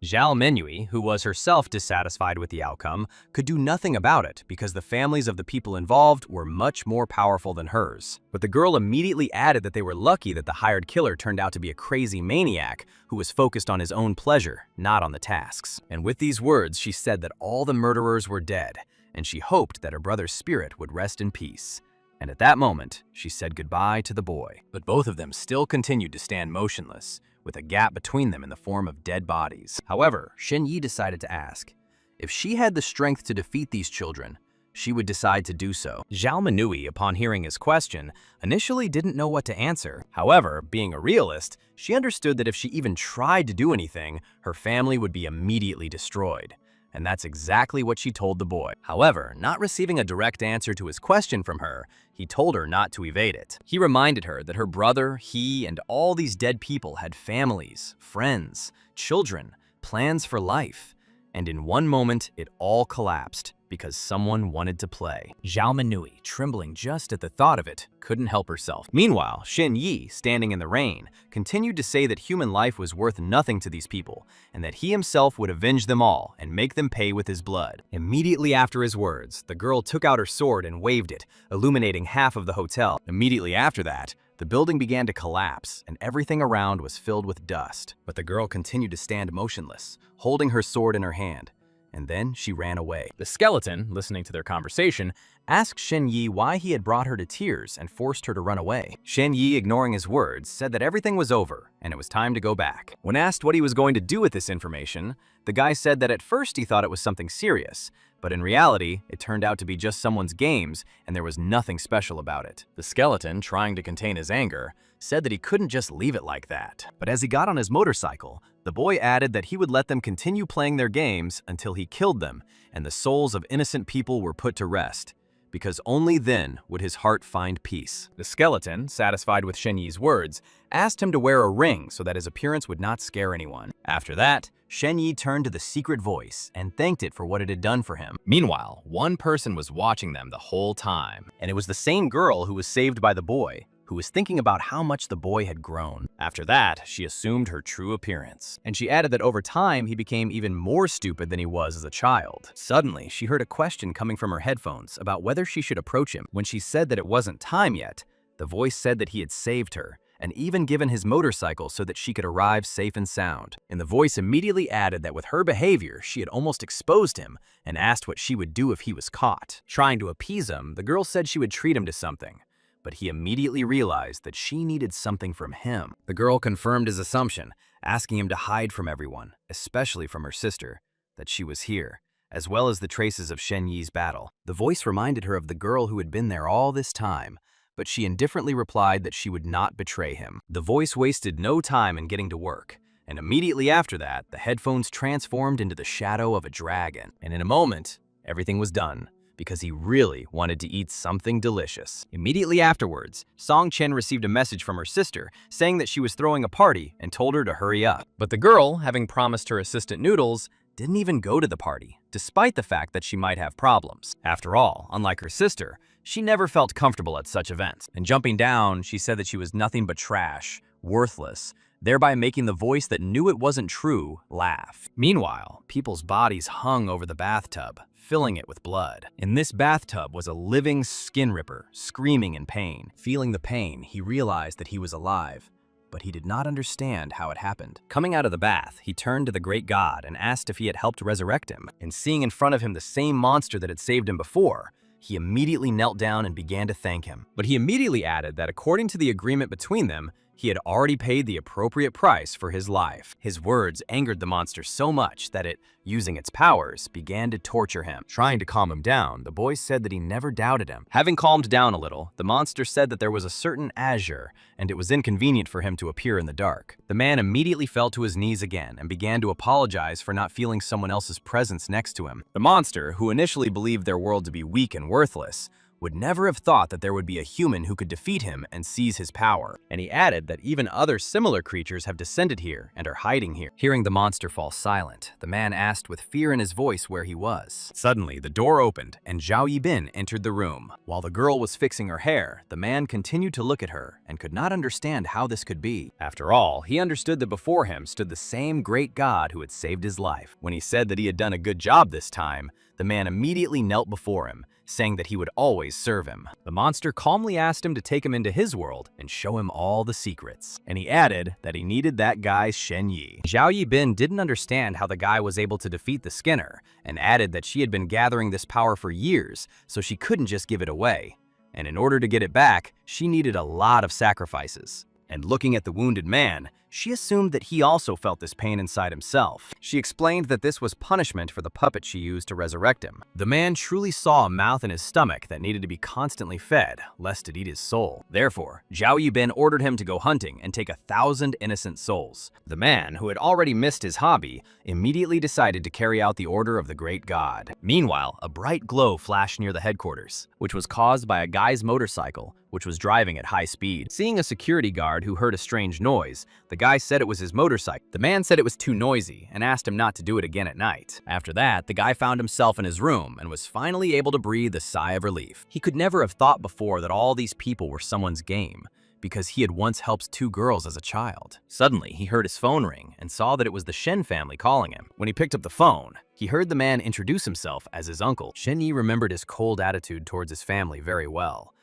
Zhao Minhui, who was herself dissatisfied with the outcome, could do nothing about it because the families of the people involved were much more powerful than hers. But the girl immediately added that they were lucky that the hired killer turned out to be a crazy maniac who was focused on his own pleasure, not on the tasks. And with these words, she said that all the murderers were dead, and she hoped that her brother's spirit would rest in peace. And at that moment, she said goodbye to the boy. But both of them still continued to stand motionless, with a gap between them in the form of dead bodies. However, Shen Ye decided to ask, if she had the strength to defeat these children, she would decide to do so. Zhao Minhui, upon hearing his question, initially didn't know what to answer. However, being a realist, she understood that if she even tried to do anything, her family would be immediately destroyed. And that's exactly what she told the boy. However, not receiving a direct answer to his question from her, he told her not to evade it. He reminded her that her brother, he, and all these dead people had families, friends, children, plans for life. And in one moment, it all collapsed because someone wanted to play. Zhao Minhui, trembling just at the thought of it, couldn't help herself. Meanwhile, Shen Ye, standing in the rain, continued to say that human life was worth nothing to these people, and that he himself would avenge them all and make them pay with his blood. Immediately after his words, the girl took out her sword and waved it, illuminating half of the hotel. Immediately after that, the building began to collapse, and everything around was filled with dust. But the girl continued to stand motionless, holding her sword in her hand. And then she ran away. The skeleton, listening to their conversation, asked Shen Ye why he had brought her to tears and forced her to run away. Shen Ye, ignoring his words, said that everything was over and it was time to go back. When asked what he was going to do with this information, the guy said that at first he thought it was something serious, but in reality, it turned out to be just someone's games and there was nothing special about it. The skeleton, trying to contain his anger, said that he couldn't just leave it like that. But as he got on his motorcycle, the boy added that he would let them continue playing their games until he killed them and the souls of innocent people were put to rest, because only then would his heart find peace. The skeleton, satisfied with Shen Ye's words, asked him to wear a ring so that his appearance would not scare anyone. After that, Shen Ye turned to the secret voice and thanked it for what it had done for him. Meanwhile, one person was watching them the whole time, and it was the same girl who was saved by the boy, who was thinking about how much the boy had grown. After that, she assumed her true appearance, and she added that over time he became even more stupid than he was as a child. Suddenly, she heard a question coming from her headphones about whether she should approach him. When she said that it wasn't time yet, the voice said that he had saved her, and even given his motorcycle so that she could arrive safe and sound. And the voice immediately added that with her behavior, she had almost exposed him and asked what she would do if he was caught. Trying to appease him, the girl said she would treat him to something, but he immediately realized that she needed something from him. The girl confirmed his assumption, asking him to hide from everyone, especially from her sister, that she was here, as well as the traces of Shen Ye's battle. The voice reminded her of the girl who had been there all this time, but she indifferently replied that she would not betray him. The voice wasted no time in getting to work, and immediately after that, the headphones transformed into the shadow of a dragon. And in a moment, everything was done, because he really wanted to eat something delicious. Immediately afterwards, Song Chen received a message from her sister saying that she was throwing a party and told her to hurry up. But the girl, having promised her assistant Noodles, didn't even go to the party, despite the fact that she might have problems. After all, unlike her sister, she never felt comfortable at such events. And jumping down, she said that she was nothing but trash, worthless, thereby making the voice that knew it wasn't true laugh. Meanwhile, people's bodies hung over the bathtub, filling it with blood. In this bathtub was a living skin ripper, screaming in pain. Feeling the pain, he realized that he was alive, but he did not understand how it happened. Coming out of the bath, he turned to the great god and asked if he had helped resurrect him. And seeing in front of him the same monster that had saved him before, he immediately knelt down and began to thank him. But he immediately added that according to the agreement between them, he had already paid the appropriate price for his life. His words angered the monster so much that it, using its powers, began to torture him. Trying to calm him down, the boy said that he never doubted him. Having calmed down a little, the monster said that there was a certain azure, and it was inconvenient for him to appear in the dark. The man immediately fell to his knees again and began to apologize for not feeling someone else's presence next to him. The monster, who initially believed their world to be weak and worthless, would never have thought that there would be a human who could defeat him and seize his power. And he added that even other similar creatures have descended here and are hiding here. Hearing the monster fall silent, the man asked with fear in his voice where he was. Suddenly, the door opened and Zhao Yibin entered the room. While the girl was fixing her hair, the man continued to look at her and could not understand how this could be. After all, he understood that before him stood the same great god who had saved his life. When he said that he had done a good job this time, the man immediately knelt before him, saying that he would always serve him. The monster calmly asked him to take him into his world and show him all the secrets. And he added that he needed that guy Shen Ye. Zhao Yibin didn't understand how the guy was able to defeat the Skinner, and added that she had been gathering this power for years, so she couldn't just give it away. And in order to get it back, she needed a lot of sacrifices. And looking at the wounded man, she assumed that he also felt this pain inside himself. She explained that this was punishment for the puppet she used to resurrect him. The man truly saw a mouth in his stomach that needed to be constantly fed, lest it eat his soul. Therefore, Zhao Yibin ordered him to go hunting and take 1,000 innocent souls. The man, who had already missed his hobby, immediately decided to carry out the order of the great god. Meanwhile, a bright glow flashed near the headquarters, which was caused by a guy's motorcycle, which was driving at high speed. Seeing a security guard who heard a strange noise, the guy said it was his motorcycle. The man said it was too noisy and asked him not to do it again at night. After that, the guy found himself in his room and was finally able to breathe a sigh of relief. He could never have thought before that all these people were someone's game, because he had once helped 2 girls as a child. Suddenly, he heard his phone ring and saw that it was the Shen family calling him. When he picked up the phone, he heard the man introduce himself as his uncle. Shen Ye remembered his cold attitude towards his family very well.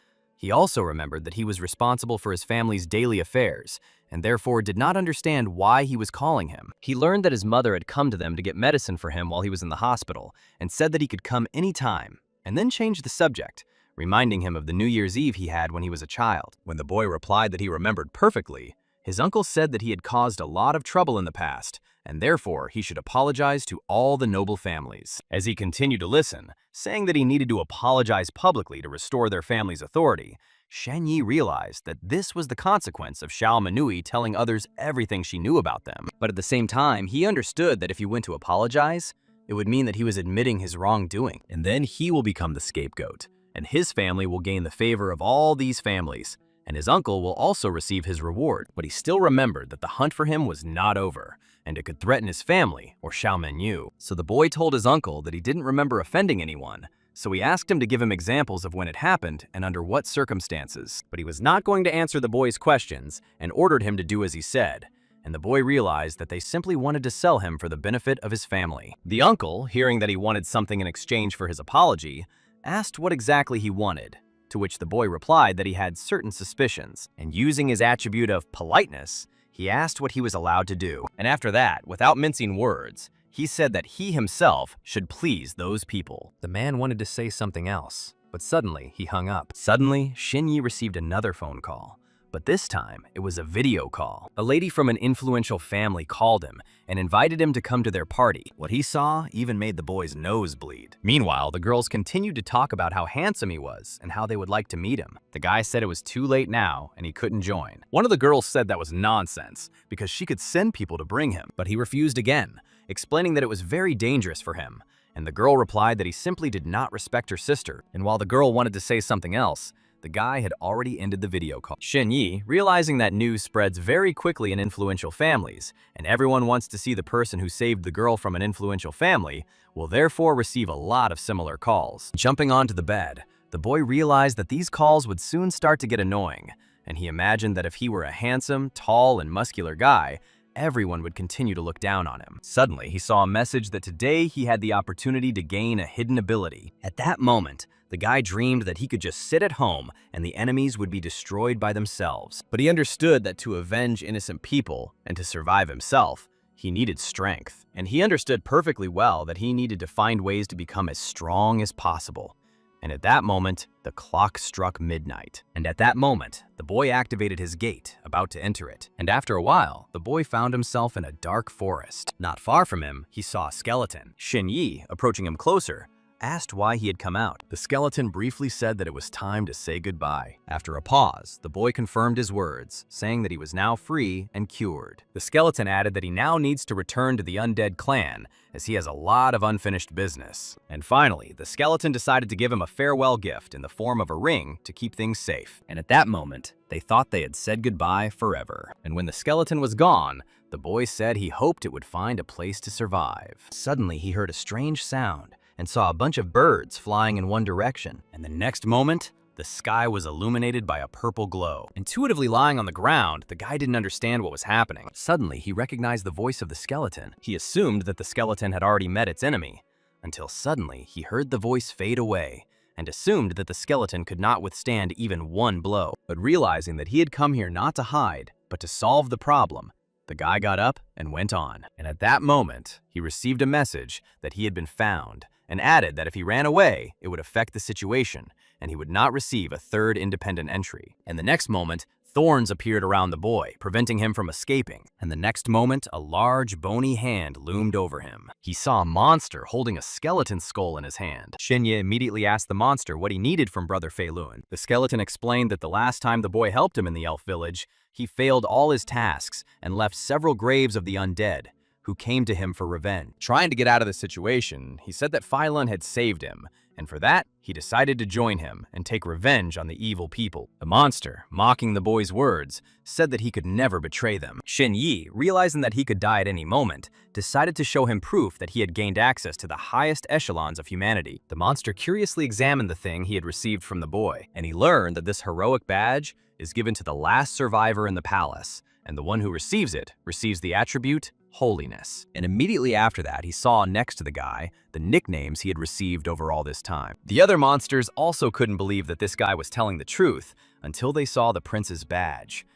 He also remembered that he was responsible for his family's daily affairs, and therefore did not understand why he was calling him. He learned that his mother had come to them to get medicine for him while he was in the hospital, and said that he could come anytime, and then changed the subject, reminding him of the New Year's Eve he had when he was a child. When the boy replied that he remembered perfectly, his uncle said that he had caused a lot of trouble in the past, and therefore he should apologize to all the noble families. As he continued to listen, saying that he needed to apologize publicly to restore their family's authority, Shen Ye realized that this was the consequence of Xiao Manui telling others everything she knew about them. But at the same time, he understood that if he went to apologize, it would mean that he was admitting his wrongdoing, and then he will become the scapegoat, and his family will gain the favor of all these families, and his uncle will also receive his reward. But he still remembered that the hunt for him was not over, and it could threaten his family or Xiao Menyu. So the boy told his uncle that he didn't remember offending anyone, so he asked him to give him examples of when it happened and under what circumstances. But he was not going to answer the boy's questions and ordered him to do as he said, and the boy realized that they simply wanted to sell him for the benefit of his family. The uncle, hearing that he wanted something in exchange for his apology, asked what exactly he wanted, to which the boy replied that he had certain suspicions, and using his attribute of politeness, he asked what he was allowed to do. And after that, without mincing words, he said that he himself should please those people. The man wanted to say something else, but suddenly he hung up. Suddenly, Shen Ye received another phone call, but this time it was a video call. A lady from an influential family called him and invited him to come to their party. What he saw even made the boy's nose bleed. Meanwhile, the girls continued to talk about how handsome he was and how they would like to meet him. The guy said it was too late now and he couldn't join. One of the girls said that was nonsense because she could send people to bring him, but he refused again, explaining that it was very dangerous for him and the girl replied that he simply did not respect her sister. And while the girl wanted to say something else, the guy had already ended the video call. Shen Ye, realizing that news spreads very quickly in influential families, and everyone wants to see the person who saved the girl from an influential family, will therefore receive a lot of similar calls. Jumping onto the bed, the boy realized that these calls would soon start to get annoying, and he imagined that if he were a handsome, tall, and muscular guy, everyone would continue to look down on him. Suddenly, he saw a message that today he had the opportunity to gain a hidden ability. At that moment, the guy dreamed that he could just sit at home and the enemies would be destroyed by themselves. But he understood that to avenge innocent people and to survive himself, he needed strength. And he understood perfectly well that he needed to find ways to become as strong as possible. And at that moment, the clock struck midnight. And at that moment, the boy activated his gate, about to enter it. And after a while, the boy found himself in a dark forest. Not far from him, he saw a skeleton. Shen Ye, approaching him closer, asked why he had come out. The skeleton briefly said that it was time to say goodbye. After a pause, the boy confirmed his words, saying that he was now free and cured. The skeleton added that he now needs to return to the undead clan, as he has a lot of unfinished business. And finally, the skeleton decided to give him a farewell gift in the form of a ring to keep things safe. And at that moment, they thought they had said goodbye forever. And when the skeleton was gone, the boy said he hoped it would find a place to survive. Suddenly, he heard a strange sound and saw a bunch of birds flying in one direction. And the next moment, the sky was illuminated by a purple glow. Intuitively lying on the ground, the guy didn't understand what was happening. Suddenly, he recognized the voice of the skeleton. He assumed that the skeleton had already met its enemy, until suddenly he heard the voice fade away and assumed that the skeleton could not withstand even one blow. But realizing that he had come here not to hide, but to solve the problem, the guy got up and went on. And at that moment, he received a message that he had been found, and added that if he ran away, it would affect the situation, and he would not receive a third independent entry. And the next moment, thorns appeared around the boy, preventing him from escaping. And the next moment, a large, bony hand loomed over him. He saw a monster holding a skeleton skull in his hand. Shen Ye immediately asked the monster what he needed from Brother Fei Lun. The skeleton explained that the last time the boy helped him in the elf village, he failed all his tasks and left several graves of the undead, who came to him for revenge. Trying to get out of the situation, he said that Fei Lun had saved him, and for that, he decided to join him and take revenge on the evil people. The monster, mocking the boy's words, said that he could never betray them. Shen Ye, realizing that he could die at any moment, decided to show him proof that he had gained access to the highest echelons of humanity. The monster curiously examined the thing he had received from the boy, and he learned that this heroic badge is given to the last survivor in the palace, and the one who receives it receives the attribute holiness. And immediately after that, he saw next to the guy the nicknames he had received over all this time. The other monsters also couldn't believe that this guy was telling the truth until they saw the prince's badge.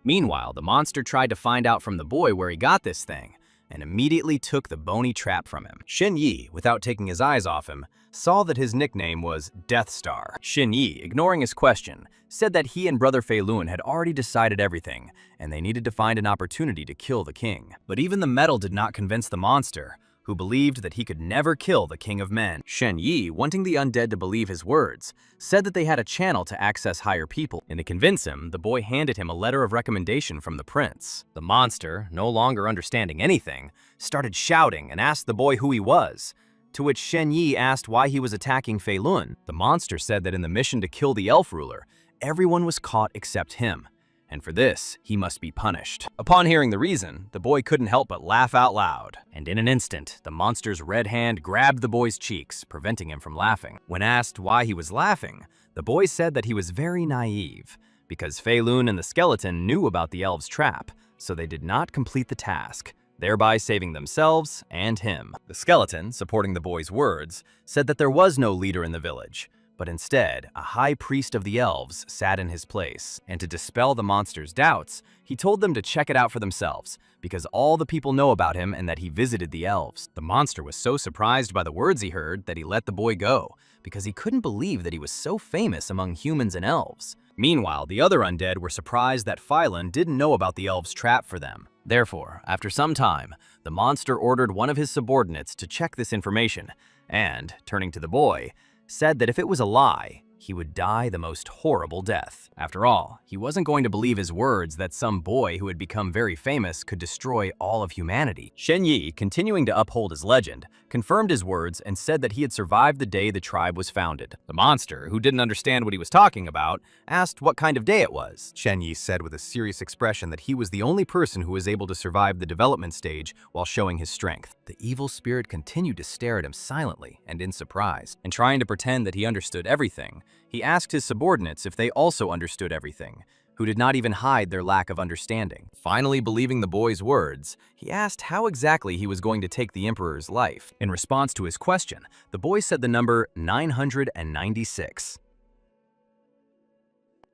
Meanwhile, the monster tried to find out from the boy where he got this thing, and immediately took the bony trap from him. Shen Ye, without taking his eyes off him, saw that his nickname was Death Star. Shen Ye, ignoring his question, said that he and Brother Fei Lun had already decided everything, and they needed to find an opportunity to kill the king. But even the metal did not convince the monster, who believed that he could never kill the King of Men. Shen Ye, wanting the undead to believe his words, said that they had a channel to access higher people, and to convince him, the boy handed him a letter of recommendation from the prince. The monster, no longer understanding anything, started shouting and asked the boy who he was, to which Shen Ye asked why he was attacking Fei Lun. The monster said that in the mission to kill the elf ruler, everyone was caught except him, and for this, he must be punished. Upon hearing the reason, the boy couldn't help but laugh out loud, and in an instant, the monster's red hand grabbed the boy's cheeks, preventing him from laughing. When asked why he was laughing, the boy said that he was very naive, because Fei Lun and the skeleton knew about the elves' trap, so they did not complete the task, thereby saving themselves and him. The skeleton, supporting the boy's words, said that there was no leader in the village, but instead, a high priest of the elves sat in his place. And to dispel the monster's doubts, he told them to check it out for themselves, because all the people know about him and that he visited the elves. The monster was so surprised by the words he heard that he let the boy go, because he couldn't believe that he was so famous among humans and elves. Meanwhile, the other undead were surprised that Fei Lun didn't know about the elves' trap for them. Therefore, after some time, the monster ordered one of his subordinates to check this information, and, turning to the boy, said that if it was a lie, he would die the most horrible death. After all, he wasn't going to believe his words that some boy who had become very famous could destroy all of humanity. Shen Ye, continuing to uphold his legend, confirmed his words and said that he had survived the day the tribe was founded. The monster, who didn't understand what he was talking about, asked what kind of day it was. Shen Ye said with a serious expression that he was the only person who was able to survive the development stage while showing his strength. The evil spirit continued to stare at him silently and in surprise, and trying to pretend that he understood everything, he asked his subordinates if they also understood everything, who did not even hide their lack of understanding. Finally believing the boy's words, he asked how exactly he was going to take the emperor's life. In response to his question, the boy said the number 996.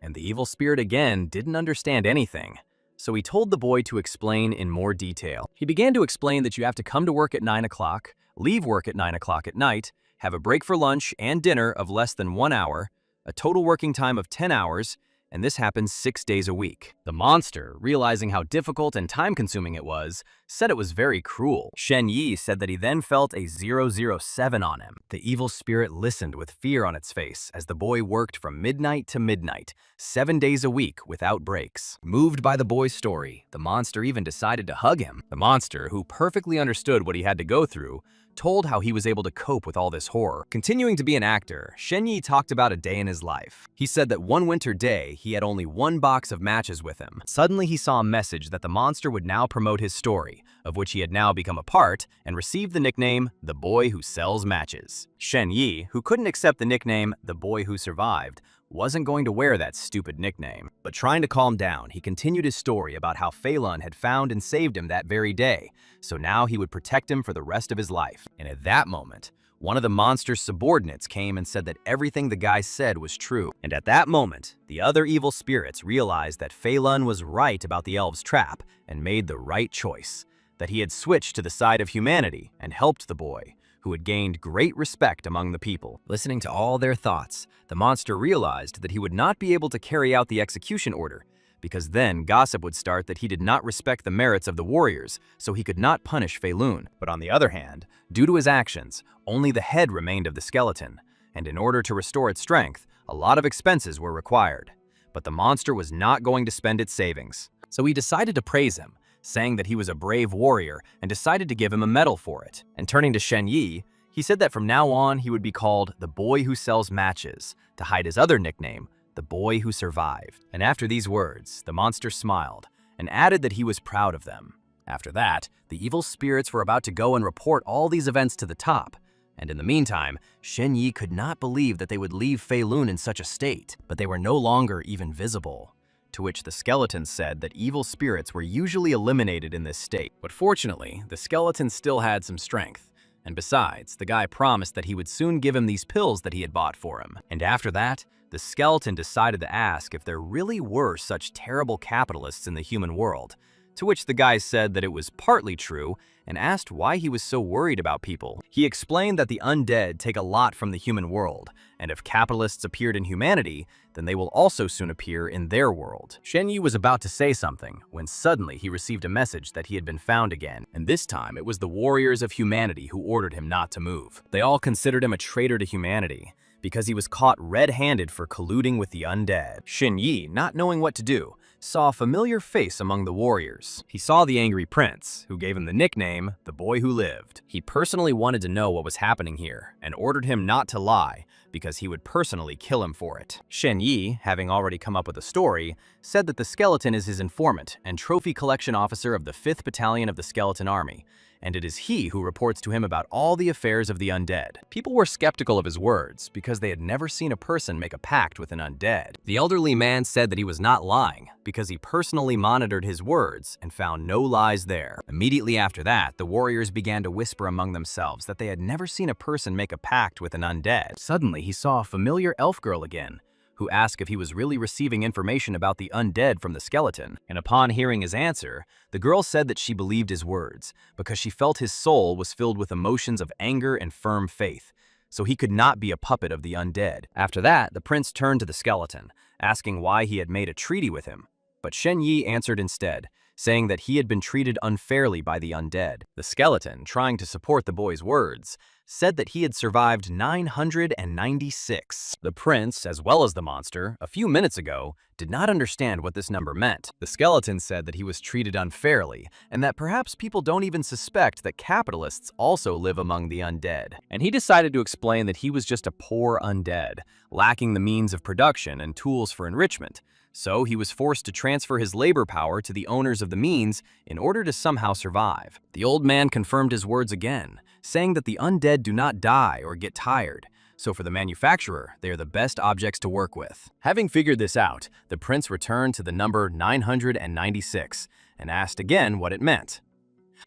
And the evil spirit again didn't understand anything, so he told the boy to explain in more detail. He began to explain that you have to come to work at 9 o'clock, leave work at 9 o'clock at night, have a break for lunch and dinner of less than 1 hour, a total working time of 10 hours, and this happens 6 days a week. The monster, realizing how difficult and time-consuming it was, said it was very cruel. Shen Ye said that he then felt a 007 on him. The evil spirit listened with fear on its face as the boy worked from midnight to midnight, 7 days a week without breaks. Moved by the boy's story, the monster even decided to hug him. The monster, who perfectly understood what he had to go through, told how he was able to cope with all this horror. Continuing to be an actor, Shen Ye talked about a day in his life. He said that one winter day, he had only 1 box of matches with him. Suddenly, he saw a message that the monster would now promote his story, of which he had now become a part, and received the nickname, The Boy Who Sells Matches. Shen Ye, who couldn't accept the nickname, The Boy Who Survived, wasn't going to wear that stupid nickname. But trying to calm down, he continued his story about how Fei Lun had found and saved him that very day, so now he would protect him for the rest of his life. And at that moment, one of the monster's subordinates came and said that everything the guy said was true. And at that moment, the other evil spirits realized that Fei Lun was right about the elves' trap and made the right choice, that he had switched to the side of humanity and helped the boy, who had gained great respect among the people. Listening to all their thoughts, the monster realized that he would not be able to carry out the execution order, because then gossip would start that he did not respect the merits of the warriors, so he could not punish Fei Lun. But on the other hand, due to his actions, only the head remained of the skeleton, and in order to restore its strength, a lot of expenses were required. But the monster was not going to spend its savings, so he decided to praise him, saying that he was a brave warrior and decided to give him a medal for it. And turning to Shen Ye, he said that from now on he would be called the Boy Who Sells Matches, to hide his other nickname, the Boy Who Survived. And after these words, the monster smiled and added that he was proud of them. After that, the evil spirits were about to go and report all these events to the top. And in the meantime, Shen Ye could not believe that they would leave Fei Lun in such a state, but they were no longer even visible. To which the skeletons said that evil spirits were usually eliminated in this state. But fortunately, the skeleton still had some strength. And besides, the guy promised that he would soon give him these pills that he had bought for him. And after that, the skeleton decided to ask if there really were such terrible capitalists in the human world, to which the guy said that it was partly true and asked why he was so worried about people. He explained that the undead take a lot from the human world, and if capitalists appeared in humanity, then they will also soon appear in their world. Shen Ye was about to say something when suddenly he received a message that he had been found again, and this time it was the warriors of humanity who ordered him not to move. They all considered him a traitor to humanity, because he was caught red-handed for colluding with the undead. Shen Ye, not knowing what to do, saw a familiar face among the warriors. He saw the angry prince, who gave him the nickname, the Boy Who Lived. He personally wanted to know what was happening here, and ordered him not to lie, because he would personally kill him for it. Shen Ye, having already come up with a story, said that the skeleton is his informant and trophy collection officer of the 5th Battalion of the Skeleton Army, and it is he who reports to him about all the affairs of the undead. People were skeptical of his words because they had never seen a person make a pact with an undead. The elderly man said that he was not lying because he personally monitored his words and found no lies there. Immediately after that, the warriors began to whisper among themselves that they had never seen a person make a pact with an undead. Suddenly, he saw a familiar elf girl again, who asked if he was really receiving information about the undead from the skeleton. And upon hearing his answer, the girl said that she believed his words because she felt his soul was filled with emotions of anger and firm faith, so he could not be a puppet of the undead. After that, the prince turned to the skeleton, asking why he had made a treaty with him. But Shen Ye answered instead, saying that he had been treated unfairly by the undead. The skeleton, trying to support the boy's words, said that he had survived 996. The prince, as well as the monster, a few minutes ago, did not understand what this number meant. The skeleton said that he was treated unfairly, and that perhaps people don't even suspect that capitalists also live among the undead. And he decided to explain that he was just a poor undead, lacking the means of production and tools for enrichment. So he was forced to transfer his labor power to the owners of the means in order to somehow survive. The old man confirmed his words again, saying that the undead do not die or get tired. So for the manufacturer, they are the best objects to work with. Having figured this out, the prince returned to the number 996 and asked again what it meant.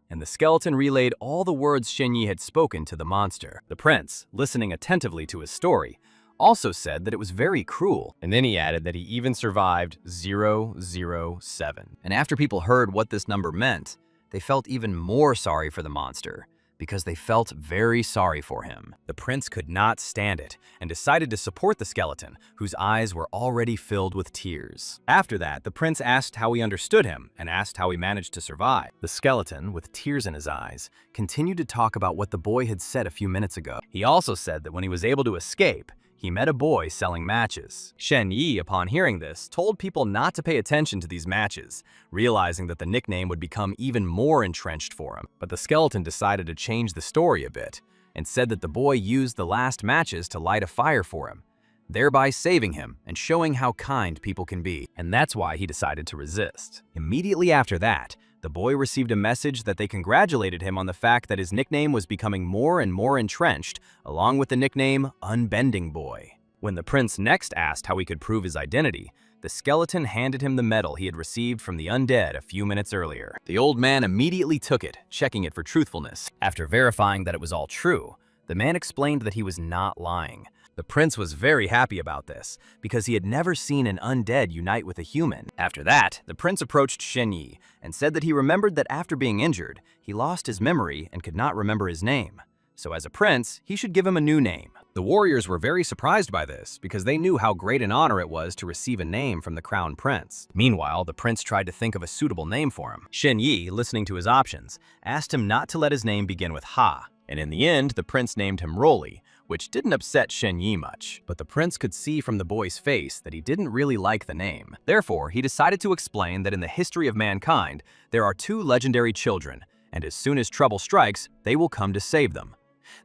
And the skeleton relayed all the words Shen Ye had spoken to the monster. The prince, listening attentively to his story, also said that it was very cruel, and then he added that he even survived 007. And after people heard what this number meant, they felt even more sorry for the monster, because they felt very sorry for him. The prince could not stand it and decided to support the skeleton, whose eyes were already filled with tears. After that, the prince asked how he understood him and asked how he managed to survive. The skeleton, with tears in his eyes, continued to talk about what the boy had said a few minutes ago. He also said that when he was able to escape, he met a boy selling matches. Shen Ye, upon hearing this, told people not to pay attention to these matches, realizing that the nickname would become even more entrenched for him. But the skeleton decided to change the story a bit and said that the boy used the last matches to light a fire for him, thereby saving him and showing how kind people can be. And that's why he decided to resist. Immediately after that, the boy received a message that they congratulated him on the fact that his nickname was becoming more and more entrenched, along with the nickname Unbending Boy. When the prince next asked how he could prove his identity, the skeleton handed him the medal he had received from the undead a few minutes earlier. The old man immediately took it, checking it for truthfulness. After verifying that it was all true, the man explained that he was not lying. The prince was very happy about this, because he had never seen an undead unite with a human. After that, the prince approached Shen Ye and said that he remembered that after being injured, he lost his memory and could not remember his name. So as a prince, he should give him a new name. The warriors were very surprised by this, because they knew how great an honor it was to receive a name from the crown prince. Meanwhile, the prince tried to think of a suitable name for him. Shen Ye, listening to his options, asked him not to let his name begin with Ha, and in the end, the prince named him Roly, which didn't upset Shen Ye much. But the prince could see from the boy's face that he didn't really like the name. Therefore, he decided to explain that in the history of mankind, there are two legendary children, and as soon as trouble strikes, they will come to save them.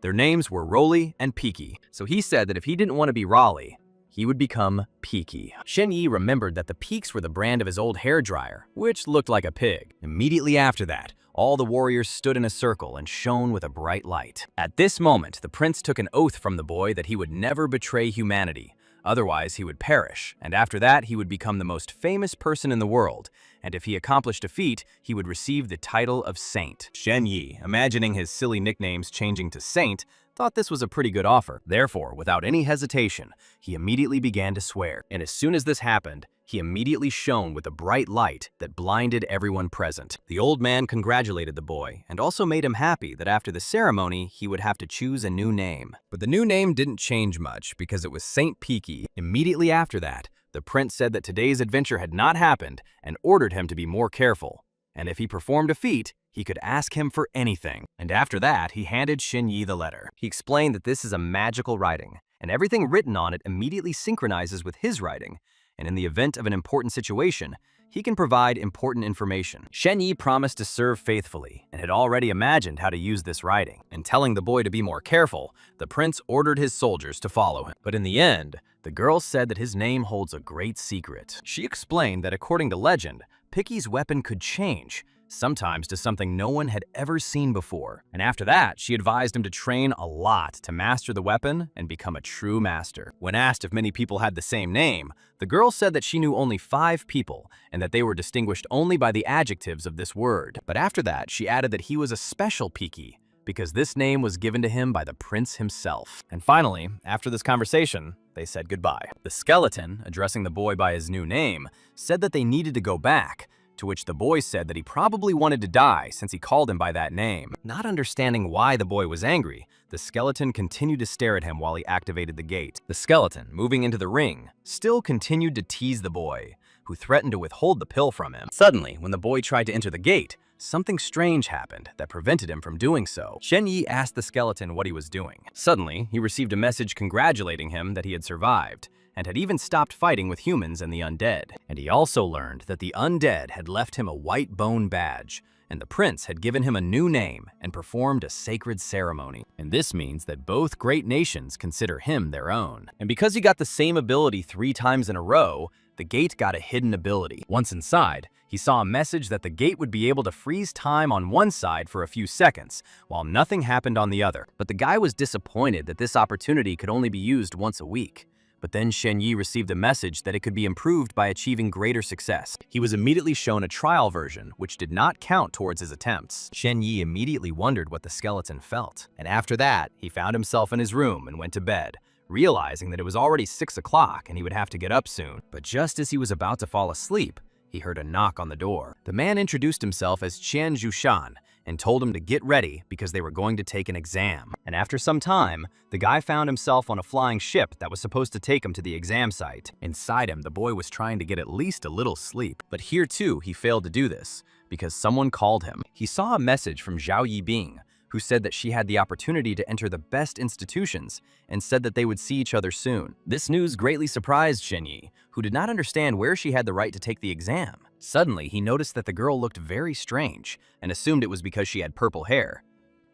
Their names were Roly and Peaky, so he said that if he didn't want to be Raleigh, he would become Peaky. Shen Ye remembered that the peaks were the brand of his old hairdryer, which looked like a pig. Immediately after that, all the warriors stood in a circle and shone with a bright light. At this moment, the prince took an oath from the boy that he would never betray humanity, otherwise he would perish, and after that he would become the most famous person in the world, and if he accomplished a feat, he would receive the title of Saint. Shen Ye, imagining his silly nicknames changing to Saint, thought this was a pretty good offer. Therefore, without any hesitation, he immediately began to swear. And as soon as this happened, he immediately shone with a bright light that blinded everyone present. The old man congratulated the boy and also made him happy that after the ceremony, he would have to choose a new name. But the new name didn't change much because it was Saint Peaky. Immediately after that, the prince said that today's adventure had not happened and ordered him to be more careful. And if he performed a feat, he could ask him for anything. And after that, he handed Shen Ye the letter. He explained that this is a magical writing, and everything written on it immediately synchronizes with his writing, and in the event of an important situation, he can provide important information. Shen Ye promised to serve faithfully, and had already imagined how to use this writing. And telling the boy to be more careful, the prince ordered his soldiers to follow him. But in the end, the girl said that his name holds a great secret. She explained that according to legend, Picky's weapon could change, sometimes to something no one had ever seen before. And after that, she advised him to train a lot to master the weapon and become a true master. When asked if many people had the same name, the girl said that she knew only 5 people and that they were distinguished only by the adjectives of this word. But after that, she added that he was a special Peaky, because this name was given to him by the prince himself. And finally, after this conversation, they said goodbye. The skeleton, addressing the boy by his new name, said that they needed to go back, to which the boy said that he probably wanted to die since he called him by that name. Not understanding why the boy was angry, the skeleton continued to stare at him while he activated the gate. The skeleton, moving into the ring, still continued to tease the boy, who threatened to withhold the pill from him. Suddenly, when the boy tried to enter the gate, something strange happened that prevented him from doing so. Shen Ye asked the skeleton what he was doing. Suddenly, he received a message congratulating him that he had survived, and had even stopped fighting with humans and the undead. And he also learned that the undead had left him a white bone badge, and the prince had given him a new name and performed a sacred ceremony. And this means that both great nations consider him their own. And because he got the same ability 3 times in a row, the gate got a hidden ability. Once inside, he saw a message that the gate would be able to freeze time on one side for a few seconds, while nothing happened on the other. But the guy was disappointed that this opportunity could only be used once a week. But then Shen Ye received a message that it could be improved by achieving greater success. He was immediately shown a trial version, which did not count towards his attempts. Shen Ye immediately wondered what the skeleton felt. And after that, he found himself in his room and went to bed, realizing that it was already 6 o'clock and he would have to get up soon. But just as he was about to fall asleep, he heard a knock on the door. The man introduced himself as Qian Zhushan and told him to get ready because they were going to take an exam. And after some time, the guy found himself on a flying ship that was supposed to take him to the exam site. Inside him, the boy was trying to get at least a little sleep. But here too, he failed to do this because someone called him. He saw a message from Zhao Yibing, who said that she had the opportunity to enter the best institutions and said that they would see each other soon. This news greatly surprised Shen Ye, who did not understand where she had the right to take the exam. Suddenly, he noticed that the girl looked very strange and assumed it was because she had purple hair.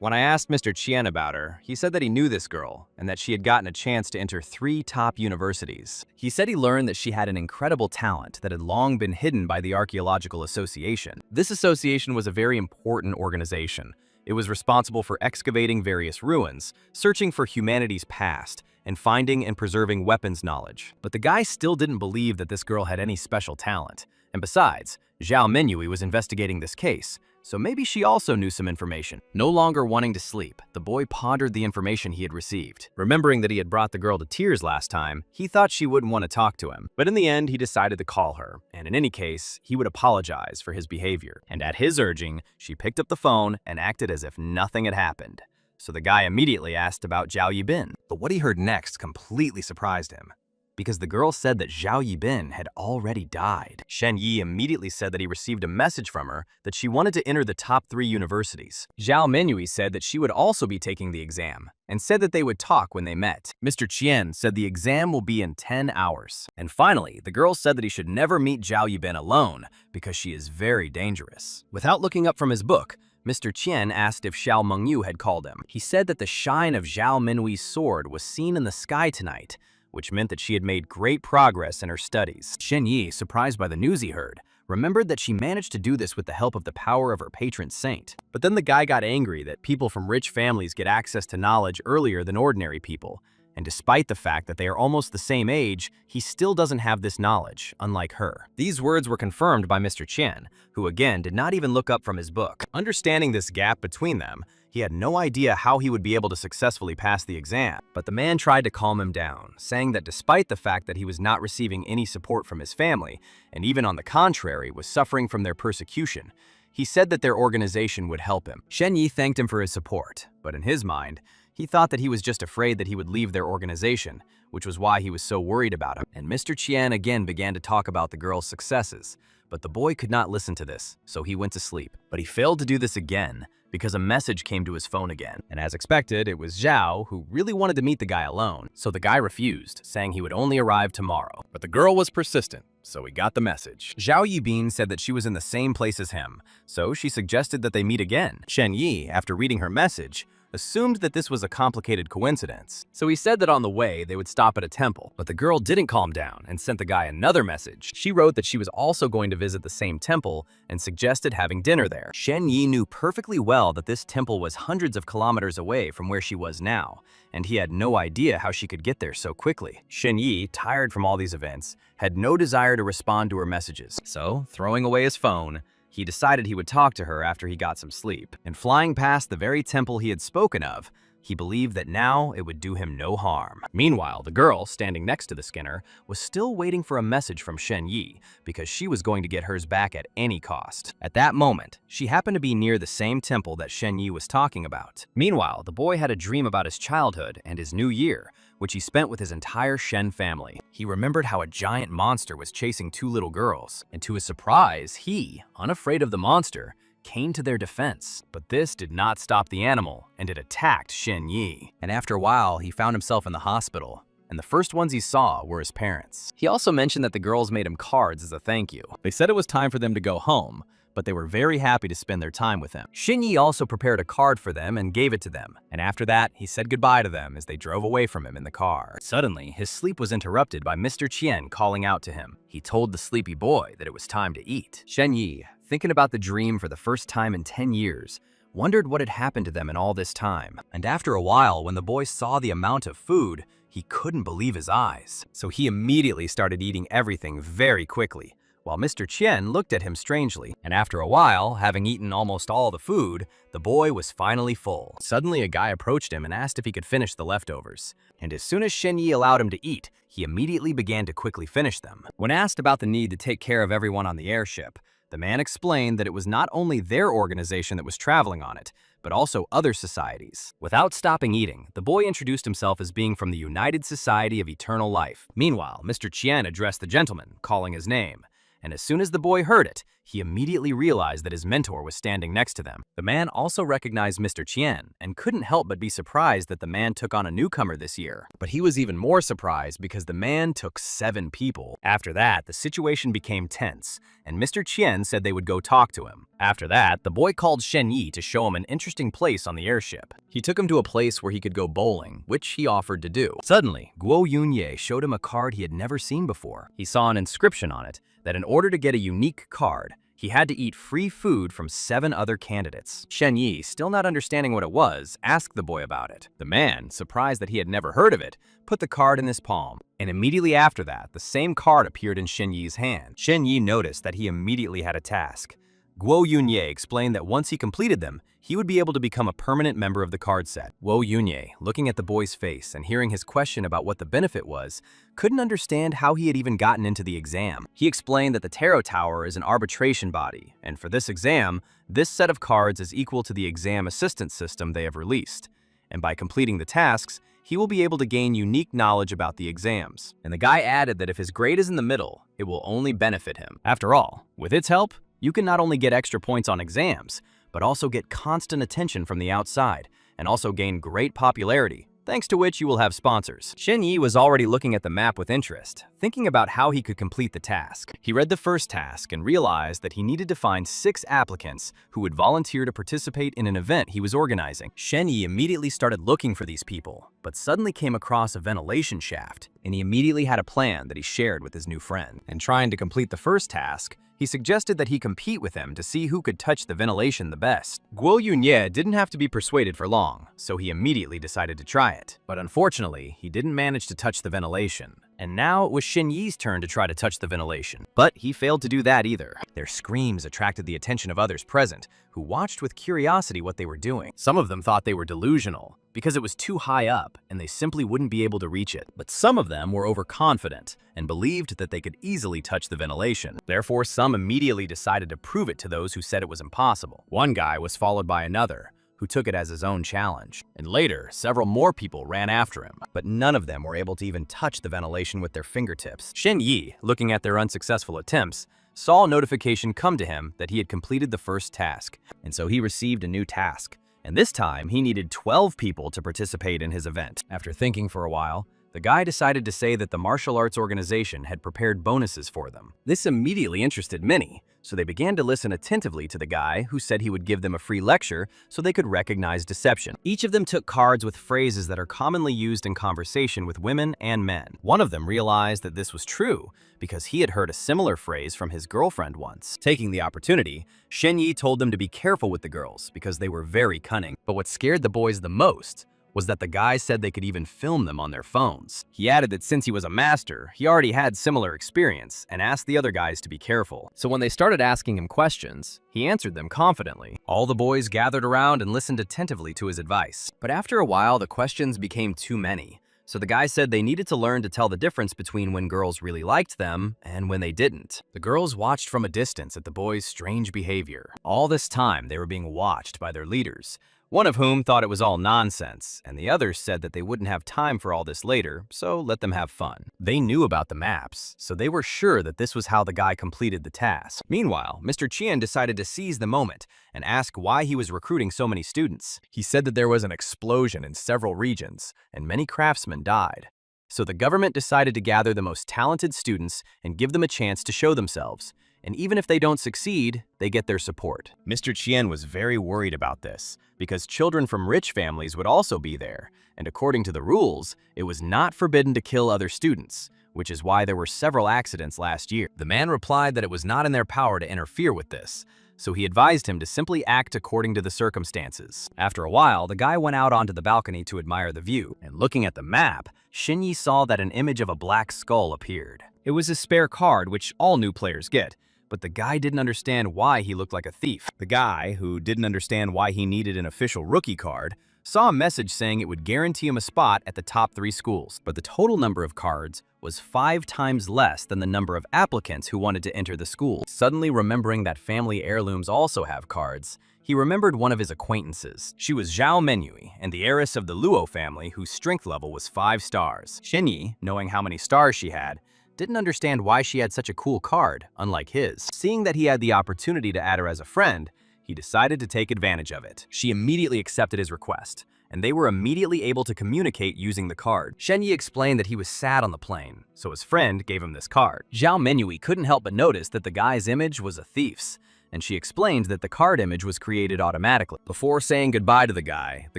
When I asked Mr. Qian about her, he said that he knew this girl and that she had gotten a chance to enter 3 top universities. He said he learned that she had an incredible talent that had long been hidden by the Archaeological Association. This association was a very important organization. It was responsible for excavating various ruins, searching for humanity's past, and finding and preserving weapons knowledge. But the guy still didn't believe that this girl had any special talent. And besides, Zhao Menyue was investigating this case, so maybe she also knew some information. No longer wanting to sleep, the boy pondered the information he had received. Remembering that he had brought the girl to tears last time, he thought she wouldn't want to talk to him. But in the end, he decided to call her, and in any case, he would apologize for his behavior. And at his urging, she picked up the phone and acted as if nothing had happened. So the guy immediately asked about Zhao Yibin. But what he heard next completely surprised him, because the girl said that Zhao Yibin had already died. Shen Ye immediately said that he received a message from her that she wanted to enter the top 3 universities. Zhao Menyue said that she would also be taking the exam, and said that they would talk when they met. Mr. Qian said the exam will be in 10 hours. And finally, the girl said that he should never meet Zhao Yibin alone, because she is very dangerous. Without looking up from his book, Mr. Qian asked if Xiao Mengyu had called him. He said that the shine of Zhao Menyue's sword was seen in the sky tonight, which meant that she had made great progress in her studies. Shen Ye, surprised by the news he heard, remembered that she managed to do this with the help of the power of her patron saint. But then the guy got angry that people from rich families get access to knowledge earlier than ordinary people, and despite the fact that they are almost the same age, he still doesn't have this knowledge, unlike her. These words were confirmed by Mr. Qian, who again did not even look up from his book. Understanding this gap between them, he had no idea how he would be able to successfully pass the exam. But the man tried to calm him down, saying that despite the fact that he was not receiving any support from his family, and even on the contrary was suffering from their persecution, he said that their organization would help him. Shen Ye thanked him for his support, but in his mind, he thought that he was just afraid that he would leave their organization, which was why he was so worried about him. And Mr. Qian again began to talk about the girl's successes, but the boy could not listen to this, so he went to sleep. But he failed to do this again, because a message came to his phone again. And as expected, it was Zhao, who really wanted to meet the guy alone. So the guy refused, saying he would only arrive tomorrow. But the girl was persistent, so he got the message. Zhao Yibin said that she was in the same place as him, so she suggested that they meet again. Shen Ye, after reading her message, assumed that this was a complicated coincidence. So he said that on the way, they would stop at a temple. But the girl didn't calm down and sent the guy another message. She wrote that she was also going to visit the same temple and suggested having dinner there. Shen Ye knew perfectly well that this temple was hundreds of kilometers away from where she was now, and he had no idea how she could get there so quickly. Shen Ye, tired from all these events, had no desire to respond to her messages. So, throwing away his phone, he decided he would talk to her after he got some sleep. And flying past the very temple he had spoken of, he believed that now it would do him no harm. Meanwhile, the girl, standing next to the Skinner, was still waiting for a message from Shen Ye, because she was going to get hers back at any cost. At that moment, she happened to be near the same temple that Shen Ye was talking about. Meanwhile, the boy had a dream about his childhood and his new year, which he spent with his entire Shen family. He remembered how a giant monster was chasing two little girls, and to his surprise, he, unafraid of the monster, came to their defense. But this did not stop the animal, and it attacked Shen Ye. And after a while, he found himself in the hospital, and the first ones he saw were his parents. He also mentioned that the girls made him cards as a thank you. They said it was time for them to go home, but they were very happy to spend their time with him. Shen Ye also prepared a card for them and gave it to them, and after that, he said goodbye to them as they drove away from him in the car. Suddenly, his sleep was interrupted by Mr. Qian calling out to him. He told the sleepy boy that it was time to eat. Shen Ye, thinking about the dream for the first time in 10 years, wondered what had happened to them in all this time. And after a while, when the boy saw the amount of food, he couldn't believe his eyes. So he immediately started eating everything very quickly, while Mr. Qian looked at him strangely. And after a while, having eaten almost all the food, the boy was finally full. Suddenly, a guy approached him and asked if he could finish the leftovers. And as soon as Shen Ye allowed him to eat, he immediately began to quickly finish them. When asked about the need to take care of everyone on the airship, the man explained that it was not only their organization that was traveling on it, but also other societies. Without stopping eating, the boy introduced himself as being from the United Society of Eternal Life. Meanwhile, Mr. Qian addressed the gentleman, calling his name. And as soon as the boy heard it, he immediately realized that his mentor was standing next to them. The man also recognized Mr. Qian and couldn't help but be surprised that the man took on a newcomer this year. But he was even more surprised because the man took 7 people. After that, the situation became tense, and Mr. Qian said they would go talk to him. After that, the boy called Shen Ye to show him an interesting place on the airship. He took him to a place where he could go bowling, which he offered to do. Suddenly, Ye showed him a card he had never seen before. He saw an inscription on it that in order to get a unique card, he had to eat free food from 7 other candidates. Shen Ye, still not understanding what it was, asked the boy about it. The man, surprised that he had never heard of it, put the card in his palm. And immediately after that, the same card appeared in Shen Ye's hand. Shen Ye noticed that he immediately had a task. Ye explained that once he completed them, he would be able to become a permanent member of the card set. Ye, looking at the boy's face and hearing his question about what the benefit was, couldn't understand how he had even gotten into the exam. He explained that the Tarot Tower is an arbitration body, and for this exam, this set of cards is equal to the exam assistance system they have released. And by completing the tasks, he will be able to gain unique knowledge about the exams. And the guy added that if his grade is in the middle, it will only benefit him. After all, with its help, you can not only get extra points on exams, but also get constant attention from the outside, and also gain great popularity, thanks to which you will have sponsors. Shen Ye was already looking at the map with interest, thinking about how he could complete the task. He read the first task and realized that he needed to find 6 applicants who would volunteer to participate in an event he was organizing. Shen Ye immediately started looking for these people, but suddenly came across a ventilation shaft, and he immediately had a plan that he shared with his new friend. And trying to complete the first task, he suggested that he compete with him to see who could touch the ventilation the best. Ye didn't have to be persuaded for long, so he immediately decided to try it. But unfortunately, he didn't manage to touch the ventilation. And now it was Shen Ye's turn to try to touch the ventilation. But he failed to do that either. Their screams attracted the attention of others present, who watched with curiosity what they were doing. Some of them thought they were delusional, because it was too high up and they simply wouldn't be able to reach it. But some of them were overconfident and believed that they could easily touch the ventilation. Therefore, some immediately decided to prove it to those who said it was impossible. One guy was followed by another, who took it as his own challenge. And later, several more people ran after him, but none of them were able to even touch the ventilation with their fingertips. Shen Ye, looking at their unsuccessful attempts, saw a notification come to him that he had completed the first task, and so he received a new task. And this time, he needed 12 people to participate in his event. After thinking for a while, the guy decided to say that the martial arts organization had prepared bonuses for them. This immediately interested many, so they began to listen attentively to the guy who said he would give them a free lecture so they could recognize deception. Each of them took cards with phrases that are commonly used in conversation with women and men. One of them realized that this was true because he had heard a similar phrase from his girlfriend once. Taking the opportunity, Shen Ye told them to be careful with the girls because they were very cunning. But what scared the boys the most was that the guy said they could even film them on their phones. He added that since he was a master, he already had similar experience and asked the other guys to be careful. So when they started asking him questions, he answered them confidently. All the boys gathered around and listened attentively to his advice. But after a while, the questions became too many. So the guy said they needed to learn to tell the difference between when girls really liked them and when they didn't. The girls watched from a distance at the boys' strange behavior. All this time, they were being watched by their leaders, one of whom thought it was all nonsense, and the others said that they wouldn't have time for all this later, so let them have fun. They knew about the maps, so they were sure that this was how the guy completed the task. Meanwhile, Mr. Chien decided to seize the moment and ask why he was recruiting so many students. He said that there was an explosion in several regions, and many craftsmen died. So the government decided to gather the most talented students and give them a chance to show themselves. And even if they don't succeed, they get their support. Mr. Chien was very worried about this, because children from rich families would also be there, and according to the rules, it was not forbidden to kill other students, which is why there were several accidents last year. The man replied that it was not in their power to interfere with this, so he advised him to simply act according to the circumstances. After a while, the guy went out onto the balcony to admire the view, and looking at the map, Shen Ye saw that an image of a black skull appeared. It was a spare card, which all new players get, but the guy didn't understand why he looked like a thief. The guy, who didn't understand why he needed an official rookie card, saw a message saying it would guarantee him a spot at the top 3 schools, but the total number of cards was 5 times less than the number of applicants who wanted to enter the school. Suddenly remembering that family heirlooms also have cards, he remembered one of his acquaintances. She was Zhao Menyue, and the heiress of the Luo family whose strength level was 5 stars. Shen Ye, knowing how many stars she had, didn't understand why she had such a cool card, unlike his. Seeing that he had the opportunity to add her as a friend, he decided to take advantage of it. She immediately accepted his request, and they were immediately able to communicate using the card. Shen Ye explained that he was sad on the plane, so his friend gave him this card. Zhao Menyue couldn't help but notice that the guy's image was a thief's, and she explained that the card image was created automatically. Before saying goodbye to the guy, the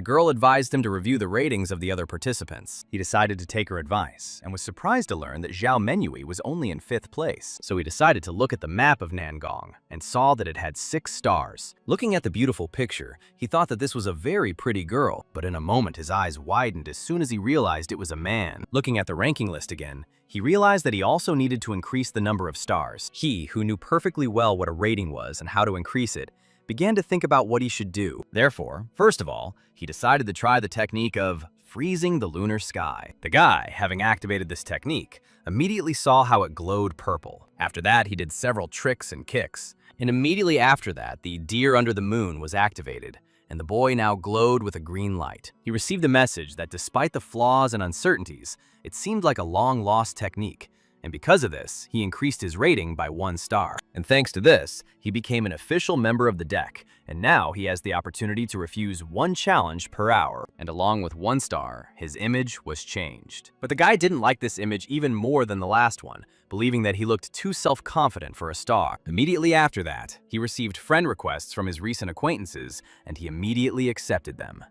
girl advised him to review the ratings of the other participants. He decided to take her advice, and was surprised to learn that Zhao Menyue was only in 5th place. So he decided to look at the map of Nangong, and saw that it had 6 stars. Looking at the beautiful picture, he thought that this was a very pretty girl, but in a moment his eyes widened as soon as he realized it was a man. Looking at the ranking list again, he realized that he also needed to increase the number of stars. He, who knew perfectly well what a rating was and how to increase it, began to think about what he should do. Therefore, first of all, he decided to try the technique of freezing the lunar sky. The guy, having activated this technique, immediately saw how it glowed purple. After that, he did several tricks and kicks, and immediately after that, the deer under the moon was activated, and the boy now glowed with a green light. He received a message that despite the flaws and uncertainties, it seemed like a long-lost technique, and because of this, he increased his rating by 1 star. And thanks to this, he became an official member of the deck, and now he has the opportunity to refuse 1 challenge per hour. And along with 1 star, his image was changed. But the guy didn't like this image even more than the last one, believing that he looked too self-confident for a star. Immediately after that, he received friend requests from his recent acquaintances, and he immediately accepted them.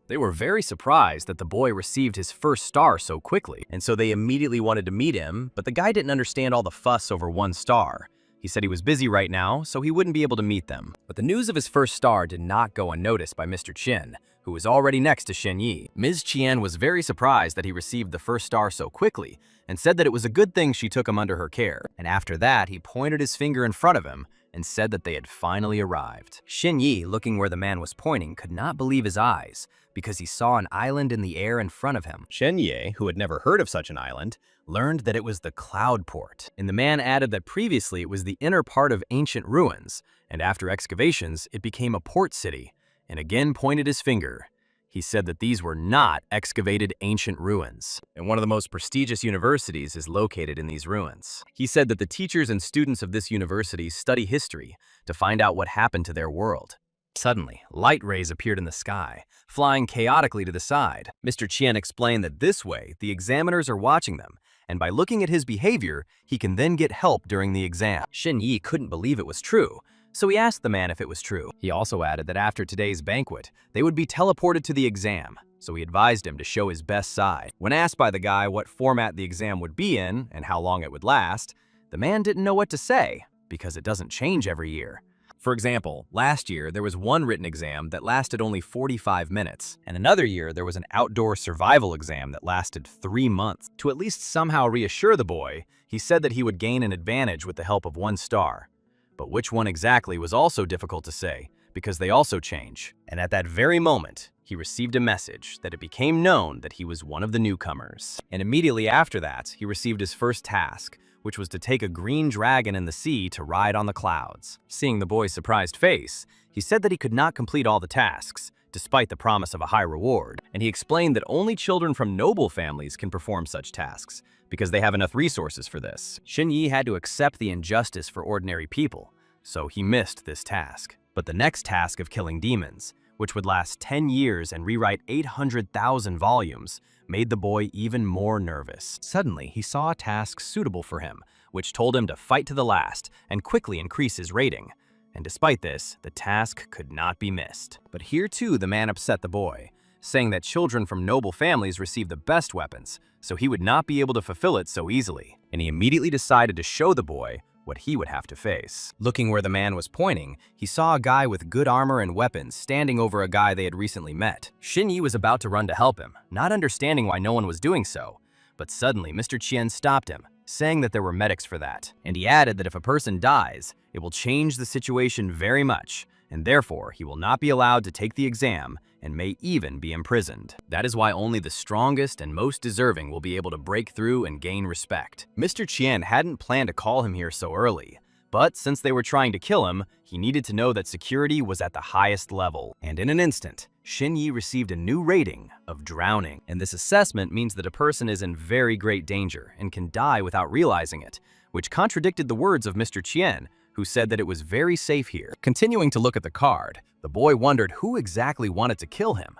They were very surprised that the boy received his 1st star so quickly, and so they immediately wanted to meet him, but the guy didn't understand all the fuss over 1 star. He said he was busy right now, so he wouldn't be able to meet them. But the news of his 1st star did not go unnoticed by Mr. Chien, who was already next to Shen Ye. Ms. Chien was very surprised that he received the 1st star so quickly, and said that it was a good thing she took him under her care. And after that, he pointed his finger in front of him and said that they had finally arrived. Shen Ye, looking where the man was pointing, could not believe his eyes, because he saw an island in the air in front of him. Shen Ye, who had never heard of such an island, learned that it was the Cloud Port, and the man added that previously it was the inner part of ancient ruins, and after excavations, it became a port city, and again pointed his finger. He said that these were not excavated ancient ruins, and one of the most prestigious universities is located in these ruins. He said that the teachers and students of this university study history to find out what happened to their world. Suddenly, light rays appeared in the sky, flying chaotically to the side. Mr. Chien explained that this way, the examiners are watching them, and by looking at his behavior, he can then get help during the exam. Shen Ye couldn't believe it was true, so he asked the man if it was true. He also added that after today's banquet, they would be teleported to the exam, so he advised him to show his best side. When asked by the guy what format the exam would be in and how long it would last, the man didn't know what to say, because it doesn't change every year. For example, last year there was one written exam that lasted only 45 minutes, and another year there was an outdoor survival exam that lasted 3 months. To at least somehow reassure the boy, he said that he would gain an advantage with the help of 1 star. But which one exactly was also difficult to say, because they also change. And at that very moment, he received a message that it became known that he was one of the newcomers. And immediately after that, he received his first task, which was to take a green dragon in the sea to ride on the clouds. Seeing the boy's surprised face, he said that he could not complete all the tasks, despite the promise of a high reward, and he explained that only children from noble families can perform such tasks, because they have enough resources for this. Shen Ye had to accept the injustice for ordinary people, so he missed this task. But the next task of killing demons, which would last 10 years and rewrite 800,000 volumes, made the boy even more nervous. Suddenly, he saw a task suitable for him, which told him to fight to the last and quickly increase his rating. And despite this, the task could not be missed. But here too, the man upset the boy, saying that children from noble families receive the best weapons, so he would not be able to fulfill it so easily. And he immediately decided to show the boy what he would have to face. Looking where the man was pointing, he saw a guy with good armor and weapons standing over a guy they had recently met. Shen Ye was about to run to help him, not understanding why no one was doing so. But suddenly, Mr. Qian stopped him, saying that there were medics for that. And he added that if a person dies, it will change the situation very much, and therefore he will not be allowed to take the exam and may even be imprisoned. That is why only the strongest and most deserving will be able to break through and gain respect. Mr. Qian hadn't planned to call him here so early, but since they were trying to kill him, he needed to know that security was at the highest level. And in an instant, Shen Ye received a new rating of drowning. And this assessment means that a person is in very great danger and can die without realizing it, which contradicted the words of Mr. Qian, who said that it was very safe here. Continuing to look at the card, the boy wondered who exactly wanted to kill him.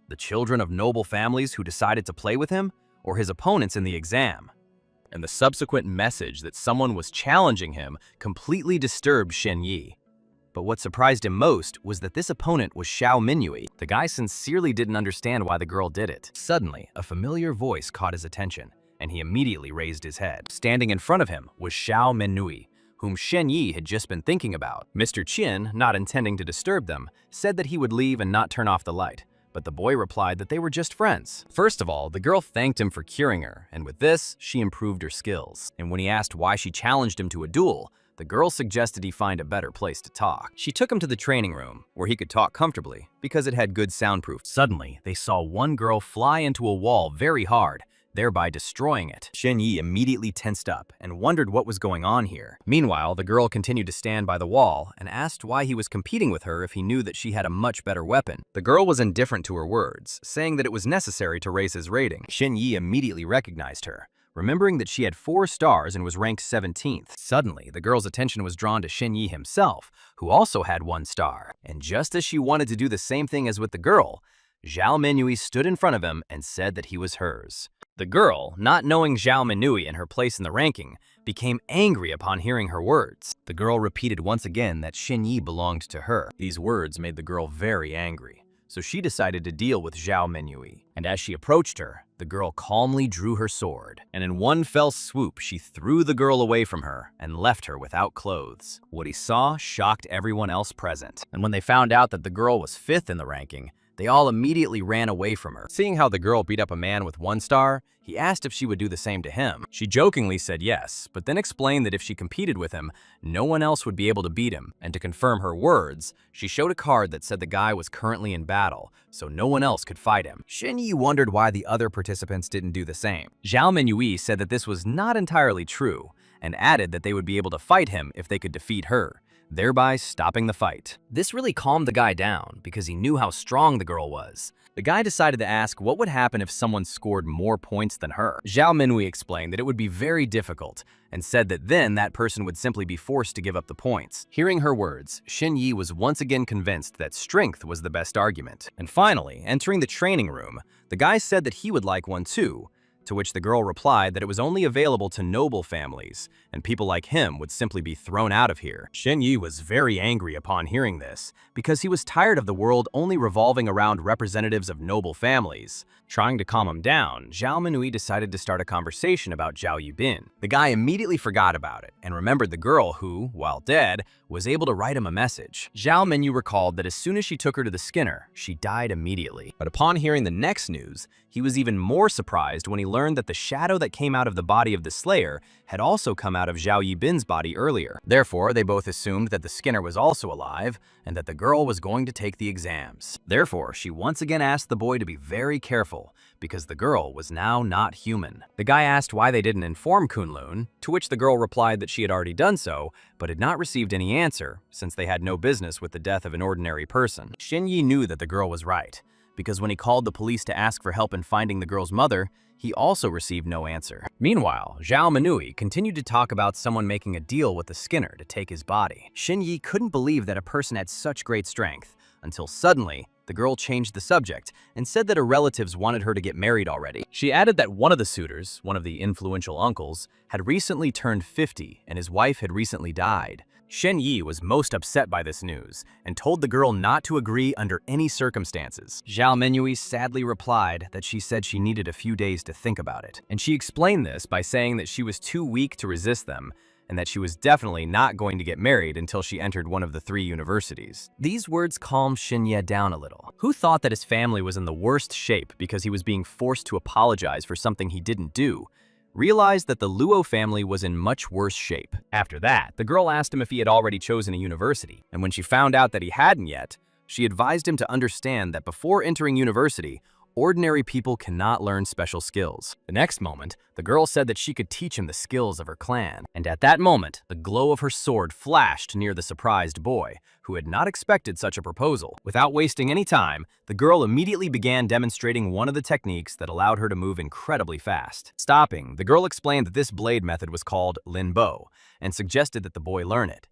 The children of noble families who decided to play with him, or his opponents in the exam. And the subsequent message that someone was challenging him completely disturbed Shen Ye. But what surprised him most was that this opponent was Xiao Mingyue. The guy sincerely didn't understand why the girl did it. Suddenly, a familiar voice caught his attention, and he immediately raised his head. Standing in front of him was Xiao Mingyue, whom Shen Ye had just been thinking about. Mr. Qian, not intending to disturb them, said that he would leave and not turn off the light, but the boy replied that they were just friends. First of all, the girl thanked him for curing her, and with this, she improved her skills. And when he asked why she challenged him to a duel, the girl suggested he find a better place to talk. She took him to the training room, where he could talk comfortably, because it had good soundproof. Suddenly, they saw one girl fly into a wall very hard, thereby destroying it. Shen Ye immediately tensed up and wondered what was going on here. Meanwhile, the girl continued to stand by the wall and asked why he was competing with her if he knew that she had a much better weapon. The girl was indifferent to her words, saying that it was necessary to raise his rating. Shen Ye immediately recognized her, remembering that she had 4 stars and was ranked 17th. Suddenly, the girl's attention was drawn to Shen Ye himself, who also had 1 star. And just as she wanted to do the same thing as with the girl, Xiao Mingyue stood in front of him and said that he was hers. The girl, not knowing Xiao Mingyue and her place in the ranking, became angry upon hearing her words. The girl repeated once again that Shen Ye belonged to her. These words made the girl very angry, so she decided to deal with Xiao Mingyue. And as she approached her, the girl calmly drew her sword, and in one fell swoop she threw the girl away from her and left her without clothes. What he saw shocked everyone else present, and when they found out that the girl was 5th in the ranking, they all immediately ran away from her. Seeing how the girl beat up a man with 1 star, he asked if she would do the same to him. She jokingly said yes, but then explained that if she competed with him, no one else would be able to beat him. And to confirm her words, she showed a card that said the guy was currently in battle, so no one else could fight him. Shen Ye wondered why the other participants didn't do the same. Xiao Mingyue said that this was not entirely true, and added that they would be able to fight him if they could defeat her, thereby stopping the fight. This really calmed the guy down because he knew how strong the girl was. The guy decided to ask what would happen if someone scored more points than her. Xiao Mingyue explained that it would be very difficult and said that then that person would simply be forced to give up the points. Hearing her words, Shen Ye was once again convinced that strength was the best argument. And finally, entering the training room, the guy said that he would like one too, to which the girl replied that it was only available to noble families, and people like him would simply be thrown out of here. Shen Ye was very angry upon hearing this, because he was tired of the world only revolving around representatives of noble families. Trying to calm him down, Xiao Mingyue decided to start a conversation about Zhao Yubin. The guy immediately forgot about it, and remembered the girl who, while dead, was able to write him a message. Xiao Mingyue recalled that as soon as she took her to the Skinner, she died immediately. But upon hearing the next news, he was even more surprised when he learned that the shadow that came out of the body of the Slayer had also come out of Zhao Yibin's body earlier. Therefore, they both assumed that the Skinner was also alive, and that the girl was going to take the exams. Therefore, she once again asked the boy to be very careful, because the girl was now not human. The guy asked why they didn't inform Kunlun, to which the girl replied that she had already done so, but had not received any answer, since they had no business with the death of an ordinary person. Shen Ye knew that the girl was right, because when he called the police to ask for help in finding the girl's mother, he also received no answer. Meanwhile, Zhao Menui continued to talk about someone making a deal with the Skinner to take his body. Shen Ye couldn't believe that a person had such great strength, until suddenly, the girl changed the subject and said that her relatives wanted her to get married already. She added that one of the suitors, one of the influential uncles, had recently turned 50 and his wife had recently died. Shen Ye was most upset by this news and told the girl not to agree under any circumstances. Zhao Menui sadly replied that she said she needed a few days to think about it, and she explained this by saying that she was too weak to resist them and that she was definitely not going to get married until she entered one of the 3 universities. These words calmed Shen Ye down a little. Who thought that his family was in the worst shape because he was being forced to apologize for something he didn't do, realized that the Luo family was in much worse shape. After that, the girl asked him if he had already chosen a university, and when she found out that he hadn't yet, she advised him to understand that before entering university, ordinary people cannot learn special skills. The next moment, the girl said that she could teach him the skills of her clan, and at that moment, the glow of her sword flashed near the surprised boy, who had not expected such a proposal. Without wasting any time, the girl immediately began demonstrating one of the techniques that allowed her to move incredibly fast. Stopping, the girl explained that this blade method was called Lin Bo, and suggested that the boy learn it.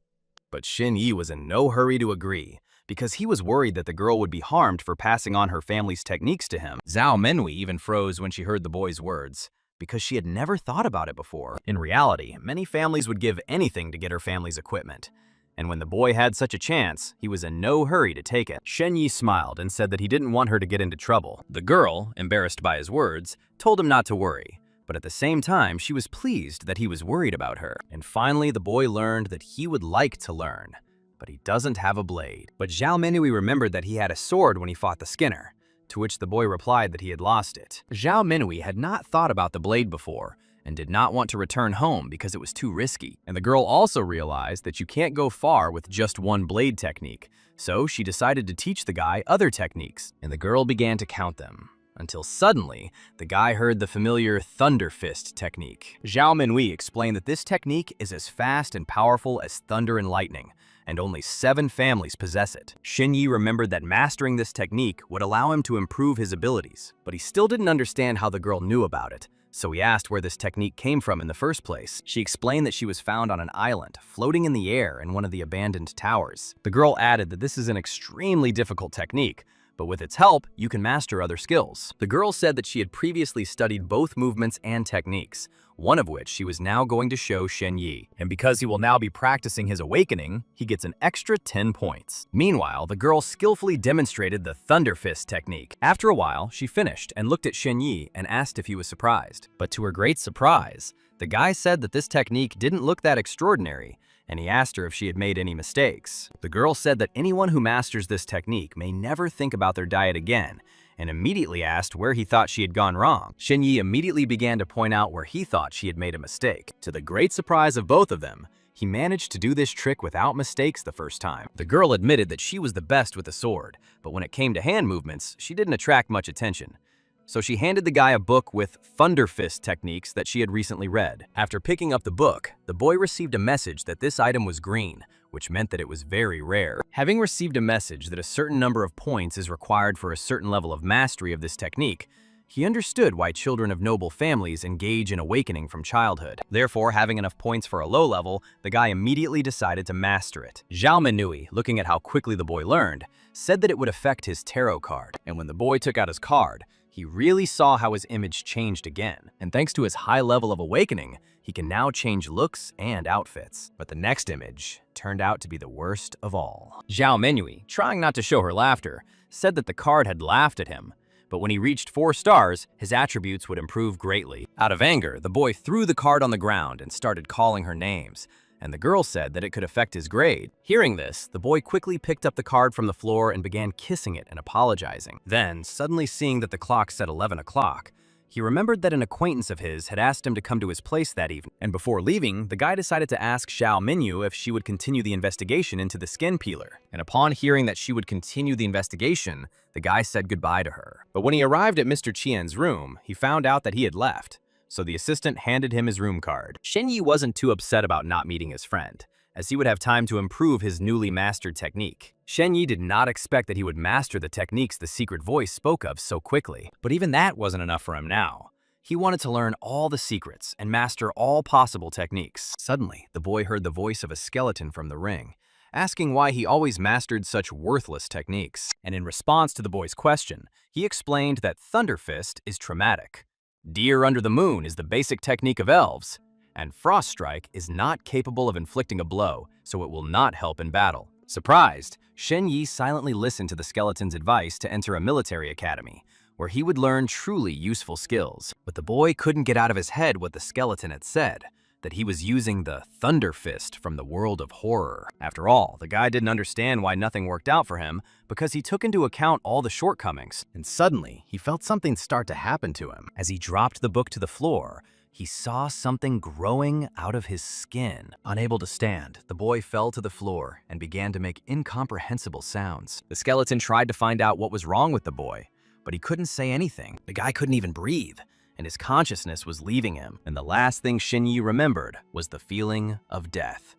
But Shen Ye was in no hurry to agree, because he was worried that the girl would be harmed for passing on her family's techniques to him. Zhao Menui even froze when she heard the boy's words, because she had never thought about it before. In reality, many families would give anything to get her family's equipment, and when the boy had such a chance, he was in no hurry to take it. Shen Ye smiled and said that he didn't want her to get into trouble. The girl, embarrassed by his words, told him not to worry, but at the same time, she was pleased that he was worried about her. And finally, the boy learned that he would like to learn, but he doesn't have a blade. But Zhao Menui remembered that he had a sword when he fought the Skinner, to which the boy replied that he had lost it. Zhao Menui had not thought about the blade before, and did not want to return home because it was too risky. And the girl also realized that you can't go far with just one blade technique, so she decided to teach the guy other techniques, and the girl began to count them, until suddenly, the guy heard the familiar Thunder Fist technique. Zhao Menui explained that this technique is as fast and powerful as thunder and lightning, and only 7 families possess it. Shen Ye remembered that mastering this technique would allow him to improve his abilities, but he still didn't understand how the girl knew about it, so he asked where this technique came from in the first place. She explained that she was found on an island, floating in the air in one of the abandoned towers. The girl added that this is an extremely difficult technique, but with its help, you can master other skills. The girl said that she had previously studied both movements and techniques, one of which she was now going to show Shen Ye. And because he will now be practicing his awakening, he gets an extra 10 points. Meanwhile, the girl skillfully demonstrated the Thunder Fist technique. After a while, she finished and looked at Shen Ye and asked if he was surprised. But to her great surprise, the guy said that this technique didn't look that extraordinary, and he asked her if she had made any mistakes. The girl said that anyone who masters this technique may never think about their diet again, and immediately asked where he thought she had gone wrong. Shen Ye immediately began to point out where he thought she had made a mistake. To the great surprise of both of them, he managed to do this trick without mistakes the first time. The girl admitted that she was the best with the sword, but when it came to hand movements, she didn't attract much attention. So she handed the guy a book with Thunder Fist techniques that she had recently read. After picking up the book, the boy received a message that this item was green, which meant that it was very rare. Having received a message that a certain number of points is required for a certain level of mastery of this technique, he understood why children of noble families engage in awakening from childhood. Therefore, having enough points for a low level, the guy immediately decided to master it. Zhao Menui, looking at how quickly the boy learned, said that it would affect his tarot card, and when the boy took out his card, he really saw how his image changed again, and thanks to his high level of awakening, he can now change looks and outfits. But the next image turned out to be the worst of all. Zhao Menui, trying not to show her laughter, said that the card had laughed at him, but when he reached 4 stars, his attributes would improve greatly. Out of anger, the boy threw the card on the ground and started calling her names, and the girl said that it could affect his grade. Hearing this, the boy quickly picked up the card from the floor and began kissing it and apologizing. Then, suddenly seeing that the clock said 11 o'clock, He remembered that an acquaintance of his had asked him to come to his place that evening, and before leaving, the guy decided to ask Xiao Minyu if she would continue the investigation into the skin peeler. And upon hearing that she would continue the investigation, the guy said goodbye to her. But when he arrived at Mr. Qian's room, he found out that he had left, so the assistant handed him his room card. Shen Ye wasn't too upset about not meeting his friend, as he would have time to improve his newly mastered technique. Shen Ye did not expect that he would master the techniques the secret voice spoke of so quickly, but even that wasn't enough for him now. He wanted to learn all the secrets and master all possible techniques. Suddenly, the boy heard the voice of a skeleton from the ring, asking why he always mastered such worthless techniques. And in response to the boy's question, he explained that Thunder Fist is traumatic. Deer Under the Moon is the basic technique of elves, and Frost Strike is not capable of inflicting a blow, so it will not help in battle. Surprised, Shen Ye silently listened to the skeleton's advice to enter a military academy, where he would learn truly useful skills. But the boy couldn't get out of his head what the skeleton had said, that he was using the Thunder Fist from the world of horror. After all, the guy didn't understand why nothing worked out for him because he took into account all the shortcomings. And suddenly, he felt something start to happen to him. As he dropped the book to the floor, he saw something growing out of his skin. Unable to stand, the boy fell to the floor and began to make incomprehensible sounds. The skeleton tried to find out what was wrong with the boy, but he couldn't say anything. The guy couldn't even breathe, and his consciousness was leaving him. And the last thing Shen Ye remembered was the feeling of death.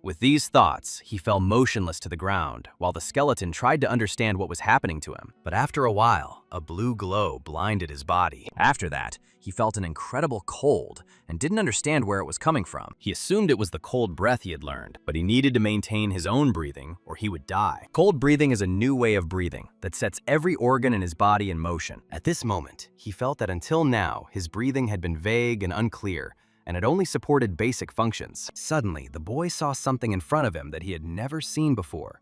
With these thoughts, he fell motionless to the ground, while the skeleton tried to understand what was happening to him. But after a while, a blue glow blinded his body. After that, he felt an incredible cold and didn't understand where it was coming from. He assumed it was the cold breath he had learned, but he needed to maintain his own breathing or he would die. Cold breathing is a new way of breathing that sets every organ in his body in motion. At this moment, he felt that until now, his breathing had been vague and unclear, and had only supported basic functions. Suddenly, the boy saw something in front of him that he had never seen before.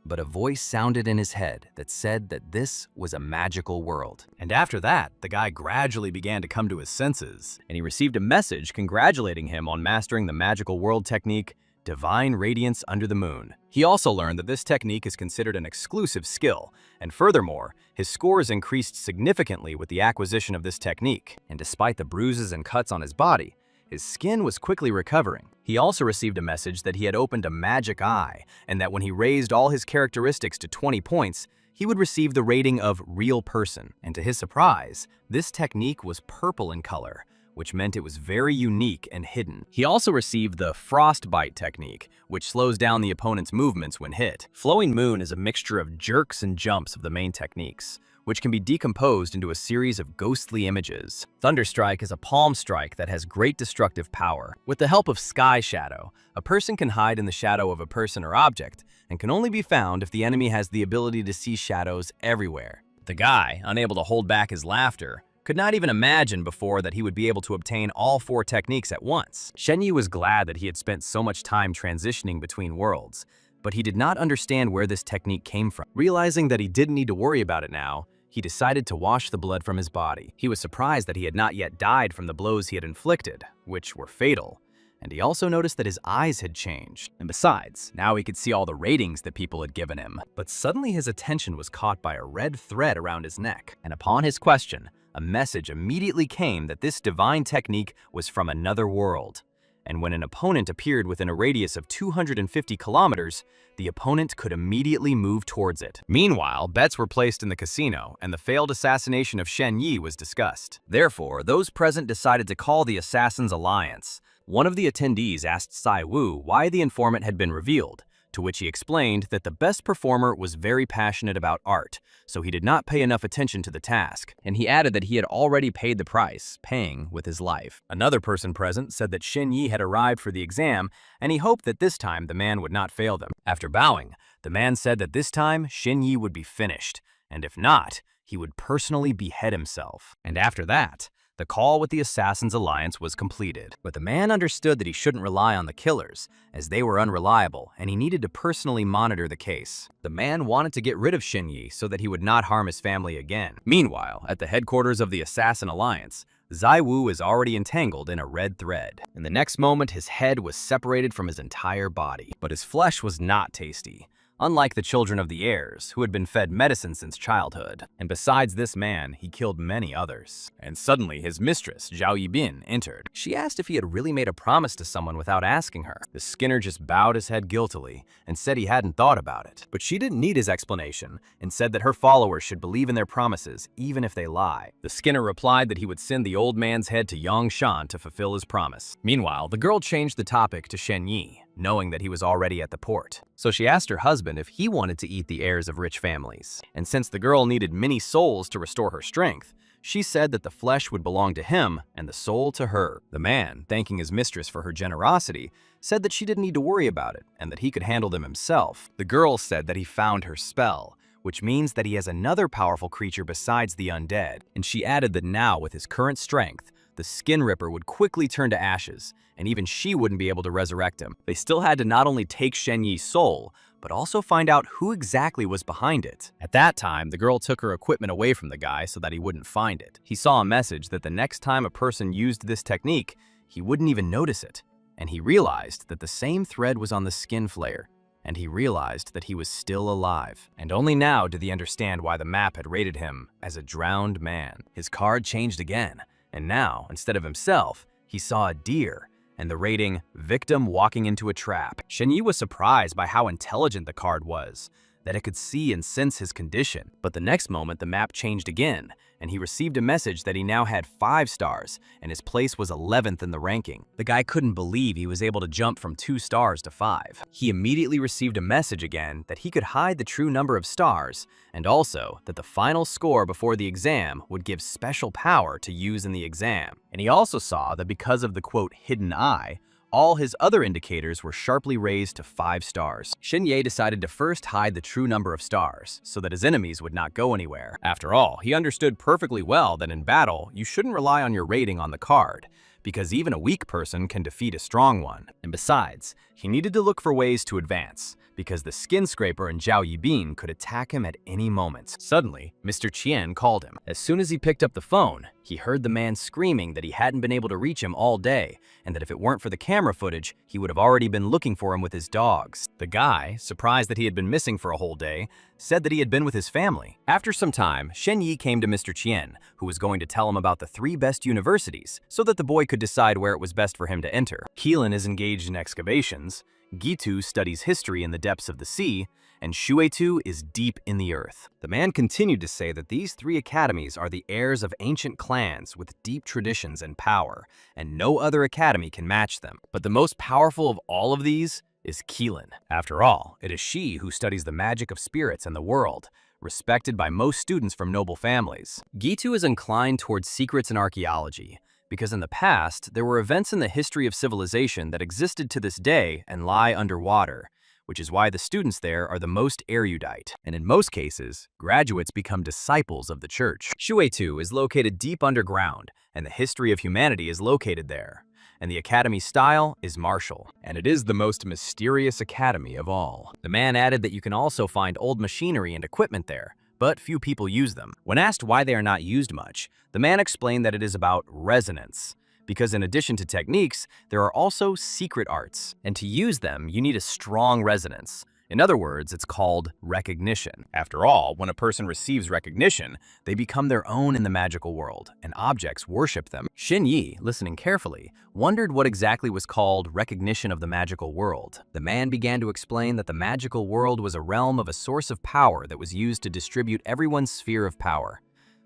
But a voice sounded in his head that said that this was a magical world. And after that, the guy gradually began to come to his senses, and he received a message congratulating him on mastering the magical world technique, Divine Radiance Under the Moon. He also learned that this technique is considered an exclusive skill, and furthermore, his scores increased significantly with the acquisition of this technique. And despite the bruises and cuts on his body, his skin was quickly recovering. He also received a message that he had opened a magic eye, and that when he raised all his characteristics to 20 points, he would receive the rating of Real Person. And to his surprise, this technique was purple in color, which meant it was very unique and hidden. He also received the Frostbite technique, which slows down the opponent's movements when hit. Flowing Moon is a mixture of jerks and jumps of the main techniques, which can be decomposed into a series of ghostly images. Thunderstrike is a palm strike that has great destructive power. With the help of Sky Shadow, a person can hide in the shadow of a person or object, and can only be found if the enemy has the ability to see shadows everywhere. The guy, unable to hold back his laughter, could not even imagine before that he would be able to obtain all 4 techniques at once. Shen Ye was glad that he had spent so much time transitioning between worlds, but he did not understand where this technique came from. Realizing that he didn't need to worry about it now, he decided to wash the blood from his body. He was surprised that he had not yet died from the blows he had inflicted, which were fatal. And he also noticed that his eyes had changed. And besides, now he could see all the ratings that people had given him. But suddenly his attention was caught by a red thread around his neck. And upon his question, a message immediately came that this divine technique was from another world. And when an opponent appeared within a radius of 250 kilometers, the opponent could immediately move towards it. Meanwhile, bets were placed in the casino, and the failed assassination of Shen Ye was discussed. Therefore, those present decided to call the Assassins' Alliance. One of the attendees asked Sai Wu why the informant had been revealed, to which he explained that the best performer was very passionate about art, so he did not pay enough attention to the task, and he added that he had already paid the price, paying with his life. Another person present said that Shen Ye had arrived for the exam, and he hoped that this time the man would not fail them. After bowing, the man said that this time Shen Ye would be finished, and if not, he would personally behead himself. And after that, the call with the Assassins' Alliance was completed. But the man understood that he shouldn't rely on the killers, as they were unreliable, and he needed to personally monitor the case. The man wanted to get rid of Shen Ye so that he would not harm his family again. Meanwhile, at the headquarters of the Assassin Alliance, Zai Wu is already entangled in a red thread. In the next moment, his head was separated from his entire body. But his flesh was not tasty. unlike the children of the heirs, who had been fed medicine since childhood. And besides this man, he killed many others. And suddenly his mistress, Zhao Yibin, entered. She asked if he had really made a promise to someone without asking her. The Skinner just bowed his head guiltily and said he hadn't thought about it. But she didn't need his explanation and said that her followers should believe in their promises even if they lie. The Skinner replied that he would send the old man's head to Yongshan to fulfill his promise. Meanwhile, the girl changed the topic to Shen Ye, knowing that he was already at the port. So she asked her husband if he wanted to eat the heirs of rich families. And since the girl needed many souls to restore her strength, she said that the flesh would belong to him and the soul to her. The man, thanking his mistress for her generosity, said that she didn't need to worry about it and that he could handle them himself. The girl said that he found her spell, which means that he has another powerful creature besides the undead. And she added that now, with his current strength, the Skin Ripper would quickly turn to ashes, and even she wouldn't be able to resurrect him. They still had to not only take Shen Ye's soul, but also find out who exactly was behind it. At that time, the girl took her equipment away from the guy so that he wouldn't find it. He saw a message that the next time a person used this technique, he wouldn't even notice it. And he realized that the same thread was on the Skin Flayer, and he realized that he was still alive. And only now did he understand why the map had rated him as a drowned man. His card changed again, and now, instead of himself, he saw a deer, and the rating, victim walking into a trap. Shen Ye was surprised by how intelligent the card was, that it could see and sense his condition. But the next moment, the map changed again, and he received a message that he now had 5 stars, and his place was 11th in the ranking. The guy couldn't believe he was able to jump from 2 stars to 5. He immediately received a message again that he could hide the true number of stars, and also that the final score before the exam would give special power to use in the exam. And he also saw that because of the quote hidden eye, all his other indicators were sharply raised to 5 stars. Shen Ye decided to first hide the true number of stars, so that his enemies would not go anywhere. After all, he understood perfectly well that in battle, you shouldn't rely on your rating on the card, because even a weak person can defeat a strong one. And besides, he needed to look for ways to advance, because the Skin Scraper and Zhao Yibin could attack him at any moment. Suddenly, Mr. Qian called him. As soon as he picked up the phone, he heard the man screaming that he hadn't been able to reach him all day, and that if it weren't for the camera footage, he would have already been looking for him with his dogs. The guy, surprised that he had been missing for a whole day, said that he had been with his family. After some time, Shen Ye came to Mr. Qian, who was going to tell him about the 3 best universities, so that the boy could decide where it was best for him to enter. Keelan is engaged in excavations, Gitu studies history in the depths of the sea, and Shuetu is deep in the earth. The man continued to say that these 3 academies are the heirs of ancient clans with deep traditions and power, and no other academy can match them. But the most powerful of all of these is Keelan. After all, it is she who studies the magic of spirits and the world, respected by most students from noble families. Gitu is inclined towards secrets and archaeology, because in the past, there were events in the history of civilization that existed to this day and lie underwater, which is why the students there are the most erudite. And in most cases, graduates become disciples of the church. Shuetu is located deep underground, and the history of humanity is located there. And the academy style is martial, and it is the most mysterious academy of all. The man added that you can also find old machinery and equipment there, but few people use them. When asked why they are not used much, the man explained that it is about resonance, because in addition to techniques, there are also secret arts, and to use them, you need a strong resonance. In other words, it's called recognition. After all, when a person receives recognition, they become their own in the magical world, and objects worship them. Shen Ye, listening carefully, wondered what exactly was called recognition of the magical world. The man began to explain that the magical world was a realm of a source of power that was used to distribute everyone's sphere of power.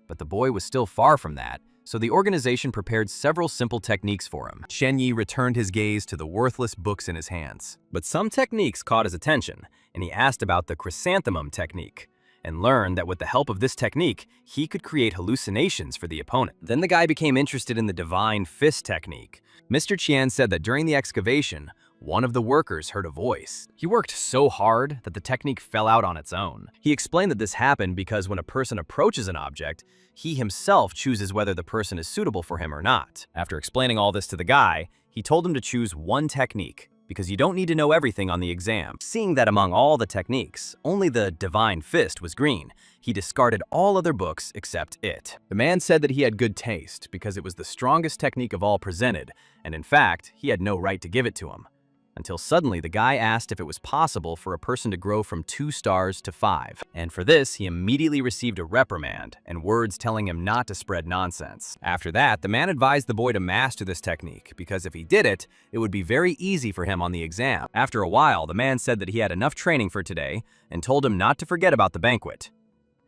But the boy was still far from that, so the organization prepared several simple techniques for him. Shen Ye returned his gaze to the worthless books in his hands. But some techniques caught his attention, and he asked about the chrysanthemum technique, and learned that with the help of this technique, he could create hallucinations for the opponent. Then the guy became interested in the divine fist technique. Mr. Qian said that during the excavation, one of the workers heard a voice. He worked so hard that the technique fell out on its own. He explained that this happened because when a person approaches an object, he himself chooses whether the person is suitable for him or not. After explaining all this to the guy, he told him to choose one technique, because you don't need to know everything on the exam. Seeing that among all the techniques, only the divine fist was green, he discarded all other books except it. The man said that he had good taste because it was the strongest technique of all presented, and in fact, he had no right to give it to him. until suddenly the guy asked if it was possible for a person to grow from 2 stars to 5. And for this, he immediately received a reprimand and words telling him not to spread nonsense. After that, the man advised the boy to master this technique because if he did it, it would be very easy for him on the exam. After a while, the man said that he had enough training for today and told him not to forget about the banquet.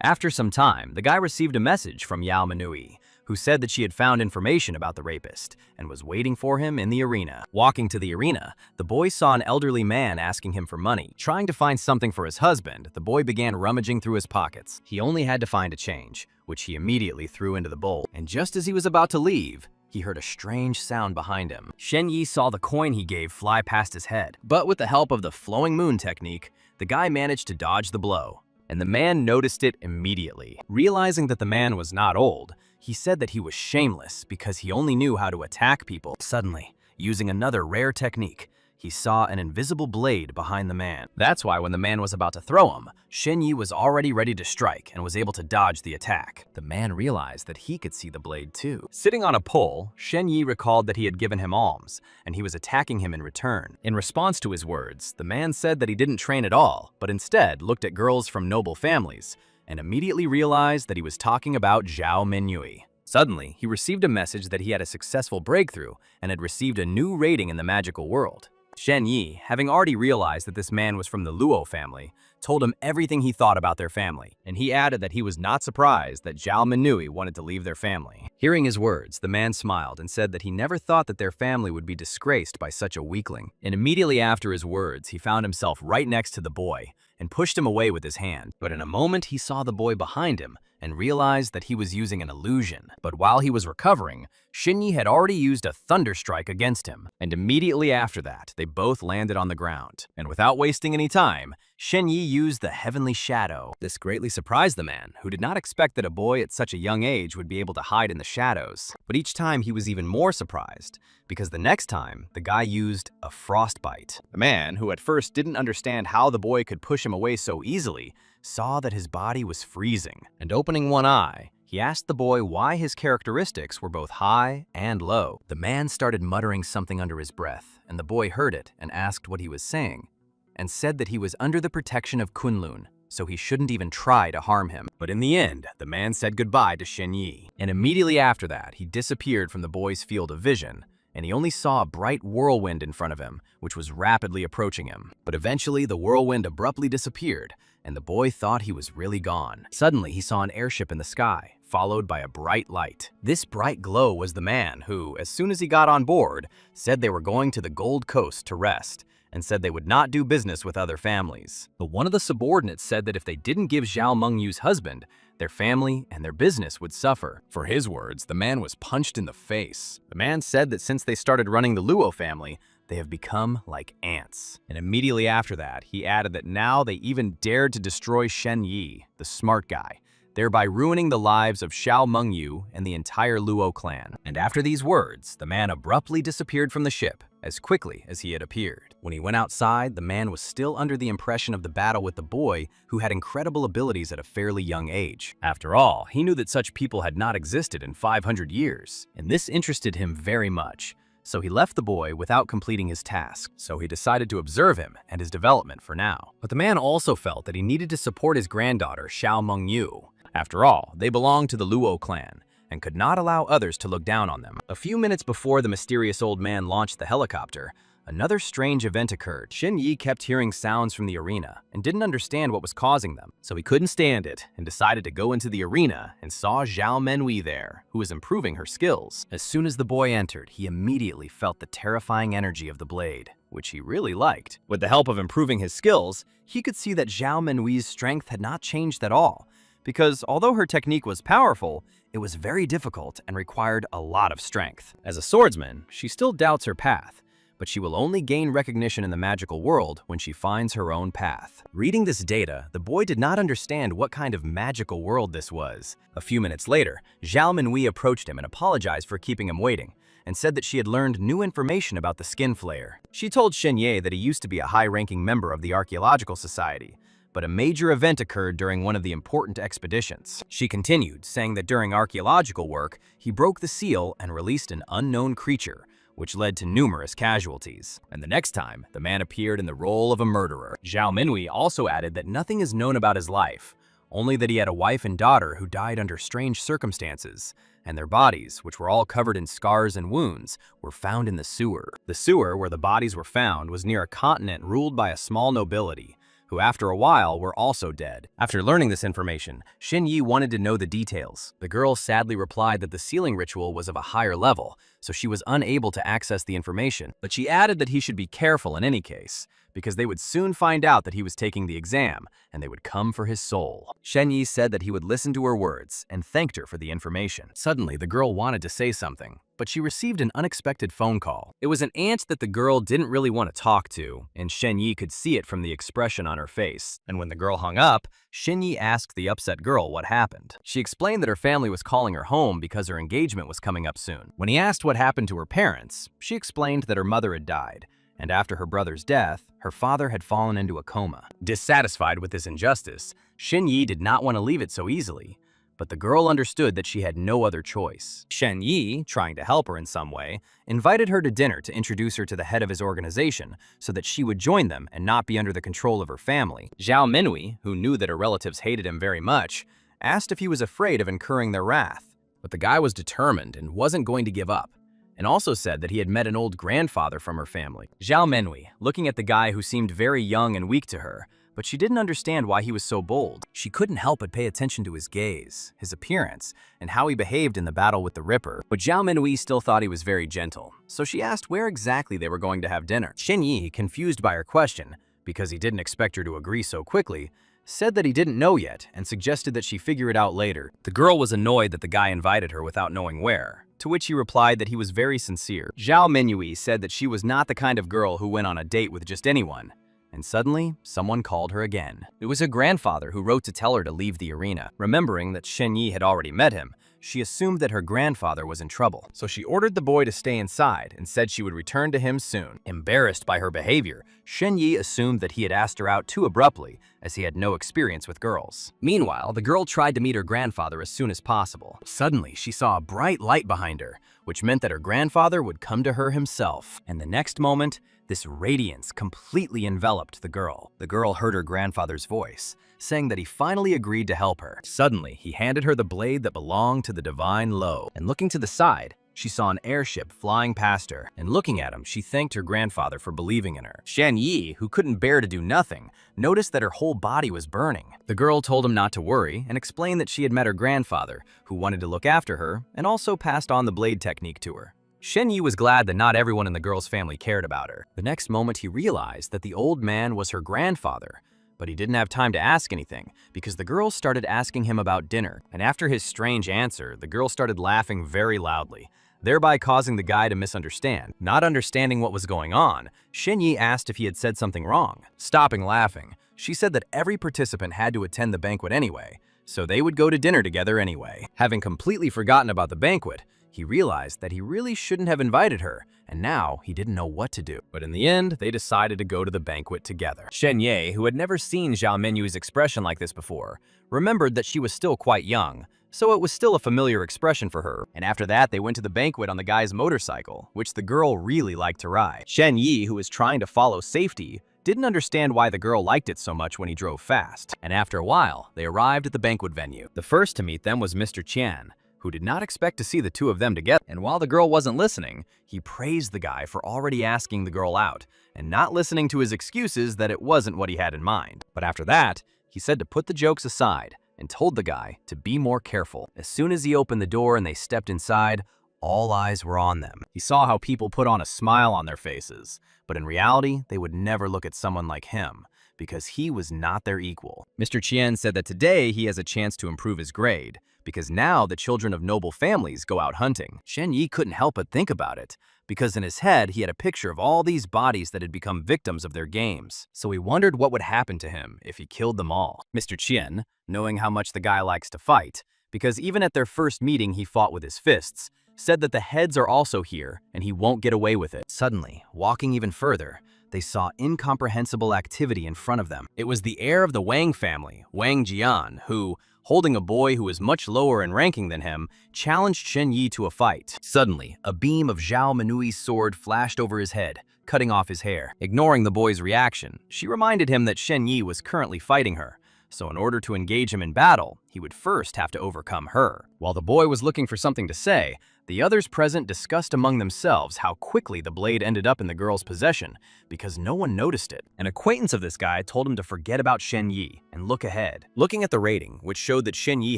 After some time, the guy received a message from Yao Manui, who said that she had found information about the rapist and was waiting for him in the arena. Walking to the arena, the boy saw an elderly man asking him for money. Trying to find something for his husband, the boy began rummaging through his pockets. He only had to find a change, which he immediately threw into the bowl. And just as he was about to leave, he heard a strange sound behind him. Shen Ye saw the coin he gave fly past his head, but with the help of the flowing moon technique, the guy managed to dodge the blow. And the man noticed it immediately. Realizing that the man was not old, he said that he was shameless because he only knew how to attack people. Suddenly, using another rare technique, he saw an invisible blade behind the man. That's why when the man was about to throw him, Shen Ye was already ready to strike and was able to dodge the attack. The man realized that he could see the blade too. Sitting on a pole, Shen Ye recalled that he had given him alms, and he was attacking him in return. In response to his words, the man said that he didn't train at all, but instead looked at girls from noble families, and immediately realized that he was talking about Zhao Mingyue. Suddenly, he received a message that he had a successful breakthrough and had received a new rating in the magical world. Shen Ye, having already realized that this man was from the Luo family, told him everything he thought about their family, and he added that he was not surprised that Zhao Mingyue wanted to leave their family. Hearing his words, the man smiled and said that he never thought that their family would be disgraced by such a weakling. And immediately after his words, he found himself right next to the boy and pushed him away with his hand. But in a moment, he saw the boy behind him and realized that he was using an illusion. But while he was recovering, Shen Ye had already used a thunder strike against him, and immediately after that, they both landed on the ground. And without wasting any time, Shen Ye used the heavenly shadow. This greatly surprised the man, who did not expect that a boy at such a young age would be able to hide in the shadows. But each time he was even more surprised, because the next time, the guy used a frostbite. The man, who at first didn't understand how the boy could push him away so easily, saw that his body was freezing, and opening one eye, he asked the boy why his characteristics were both high and low. The man started muttering something under his breath, and the boy heard it and asked what he was saying, and said that he was under the protection of Kunlun, so he shouldn't even try to harm him. But in the end, the man said goodbye to Shen Ye, and immediately after that, he disappeared from the boy's field of vision, and he only saw a bright whirlwind in front of him, which was rapidly approaching him. But eventually, the whirlwind abruptly disappeared, and the boy thought he was really gone. Suddenly, he saw an airship in the sky, followed by a bright light. This bright glow was the man who, as soon as he got on board, said they were going to the Gold Coast to rest, and said they would not do business with other families. But one of the subordinates said that if they didn't give Zhao Mengyu's husband, their family and their business would suffer. For his words, the man was punched in the face. The man said that since they started running the Luo family, they have become like ants. And immediately after that, he added that now they even dared to destroy Shen Ye, the smart guy, thereby ruining the lives of Zhao Mengyu and the entire Luo clan. And after these words, the man abruptly disappeared from the ship as quickly as he had appeared. When he went outside, the man was still under the impression of the battle with the boy who had incredible abilities at a fairly young age. After all, he knew that such people had not existed in 500 years, and this interested him very much. So he left the boy without completing his task, so he decided to observe him and his development for now. But the man also felt that he needed to support his granddaughter, Zhao Mengyu. After all, they belonged to the Luo clan, and could not allow others to look down on them. A few minutes before the mysterious old man launched the helicopter, another strange event occurred. Shen Ye kept hearing sounds from the arena and didn't understand what was causing them, so he couldn't stand it and decided to go into the arena and saw Zhao Mengyue there, who was improving her skills. As soon as the boy entered, he immediately felt the terrifying energy of the blade, which he really liked. With the help of improving his skills, he could see that Zhao Mengyue's strength had not changed at all, because although her technique was powerful, it was very difficult and required a lot of strength. As a swordsman, she still doubts her path, but she will only gain recognition in the magical world when she finds her own path. Reading this data, the boy did not understand what kind of magical world this was. A few minutes later, Zhao Mengyue approached him and apologized for keeping him waiting, and said that she had learned new information about the skin flayer. She told Shen Ye that he used to be a high-ranking member of the Archaeological Society, but a major event occurred during one of the important expeditions. She continued, saying that during archaeological work, he broke the seal and released an unknown creature, which led to numerous casualties. And the next time, the man appeared in the role of a murderer. Zhao Minwei also added that nothing is known about his life, only that he had a wife and daughter who died under strange circumstances, and their bodies, which were all covered in scars and wounds, were found in the sewer. The sewer where the bodies were found was near a continent ruled by a small nobility, who after a while were also dead. After learning this information, Shen Ye wanted to know the details. The girl sadly replied that the sealing ritual was of a higher level, so she was unable to access the information. But she added that he should be careful in any case, because they would soon find out that he was taking the exam, and they would come for his soul. Shen Ye said that he would listen to her words and thanked her for the information. Suddenly, the girl wanted to say something, but she received an unexpected phone call. It was an aunt that the girl didn't really want to talk to, and Shen Ye could see it from the expression on her face. And when the girl hung up, Shen Ye asked the upset girl what happened. She explained that her family was calling her home because her engagement was coming up soon. When he asked what happened to her parents, she explained that her mother had died, and after her brother's death, her father had fallen into a coma. Dissatisfied with this injustice, Shen Ye did not want to leave it so easily, but the girl understood that she had no other choice. Shen Ye, trying to help her in some way, invited her to dinner to introduce her to the head of his organization so that she would join them and not be under the control of her family. Zhao Minwei, who knew that her relatives hated him very much, asked if he was afraid of incurring their wrath, but the guy was determined and wasn't going to give up, and also said that he had met an old grandfather from her family. Zhao Minwei, looking at the guy who seemed very young and weak to her, but she didn't understand why he was so bold. She couldn't help but pay attention to his gaze, his appearance, and how he behaved in the battle with the Ripper. But Zhao Minwei still thought he was very gentle, so she asked where exactly they were going to have dinner. Shen Ye, confused by her question, because he didn't expect her to agree so quickly, said that he didn't know yet and suggested that she figure it out later. The girl was annoyed that the guy invited her without knowing where, to which he replied that he was very sincere. Zhao Minwei said that she was not the kind of girl who went on a date with just anyone. And suddenly, someone called her again. It was her grandfather who wrote to tell her to leave the arena. Remembering that Shen Ye had already met him, she assumed that her grandfather was in trouble. So she ordered the boy to stay inside and said she would return to him soon. Embarrassed by her behavior, Shen Ye assumed that he had asked her out too abruptly, as he had no experience with girls. Meanwhile, the girl tried to meet her grandfather as soon as possible. Suddenly, she saw a bright light behind her, which meant that her grandfather would come to her himself. And the next moment, this radiance completely enveloped the girl. The girl heard her grandfather's voice, saying that he finally agreed to help her. Suddenly, he handed her the blade that belonged to the divine Lo, and looking to the side, she saw an airship flying past her, and looking at him, she thanked her grandfather for believing in her. Shen Ye, who couldn't bear to do nothing, noticed that her whole body was burning. The girl told him not to worry and explained that she had met her grandfather, who wanted to look after her, and also passed on the blade technique to her. Shen Ye was glad that not everyone in the girl's family cared about her. The next moment, he realized that the old man was her grandfather, but he didn't have time to ask anything because the girl started asking him about dinner. And after his strange answer, the girl started laughing very loudly, thereby causing the guy to misunderstand. Not understanding what was going on, Shen Ye asked if he had said something wrong. Stopping laughing, she said that every participant had to attend the banquet anyway, so they would go to dinner together anyway. Having completely forgotten about the banquet, he realized that he really shouldn't have invited her, and now he didn't know what to do. But in the end, they decided to go to the banquet together. Shen Ye, who had never seen Zhao Minwei's expression like this before, remembered that she was still quite young, so it was still a familiar expression for her. And after that, they went to the banquet on the guy's motorcycle, which the girl really liked to ride. Shen Ye, who was trying to follow safety, didn't understand why the girl liked it so much when he drove fast. And after a while, they arrived at the banquet venue. The first to meet them was Mr. Qian, who did not expect to see the two of them together. And while the girl wasn't listening, he praised the guy for already asking the girl out and not listening to his excuses that it wasn't what he had in mind. But after that, he said to put the jokes aside and told the guy to be more careful. As soon as he opened the door and they stepped inside, all eyes were on them. He saw how people put on a smile on their faces, but in reality, they would never look at someone like him because he was not their equal. Mr. Qian said that today he has a chance to improve his grade, because now the children of noble families go out hunting. Shen Ye couldn't help but think about it, because in his head he had a picture of all these bodies that had become victims of their games. So he wondered what would happen to him if he killed them all. Mr. Qian, knowing how much the guy likes to fight, because even at their first meeting he fought with his fists, said that the heads are also here and he won't get away with it. Suddenly, walking even further, they saw incomprehensible activity in front of them. It was the heir of the Wang family, Wang Jian, who, holding a boy who was much lower in ranking than him, challenged Shen Ye to a fight. Suddenly, a beam of Zhao Menui's sword flashed over his head, cutting off his hair. Ignoring the boy's reaction, she reminded him that Shen Ye was currently fighting her, so in order to engage him in battle, he would first have to overcome her. While the boy was looking for something to say, the others present discussed among themselves how quickly the blade ended up in the girl's possession, because no one noticed it. An acquaintance of this guy told him to forget about Shen Ye and look ahead. Looking at the rating, which showed that Shen Ye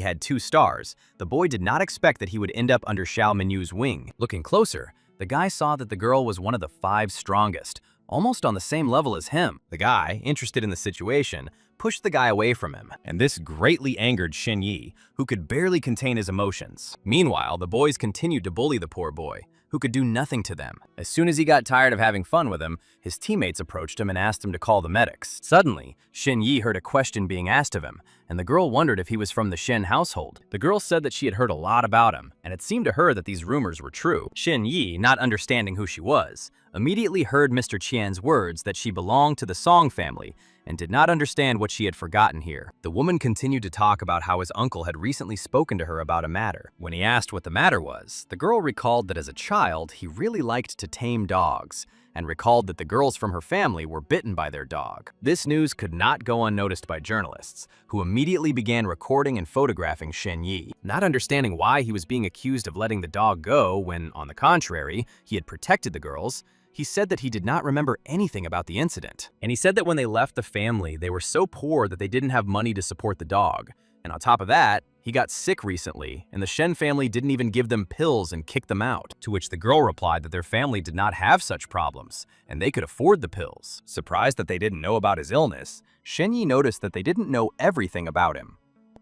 had 2 stars, the boy did not expect that he would end up under Zhao Menu's wing. Looking closer, the guy saw that the girl was one of the 5 strongest, almost on the same level as him. The guy, interested in the situation, pushed the guy away from him, and this greatly angered Shen Ye, who could barely contain his emotions. Meanwhile, the boys continued to bully the poor boy, who could do nothing to them. As soon as he got tired of having fun with him, his teammates approached him and asked him to call the medics. Suddenly, Shen Ye heard a question being asked of him, and the girl wondered if he was from the Shen household. The girl said that she had heard a lot about him, and it seemed to her that these rumors were true. Shen Ye, not understanding who she was, immediately heard Mr. Qian's words that she belonged to the Song family, and did not understand what she had forgotten here. The woman continued to talk about how his uncle had recently spoken to her about a matter. When he asked what the matter was, the girl recalled that as a child, he really liked to tame dogs, and recalled that the girls from her family were bitten by their dog. This news could not go unnoticed by journalists, who immediately began recording and photographing Shen Ye. Not understanding why he was being accused of letting the dog go when, on the contrary, he had protected the girls, he said that he did not remember anything about the incident. And he said that when they left the family, they were so poor that they didn't have money to support the dog. And on top of that, he got sick recently, and the Shen family didn't even give them pills and kicked them out. To which the girl replied that their family did not have such problems, and they could afford the pills. Surprised that they didn't know about his illness, Shen Ye noticed that they didn't know everything about him.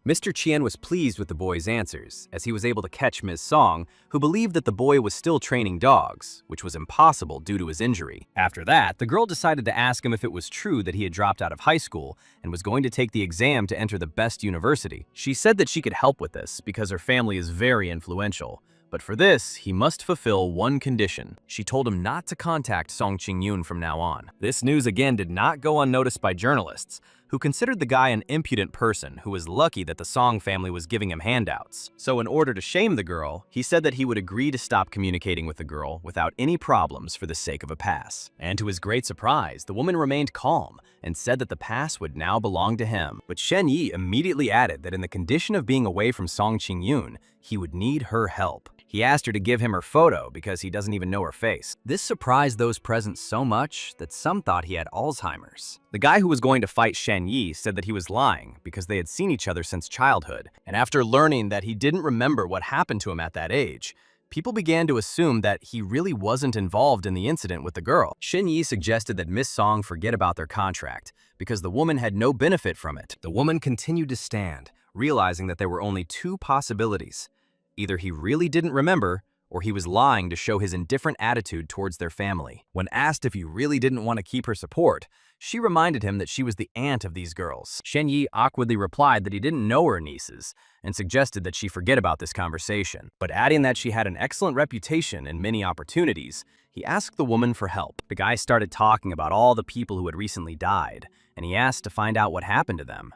Mr. Qian was pleased with the boy's answers, as he was able to catch Ms. Song, who believed that the boy was still training dogs, which was impossible due to his injury. After that, the girl decided to ask him if it was true that he had dropped out of high school and was going to take the exam to enter the best university. She said that she could help with this because her family is very influential, but for this, he must fulfill one condition. She told him not to contact Song Qingyun from now on. This news again did not go unnoticed by journalists, who considered the guy an impudent person who was lucky that the Song family was giving him handouts. So in order to shame the girl, he said that he would agree to stop communicating with the girl without any problems for the sake of a pass. And to his great surprise, the woman remained calm and said that the pass would now belong to him. But Shen Ye immediately added that in the condition of being away from Song Qingyun, he would need her help. He asked her to give him her photo because he doesn't even know her face. This surprised those present so much that some thought he had Alzheimer's. The guy who was going to fight Shen Ye said that he was lying because they had seen each other since childhood, and after learning that he didn't remember what happened to him at that age, people began to assume that he really wasn't involved in the incident with the girl. Shen Ye suggested that Miss Song forget about their contract because the woman had no benefit from it. The woman continued to stand, realizing that there were only 2 possibilities. Either he really didn't remember, or he was lying to show his indifferent attitude towards their family. When asked if he really didn't want to keep her support, she reminded him that she was the aunt of these girls. Shen Ye awkwardly replied that he didn't know her nieces, and suggested that she forget about this conversation. But adding that she had an excellent reputation and many opportunities, he asked the woman for help. The guy started talking about all the people who had recently died, and he asked to find out what happened to them.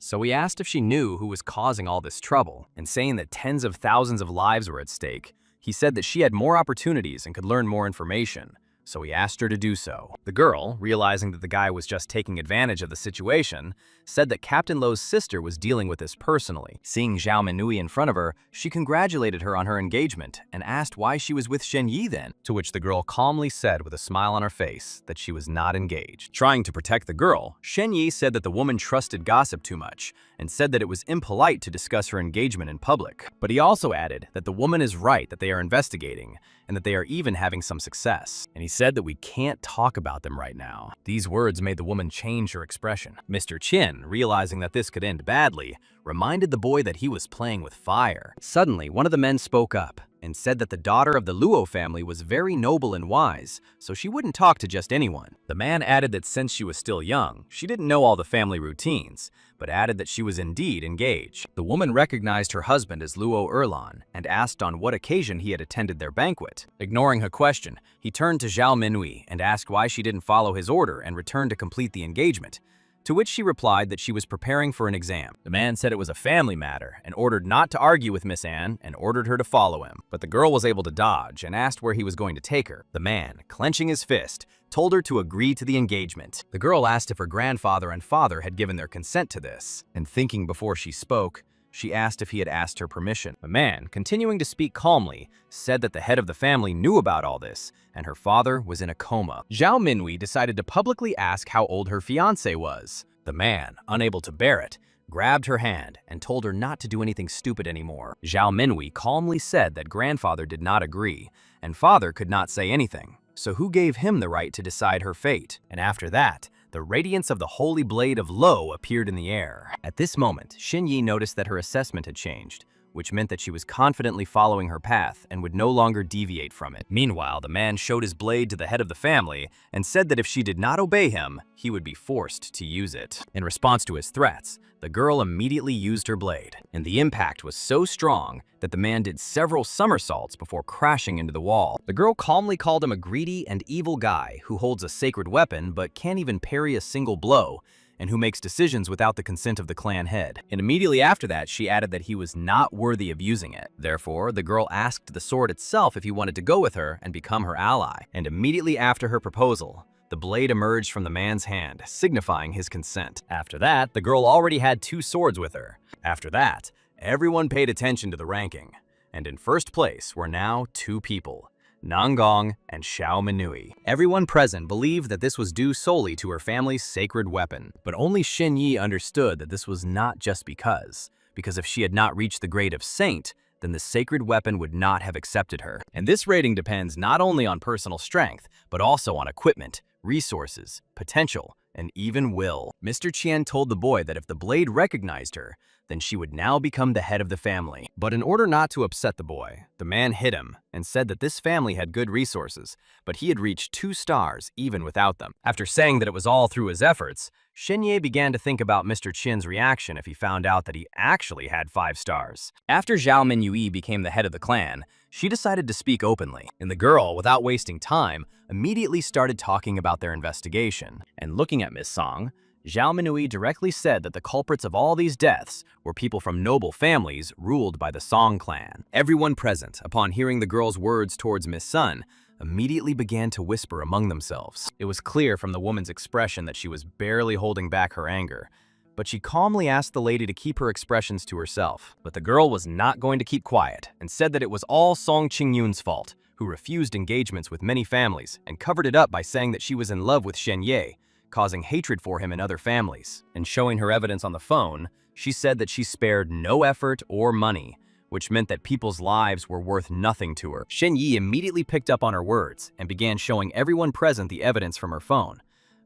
So he asked if she knew who was causing all this trouble, and saying that tens of thousands of lives were at stake, he said that she had more opportunities and could learn more information, so he asked her to do so. The girl, realizing that the guy was just taking advantage of the situation, said that Captain Lo's sister was dealing with this personally. Seeing Zhao Minui in front of her, she congratulated her on her engagement and asked why she was with Shen Ye then, to which the girl calmly said with a smile on her face that she was not engaged. Trying to protect the girl, Shen Ye said that the woman trusted gossip too much and said that it was impolite to discuss her engagement in public. But he also added that the woman is right that they are investigating and that they are even having some success. And he said that we can't talk about them right now. These words made the woman change her expression. Mr. Qin, realizing that this could end badly, reminded the boy that he was playing with fire. Suddenly, one of the men spoke up and said that the daughter of the Luo family was very noble and wise, so she wouldn't talk to just anyone. The man added that since she was still young, she didn't know all the family routines, but added that she was indeed engaged. The woman recognized her husband as Luo Erlan and asked on what occasion he had attended their banquet. Ignoring her question, he turned to Zhao Minhui and asked why she didn't follow his order and return to complete the engagement, to which she replied that she was preparing for an exam. The man said it was a family matter and ordered not to argue with Miss Anne and ordered her to follow him. But the girl was able to dodge and asked where he was going to take her. The man, clenching his fist, told her to agree to the engagement. The girl asked if her grandfather and father had given their consent to this, and thinking before she spoke, she asked if he had asked her permission. The man, continuing to speak calmly, said that the head of the family knew about all this, and her father was in a coma. Zhao Minhui decided to publicly ask how old her fiancé was. The man, unable to bear it, grabbed her hand and told her not to do anything stupid anymore. Zhao Minhui calmly said that grandfather did not agree, and father could not say anything. So who gave him the right to decide her fate? And after that, the radiance of the holy blade of Lo appeared in the air. At this moment, Shen Ye noticed that her assessment had changed, which meant that she was confidently following her path and would no longer deviate from it. Meanwhile, the man showed his blade to the head of the family and said that if she did not obey him, he would be forced to use it. In response to his threats, the girl immediately used her blade, and the impact was so strong that the man did several somersaults before crashing into the wall. The girl calmly called him a greedy and evil guy who holds a sacred weapon but can't even parry a single blow, and who makes decisions without the consent of the clan head. And immediately after that, she added that he was not worthy of using it. Therefore, the girl asked the sword itself if he wanted to go with her and become her ally. And immediately after her proposal, the blade emerged from the man's hand, signifying his consent. After that, the girl already had 2 swords with her. After that, everyone paid attention to the ranking. And in first place were now 2 people, Nanggong and Zhao Minhui. Everyone present believed that this was due solely to her family's sacred weapon, but only Shen Ye understood that this was not just because if she had not reached the grade of saint, then the sacred weapon would not have accepted her. And this rating depends not only on personal strength, but also on equipment, resources, potential, and even will. Mr. Qian told the boy that if the blade recognized her, then she would now become the head of the family. But in order not to upset the boy, the man hit him and said that this family had good resources, but he had reached 2 stars even without them. After saying that it was all through his efforts, Shen Ye began to think about Mr. Qian's reaction if he found out that he actually had 5 stars. After Zhao Minhui became the head of the clan, she decided to speak openly, and the girl, without wasting time, immediately started talking about their investigation. And looking at Miss Song, Zhao Minhui directly said that the culprits of all these deaths were people from noble families ruled by the Song clan. Everyone present, upon hearing the girl's words towards Miss Sun, immediately began to whisper among themselves. It was clear from the woman's expression that she was barely holding back her anger, but she calmly asked the lady to keep her expressions to herself. But the girl was not going to keep quiet and said that it was all Song Qingyun's fault, who refused engagements with many families and covered it up by saying that she was in love with Shen Ye, causing hatred for him in other families. And showing her evidence on the phone, she said that she spared no effort or money, which meant that people's lives were worth nothing to her. Shen Ye immediately picked up on her words and began showing everyone present the evidence from her phone,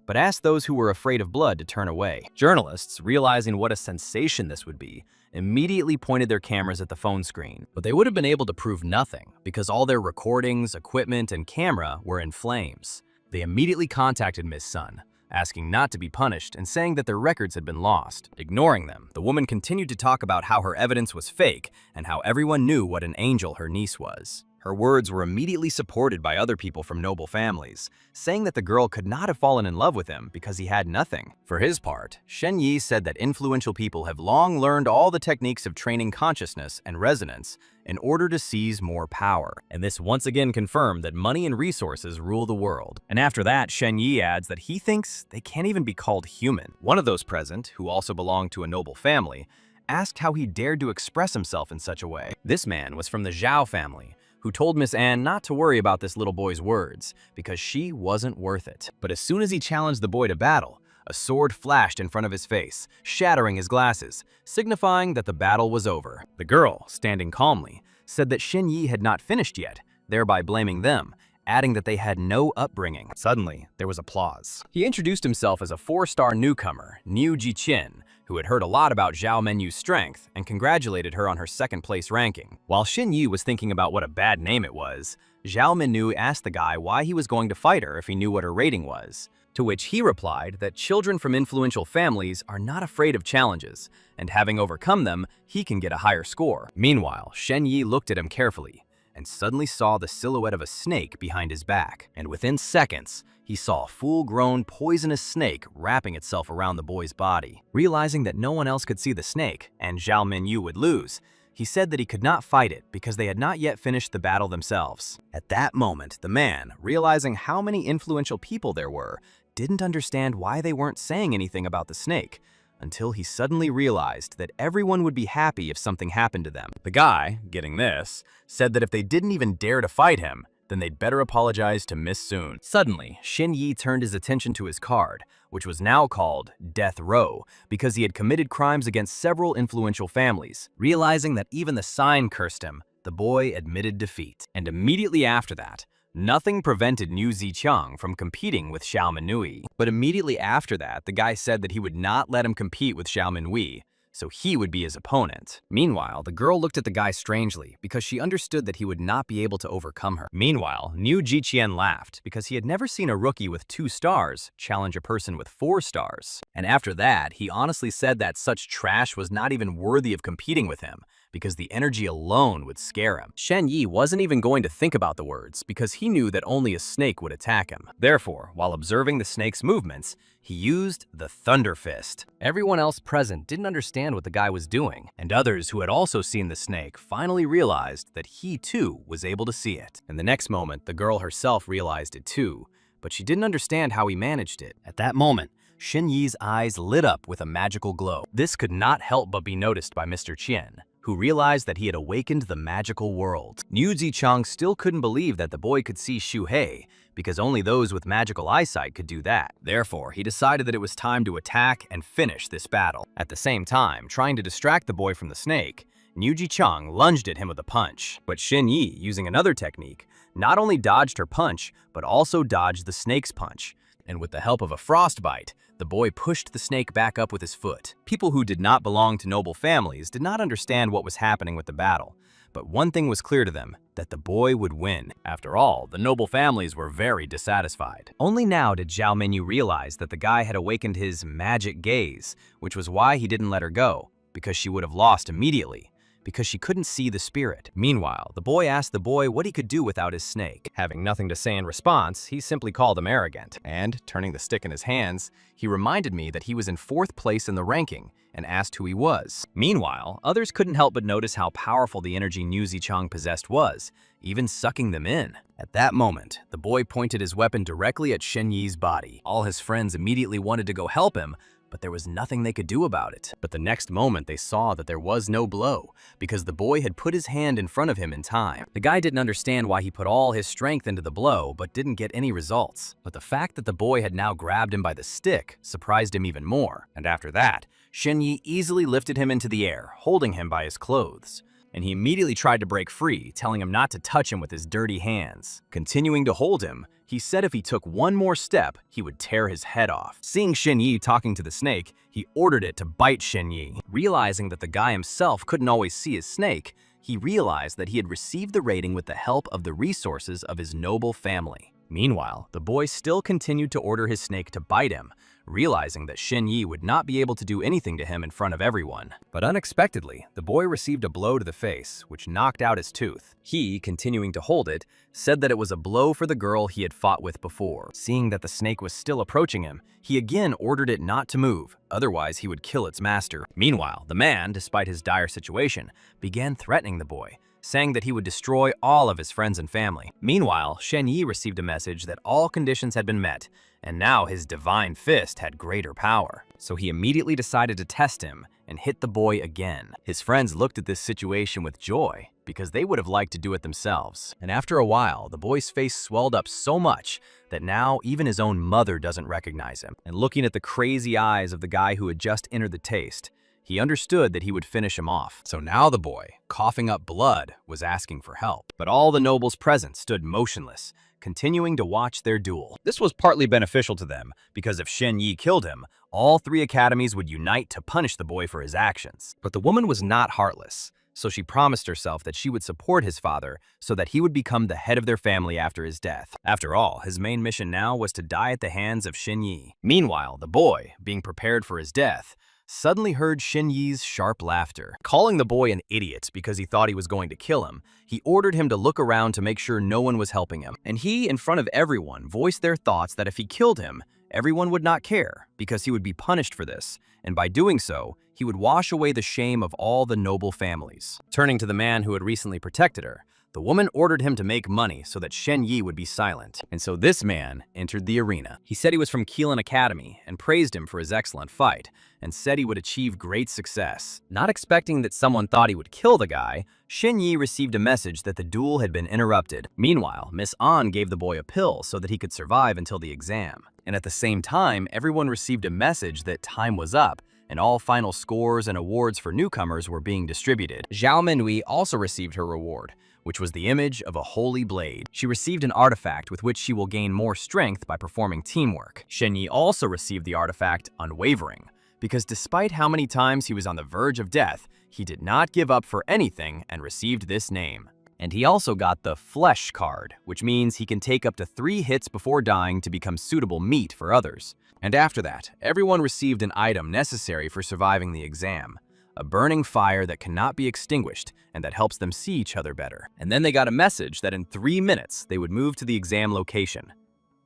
but asked those who were afraid of blood to turn away. Journalists, realizing what a sensation this would be, immediately pointed their cameras at the phone screen, but they would have been able to prove nothing because all their recordings, equipment, and camera were in flames. They immediately contacted Miss Sun, asking not to be punished and saying that their records had been lost. Ignoring them, the woman continued to talk about how her evidence was fake and how everyone knew what an angel her niece was. Her words were immediately supported by other people from noble families, saying that the girl could not have fallen in love with him because he had nothing. For his part, Shen Ye said that influential people have long learned all the techniques of training consciousness and resonance in order to seize more power. And this once again confirmed that money and resources rule the world. And after that, Shen Ye adds that he thinks they can't even be called human. One of those present, who also belonged to a noble family, asked how he dared to express himself in such a way. This man was from the Zhao family, who told Miss Anne not to worry about this little boy's words because she wasn't worth it. But as soon as he challenged the boy to battle, a sword flashed in front of his face, shattering his glasses, signifying that the battle was over. The girl, standing calmly, said that Shen Ye had not finished yet, thereby blaming them, adding that they had no upbringing. Suddenly, there was applause. He introduced himself as a 4-star newcomer, Niu Jiqian, who had heard a lot about Zhao Menyu's strength and congratulated her on her second-place ranking. While Shen Ye was thinking about what a bad name it was, Zhao Menyu asked the guy why he was going to fight her if he knew what her rating was, to which he replied that children from influential families are not afraid of challenges, and having overcome them, he can get a higher score. Meanwhile, Shen Ye looked at him carefully, and suddenly saw the silhouette of a snake behind his back, and within seconds, he saw a full-grown, poisonous snake wrapping itself around the boy's body. Realizing that no one else could see the snake, and Zhao Menyu would lose, he said that he could not fight it because they had not yet finished the battle themselves. At that moment, the man, realizing how many influential people there were, didn't understand why they weren't saying anything about the snake, until he suddenly realized that everyone would be happy if something happened to them. The guy, getting this, said that if they didn't even dare to fight him, then they'd better apologize to Miss Soon. Suddenly, Shen Ye turned his attention to his card, which was now called Death Row, because he had committed crimes against several influential families. Realizing that even the sign cursed him, the boy admitted defeat. And immediately after that, nothing prevented Niu Ziqiang from competing with Xiao Minui. But immediately after that, the guy said that he would not let him compete with Xiao Minui, so he would be his opponent. Meanwhile, the girl looked at the guy strangely because she understood that he would not be able to overcome her. Meanwhile, Niu Ziqian laughed because he had never seen a rookie with 2 stars challenge a person with 4 stars. And after that, he honestly said that such trash was not even worthy of competing with him, because the energy alone would scare him. Shen Ye wasn't even going to think about the words because he knew that only a snake would attack him. Therefore, while observing the snake's movements, he used the Thunder Fist. Everyone else present didn't understand what the guy was doing, and others who had also seen the snake finally realized that he too was able to see it. And the next moment, the girl herself realized it too, but she didn't understand how he managed it. At that moment, Shen Ye's eyes lit up with a magical glow. This could not help but be noticed by Mr. Qian, who realized that he had awakened the magical world. Niu Ziqiang still couldn't believe that the boy could see Shu Hei, because only those with magical eyesight could do that. Therefore, he decided that it was time to attack and finish this battle. At the same time, trying to distract the boy from the snake, Niu Ziqiang lunged at him with a punch. But Shen Ye, using another technique, not only dodged her punch, but also dodged the snake's punch. And with the help of a frostbite, the boy pushed the snake back up with his foot. People who did not belong to noble families did not understand what was happening with the battle, but one thing was clear to them, that the boy would win. After all, the noble families were very dissatisfied. Only now did Zhao Menyu realize that the guy had awakened his magic gaze, which was why he didn't let her go, because she would have lost immediately, because she couldn't see the spirit. Meanwhile, the boy asked the boy what he could do without his snake. Having nothing to say in response, he simply called him arrogant. And, turning the stick in his hands, he reminded me that he was in 4th place in the ranking and asked who he was. Meanwhile, others couldn't help but notice how powerful the energy Niu Ziqiang possessed was, even sucking them in. At that moment, the boy pointed his weapon directly at Shen Ye's body. All his friends immediately wanted to go help him, but there was nothing they could do about it. But the next moment they saw that there was no blow, because the boy had put his hand in front of him in time. The guy didn't understand why he put all his strength into the blow, but didn't get any results. But the fact that the boy had now grabbed him by the stick surprised him even more. And after that, Shen Ye easily lifted him into the air, holding him by his clothes. And he immediately tried to break free, telling him not to touch him with his dirty hands. Continuing to hold him, he said if he took one more step, he would tear his head off. Seeing Shen Ye talking to the snake, he ordered it to bite Shen Ye. Realizing that the guy himself couldn't always see his snake, he realized that he had received the rating with the help of the resources of his noble family. Meanwhile, the boy still continued to order his snake to bite him, realizing that Shen Ye would not be able to do anything to him in front of everyone. But unexpectedly, the boy received a blow to the face, which knocked out his tooth. He, continuing to hold it, said that it was a blow for the girl he had fought with before. Seeing that the snake was still approaching him, he again ordered it not to move, otherwise he would kill its master. Meanwhile, the man, despite his dire situation, began threatening the boy, saying that he would destroy all of his friends and family. Meanwhile, Shen Ye received a message that all conditions had been met, and now his divine fist had greater power. So he immediately decided to test him and hit the boy again. His friends looked at this situation with joy, because they would have liked to do it themselves. And after a while, the boy's face swelled up so much that now even his own mother doesn't recognize him. And looking at the crazy eyes of the guy who had just entered the taste, he understood that he would finish him off. So now the boy, coughing up blood, was asking for help. But all the nobles present stood motionless, continuing to watch their duel. This was partly beneficial to them, because if Shen Ye killed him, all three academies would unite to punish the boy for his actions. But the woman was not heartless, so she promised herself that she would support his father so that he would become the head of their family after his death. After all, his main mission now was to die at the hands of Shen Ye. Meanwhile, the boy, being prepared for his death, suddenly heard Shen Ye's sharp laughter. Calling the boy an idiot because he thought he was going to kill him, he ordered him to look around to make sure no one was helping him. And he, in front of everyone, voiced their thoughts that if he killed him, everyone would not care, because he would be punished for this, and by doing so, he would wash away the shame of all the noble families. Turning to the man who had recently protected her, the woman ordered him to make money so that Shen Ye would be silent. And so this man entered the arena. He said he was from Keelan Academy and praised him for his excellent fight, and said he would achieve great success. Not expecting that someone thought he would kill the guy, Shen Ye received a message that the duel had been interrupted. Meanwhile, Miss An gave the boy a pill so that he could survive until the exam. And at the same time, everyone received a message that time was up, and all final scores and awards for newcomers were being distributed. Zhao Minhui also received her reward, which was the image of a holy blade. She received an artifact with which she will gain more strength by performing teamwork. Shen Ye also received the artifact Unwavering, because despite how many times he was on the verge of death, he did not give up for anything and received this name. And he also got the Flesh card, which means he can take up to 3 hits before dying to become suitable meat for others. And after that, everyone received an item necessary for surviving the exam, a burning fire that cannot be extinguished and that helps them see each other better. And then they got a message that in 3 minutes they would move to the exam location.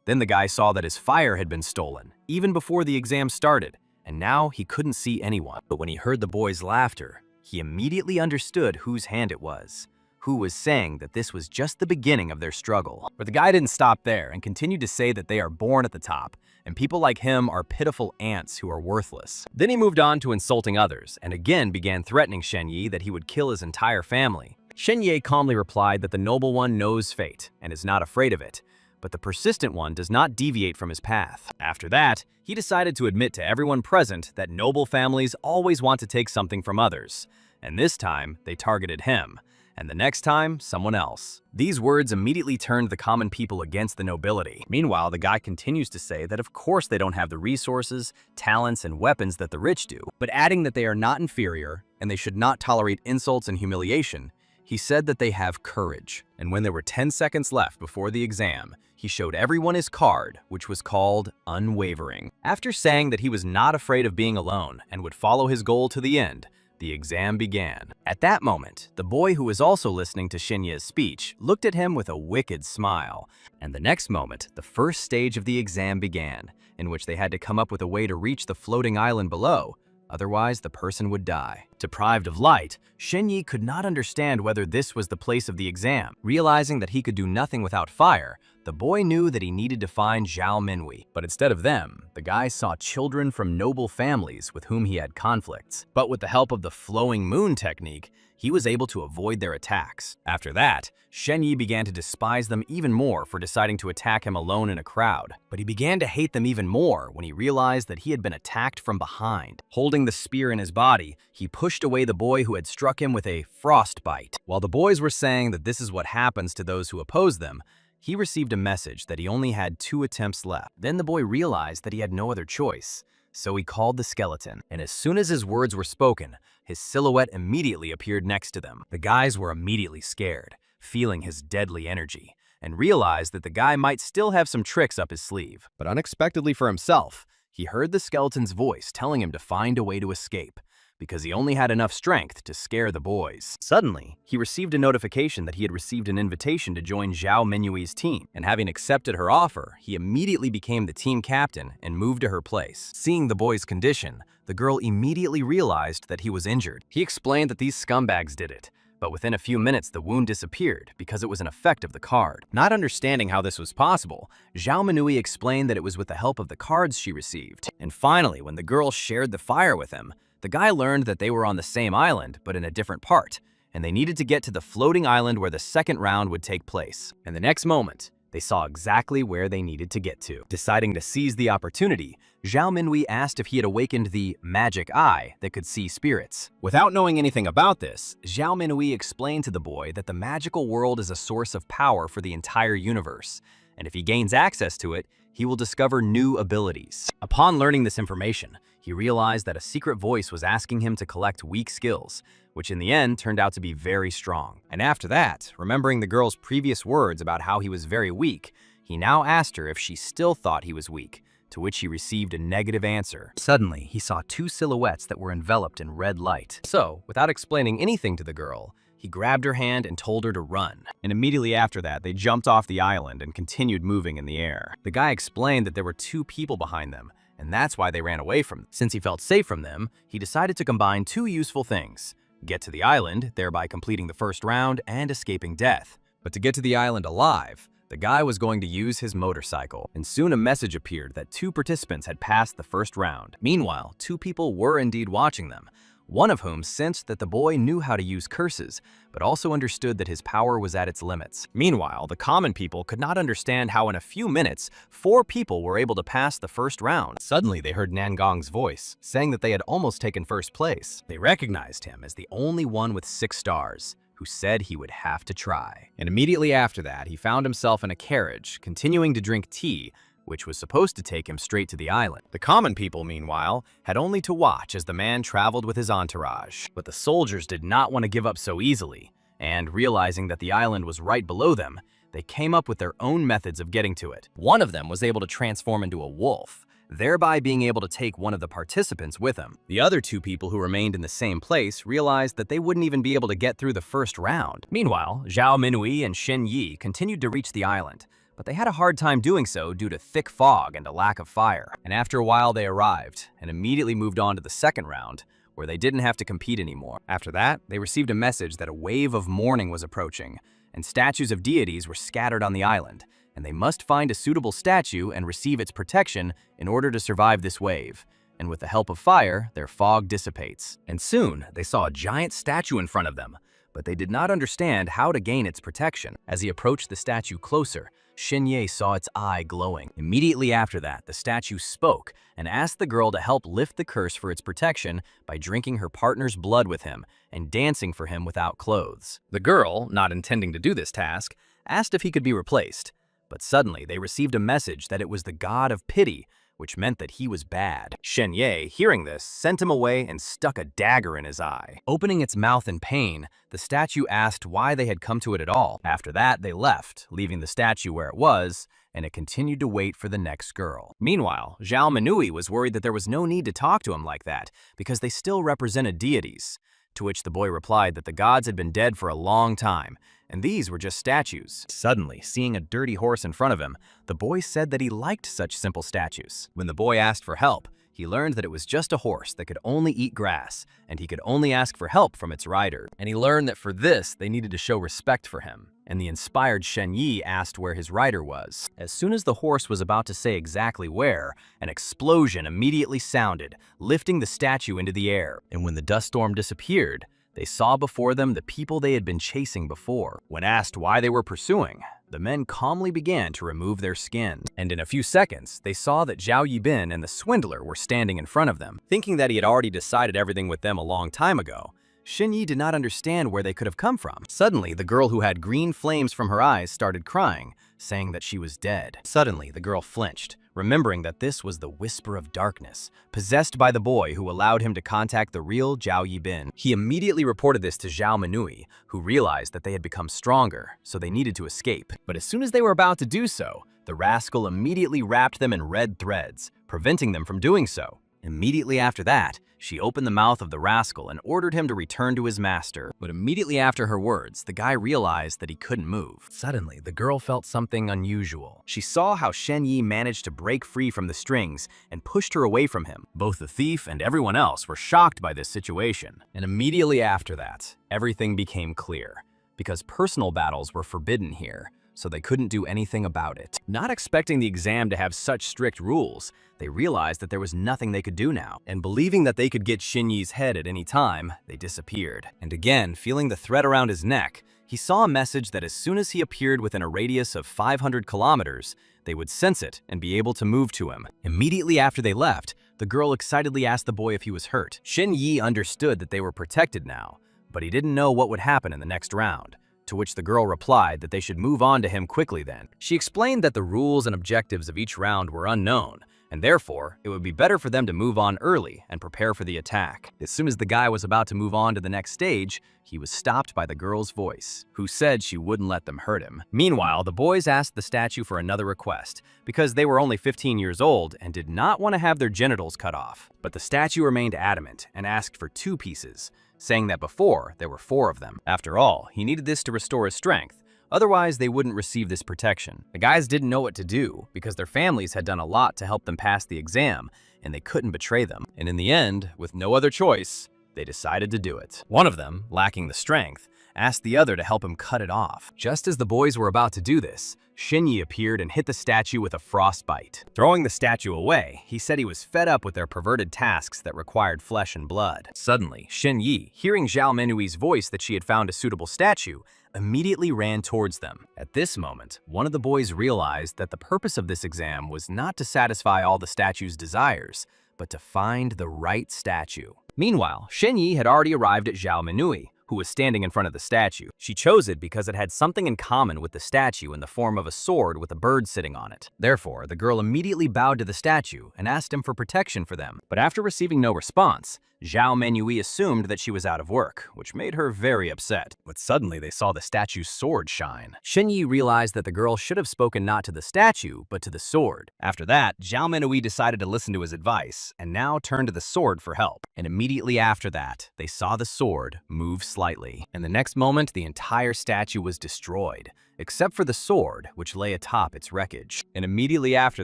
Then the guy saw that his fire had been stolen, even before the exam started, and now he couldn't see anyone. But when he heard the boy's laughter, he immediately understood whose hand it was, who was saying that this was just the beginning of their struggle. But the guy didn't stop there and continued to say that they are born at the top, and people like him are pitiful ants who are worthless. Then he moved on to insulting others, and again began threatening Shen Ye that he would kill his entire family. Shen Ye calmly replied that the noble one knows fate and is not afraid of it, but the persistent one does not deviate from his path. After that, he decided to admit to everyone present that noble families always want to take something from others, and this time they targeted him, and the next time, someone else. These words immediately turned the common people against the nobility. Meanwhile, the guy continues to say that of course they don't have the resources, talents, and weapons that the rich do, but adding that they are not inferior and they should not tolerate insults and humiliation, he said that they have courage. And when there were 10 seconds left before the exam, he showed everyone his card, which was called Unwavering. After saying that he was not afraid of being alone and would follow his goal to the end, the exam began. At that moment, the boy who was also listening to Shen Ye's speech looked at him with a wicked smile. And the next moment, the first stage of the exam began, in which they had to come up with a way to reach the floating island below. Otherwise, the person would die. Deprived of light, Shen Ye could not understand whether this was the place of the exam. Realizing that he could do nothing without fire, the boy knew that he needed to find Zhao Minhui. But instead of them, the guy saw children from noble families with whom he had conflicts. But with the help of the flowing moon technique, he was able to avoid their attacks. After that, Shen Ye began to despise them even more for deciding to attack him alone in a crowd. But he began to hate them even more when he realized that he had been attacked from behind. Holding the spear in his body, he pushed away the boy who had struck him with a frostbite. While the boys were saying that this is what happens to those who oppose them, he received a message that he only had 2 attempts left. Then the boy realized that he had no other choice. So he called the skeleton, and as soon as his words were spoken, his silhouette immediately appeared next to them. The guys were immediately scared, feeling his deadly energy, and realized that the guy might still have some tricks up his sleeve. But unexpectedly for himself, he heard the skeleton's voice telling him to find a way to escape, because he only had enough strength to scare the boys. Suddenly, he received a notification that he had received an invitation to join Zhao Minhui's team, and having accepted her offer, he immediately became the team captain and moved to her place. Seeing the boy's condition, the girl immediately realized that he was injured. He explained that these scumbags did it, but within a few minutes the wound disappeared because it was an effect of the card. Not understanding how this was possible, Zhao Minhui explained that it was with the help of the cards she received. And finally, when the girl shared the fire with him, the guy learned that they were on the same island, but in a different part, and they needed to get to the floating island where the second round would take place. And the next moment, they saw exactly where they needed to get to. Deciding to seize the opportunity, Zhao Minhui asked if he had awakened the magic eye that could see spirits. Without knowing anything about this, Zhao Minhui explained to the boy that the magical world is a source of power for the entire universe, and if he gains access to it, he will discover new abilities. Upon learning this information, he realized that a secret voice was asking him to collect weak skills, which in the end turned out to be very strong. And after that, remembering the girl's previous words about how he was very weak, he now asked her if she still thought he was weak, to which he received a negative answer. Suddenly, he saw two silhouettes that were enveloped in red light. So, without explaining anything to the girl, he grabbed her hand and told her to run. And immediately after that, they jumped off the island and continued moving in the air. The guy explained that there were two people behind them, and that's why they ran away from them. Since he felt safe from them, he decided to combine two useful things: get to the island, thereby completing the first round and escaping death. But to get to the island alive, the guy was going to use his motorcycle, and soon a message appeared that two participants had passed the first round. Meanwhile, two people were indeed watching them, one of whom sensed that the boy knew how to use curses, but also understood that his power was at its limits. Meanwhile, the common people could not understand how in a few minutes, 4 people were able to pass the first round. Suddenly, they heard Nangong's voice, saying that they had almost taken first place. They recognized him as the only one with 6 stars, who said he would have to try. And immediately after that, he found himself in a carriage, continuing to drink tea, which was supposed to take him straight to the island. The common people, meanwhile, had only to watch as the man traveled with his entourage. But the soldiers did not want to give up so easily, and realizing that the island was right below them, they came up with their own methods of getting to it. One of them was able to transform into a wolf, thereby being able to take one of the participants with him. The other 2 people who remained in the same place realized that they wouldn't even be able to get through the first round. Meanwhile, Zhao Minhui and Shen Ye continued to reach the island, but they had a hard time doing so due to thick fog and a lack of fire. And after a while they arrived, and immediately moved on to the second round, where they didn't have to compete anymore. After that, they received a message that a wave of mourning was approaching, and statues of deities were scattered on the island, and they must find a suitable statue and receive its protection in order to survive this wave. And with the help of fire, their fog dissipates. And soon, they saw a giant statue in front of them, but they did not understand how to gain its protection. As he approached the statue closer, Shen Ye saw its eye glowing. Immediately after that, the statue spoke and asked the girl to help lift the curse for its protection by drinking her partner's blood with him and dancing for him without clothes. The girl, not intending to do this task, asked if he could be replaced. But suddenly, they received a message that it was the god of pity, which meant that he was bad. Shen Ye, hearing this, sent him away and stuck a dagger in his eye. Opening its mouth in pain, the statue asked why they had come to it at all. After that, they left, leaving the statue where it was, and it continued to wait for the next girl. Meanwhile, Zhao Minhui was worried that there was no need to talk to him like that, because they still represented deities. To which the boy replied that the gods had been dead for a long time, and these were just statues. Suddenly, seeing a dirty horse in front of him, the boy said that he liked such simple statues. When the boy asked for help, he learned that it was just a horse that could only eat grass, and he could only ask for help from its rider. And he learned that for this, they needed to show respect for him. And the inspired Shen Ye asked where his rider was. As soon as the horse was about to say exactly where, an explosion immediately sounded, lifting the statue into the air. And when the dust storm disappeared, they saw before them the people they had been chasing before. When asked why they were pursuing, the men calmly began to remove their skin. And in a few seconds, they saw that Zhao Yibin and the swindler were standing in front of them. Thinking that he had already decided everything with them a long time ago, Shen Ye did not understand where they could have come from. Suddenly, the girl who had green flames from her eyes started crying, saying that she was dead. Suddenly, the girl flinched, remembering that this was the whisper of darkness, possessed by the boy who allowed him to contact the real Zhao Yibin. He immediately reported this to Zhao Minhui, who realized that they had become stronger, so they needed to escape. But as soon as they were about to do so, the rascal immediately wrapped them in red threads, preventing them from doing so. Immediately after that, she opened the mouth of the rascal and ordered him to return to his master. But immediately after her words, the guy realized that he couldn't move. Suddenly, the girl felt something unusual. She saw how Shen Ye managed to break free from the strings and pushed her away from him. Both the thief and everyone else were shocked by this situation. And immediately after that, everything became clear, because personal battles were forbidden here, so they couldn't do anything about it. Not expecting the exam to have such strict rules, they realized that there was nothing they could do now, and believing that they could get Shen Ye's head at any time, they disappeared. And again, feeling the thread around his neck, he saw a message that as soon as he appeared within a radius of 500 kilometers, they would sense it and be able to move to him. Immediately after they left, the girl excitedly asked the boy if he was hurt. Shen Ye understood that they were protected now, but he didn't know what would happen in the next round, to which the girl replied that they should move on to him quickly then. She explained that the rules and objectives of each round were unknown, and therefore, it would be better for them to move on early and prepare for the attack. As soon as the guy was about to move on to the next stage, he was stopped by the girl's voice, who said she wouldn't let them hurt him. Meanwhile, the boys asked the statue for another request, because they were only 15 years old and did not want to have their genitals cut off. But the statue remained adamant and asked for 2 pieces, saying that before, there were 4 of them. After all, he needed this to restore his strength. Otherwise, they wouldn't receive this protection. The guys didn't know what to do because their families had done a lot to help them pass the exam, and they couldn't betray them. And in the end, with no other choice, they decided to do it. One of them, lacking the strength, asked the other to help him cut it off. Just as the boys were about to do this, Shen Ye appeared and hit the statue with a frostbite. Throwing the statue away, he said he was fed up with their perverted tasks that required flesh and blood. Suddenly, Shen Ye, hearing Zhao Menui's voice that she had found a suitable statue, immediately ran towards them. At this moment, one of the boys realized that the purpose of this exam was not to satisfy all the statue's desires, but to find the right statue. Meanwhile, Shen Ye had already arrived at Zhao Menui, who was standing in front of the statue. She chose it because it had something in common with the statue in the form of a sword with a bird sitting on it. Therefore, the girl immediately bowed to the statue and asked him for protection for them. But after receiving no response, Zhao Menui assumed that she was out of work, which made her very upset. But suddenly they saw the statue's sword shine. Shen Ye realized that the girl should have spoken not to the statue, but to the sword. After that, Zhao Menui decided to listen to his advice, and now turned to the sword for help. And immediately after that, they saw the sword move slightly. And the next moment, the entire statue was destroyed, except for the sword, which lay atop its wreckage. And immediately after